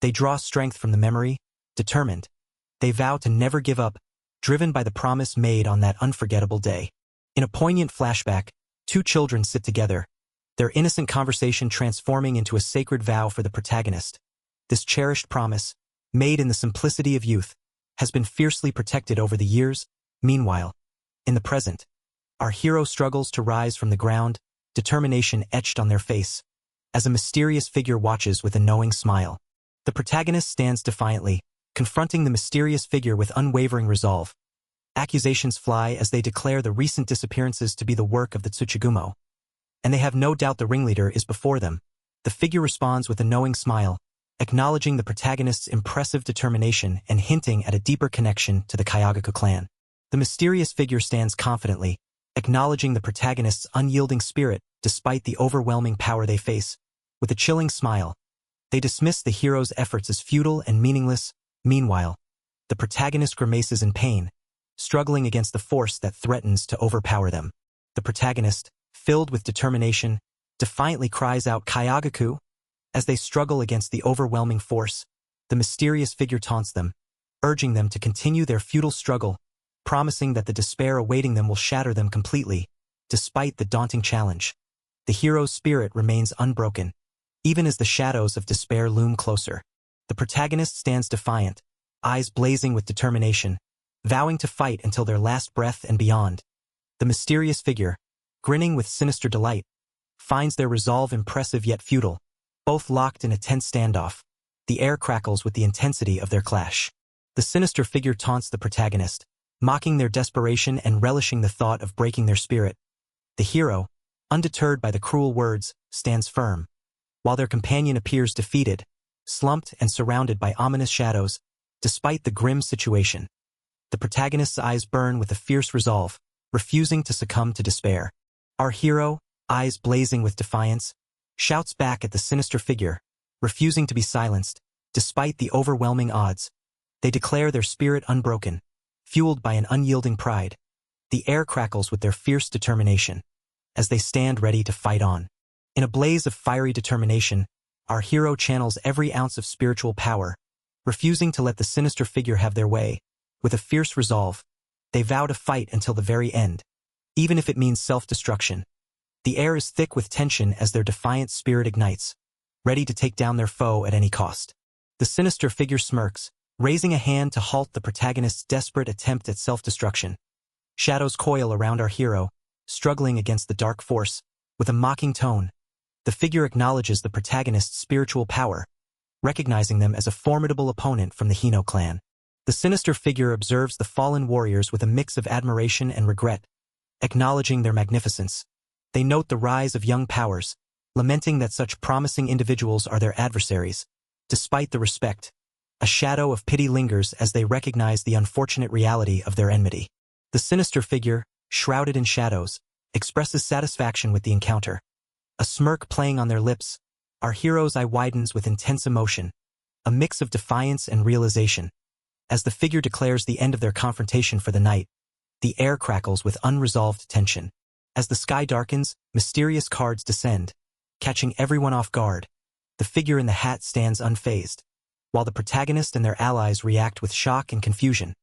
S1: They draw strength from the memory, determined. They vow to never give up, driven by the promise made on that unforgettable day. In a poignant flashback, two children sit together, their innocent conversation transforming into a sacred vow for the protagonist. This cherished promise, made in the simplicity of youth, has been fiercely protected over the years. Meanwhile, in the present, our hero struggles to rise from the ground, determination etched on their face, as a mysterious figure watches with a knowing smile. The protagonist stands defiantly, confronting the mysterious figure with unwavering resolve. Accusations fly as they declare the recent disappearances to be the work of the Tsuchigumo, and they have no doubt the ringleader is before them. The figure responds with a knowing smile, acknowledging the protagonist's impressive determination and hinting at a deeper connection to the Kayagaku clan. The mysterious figure stands confidently, acknowledging the protagonist's unyielding spirit despite the overwhelming power they face. With a chilling smile, they dismiss the hero's efforts as futile and meaningless. Meanwhile, the protagonist grimaces in pain, struggling against the force that threatens to overpower them. The protagonist, filled with determination, defiantly cries out Kayagaku. As they struggle against the overwhelming force, the mysterious figure taunts them, urging them to continue their futile struggle, promising that the despair awaiting them will shatter them completely. Despite the daunting challenge, the hero's spirit remains unbroken, even as the shadows of despair loom closer. The protagonist stands defiant, eyes blazing with determination, vowing to fight until their last breath and beyond. The mysterious figure, grinning with sinister delight, finds their resolve impressive yet futile. Both locked in a tense standoff, the air crackles with the intensity of their clash. The sinister figure taunts the protagonist, mocking their desperation and relishing the thought of breaking their spirit. The hero, undeterred by the cruel words, stands firm, while their companion appears defeated, slumped and surrounded by ominous shadows. Despite the grim situation, the protagonist's eyes burn with a fierce resolve, refusing to succumb to despair. Our hero, eyes blazing with defiance, shouts back at the sinister figure, refusing to be silenced. Despite the overwhelming odds, they declare their spirit unbroken, fueled by an unyielding pride. The air crackles with their fierce determination, as they stand ready to fight on. In a blaze of fiery determination, our hero channels every ounce of spiritual power, refusing to let the sinister figure have their way. With a fierce resolve, they vow to fight until the very end, even if it means self-destruction. The air is thick with tension as their defiant spirit ignites, ready to take down their foe at any cost. The sinister figure smirks, raising a hand to halt the protagonist's desperate attempt at self-destruction. Shadows coil around our hero, struggling against the dark force. With a mocking tone, the figure acknowledges the protagonist's spiritual power, recognizing them as a formidable opponent from the Hino clan. The sinister figure observes the fallen warriors with a mix of admiration and regret, acknowledging their magnificence. They note the rise of young powers, lamenting that such promising individuals are their adversaries. Despite the respect, a shadow of pity lingers as they recognize the unfortunate reality of their enmity. The sinister figure, shrouded in shadows, expresses satisfaction with the encounter. A smirk playing on their lips, our hero's eye widens with intense emotion, a mix of defiance and realization. As the figure declares the end of their confrontation for the night, the air crackles with unresolved tension. As the sky darkens, mysterious cards descend, catching everyone off guard. The figure in the hat stands unfazed, while the protagonist and their allies react with shock and confusion.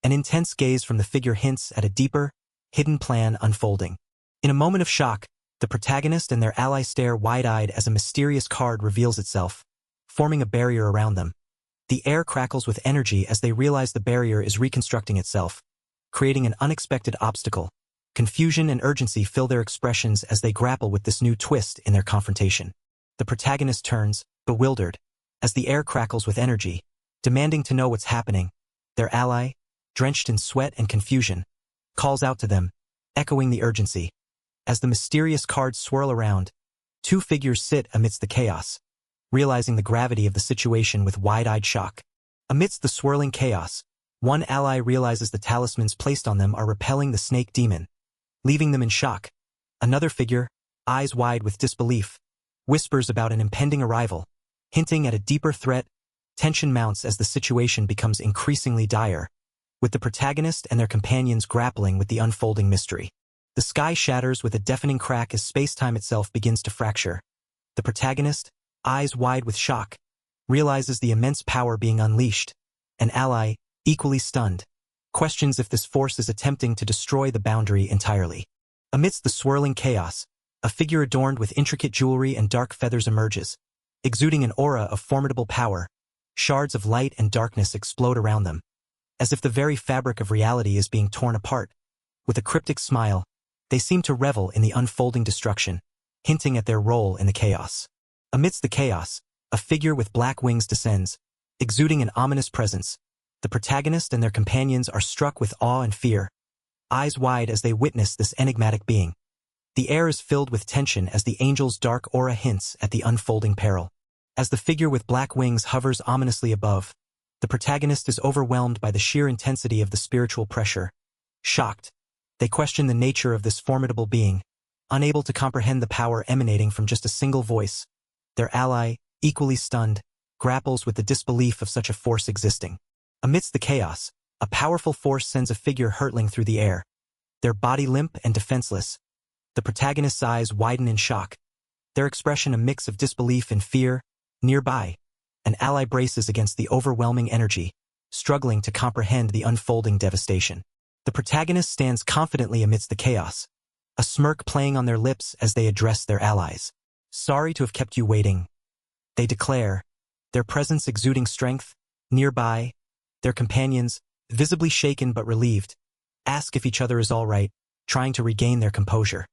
S1: An intense gaze from the figure hints at a deeper, hidden plan unfolding. In a moment of shock, the protagonist and their ally stare wide-eyed as a mysterious card reveals itself, forming a barrier around them. The air crackles with energy as they realize the barrier is reconstructing itself, creating an unexpected obstacle. Confusion and urgency fill their expressions as they grapple with this new twist in their confrontation. The protagonist turns, bewildered, as the air crackles with energy, demanding to know what's happening. Their ally, drenched in sweat and confusion, calls out to them, echoing the urgency. As the mysterious cards swirl around, two figures sit amidst the chaos, realizing the gravity of the situation with wide-eyed shock. Amidst the swirling chaos, one ally realizes the talismans placed on them are repelling the snake demon, leaving them in shock. Another figure, eyes wide with disbelief, whispers about an impending arrival, hinting at a deeper threat. Tension mounts as the situation becomes increasingly dire, with the protagonist and their companions grappling with the unfolding mystery. The sky shatters with a deafening crack as space-time itself begins to fracture. The protagonist, eyes wide with shock, realizes the immense power being unleashed. An ally, equally stunned, questions if this force is attempting to destroy the boundary entirely. Amidst the swirling chaos, a figure adorned with intricate jewelry and dark feathers emerges, exuding an aura of formidable power. Shards of light and darkness explode around them, as if the very fabric of reality is being torn apart. With a cryptic smile, they seem to revel in the unfolding destruction, hinting at their role in the chaos. Amidst the chaos, a figure with black wings descends, exuding an ominous presence. The protagonist and their companions are struck with awe and fear, eyes wide as they witness this enigmatic being. The air is filled with tension as the angel's dark aura hints at the unfolding peril. As the figure with black wings hovers ominously above, the protagonist is overwhelmed by the sheer intensity of the spiritual pressure. Shocked, they question the nature of this formidable being, unable to comprehend the power emanating from just a single voice. Their ally, equally stunned, grapples with the disbelief of such a force existing. Amidst the chaos, a powerful force sends a figure hurtling through the air. Their body limp and defenseless, the protagonist's eyes widen in shock, their expression a mix of disbelief and fear. Nearby, an ally braces against the overwhelming energy, struggling to comprehend the unfolding devastation. The protagonist stands confidently amidst the chaos, a smirk playing on their lips as they address their allies. "Sorry to have kept you waiting," they declare, their presence exuding strength. Nearby, their companions, visibly shaken but relieved, ask if each other is all right, trying to regain their composure.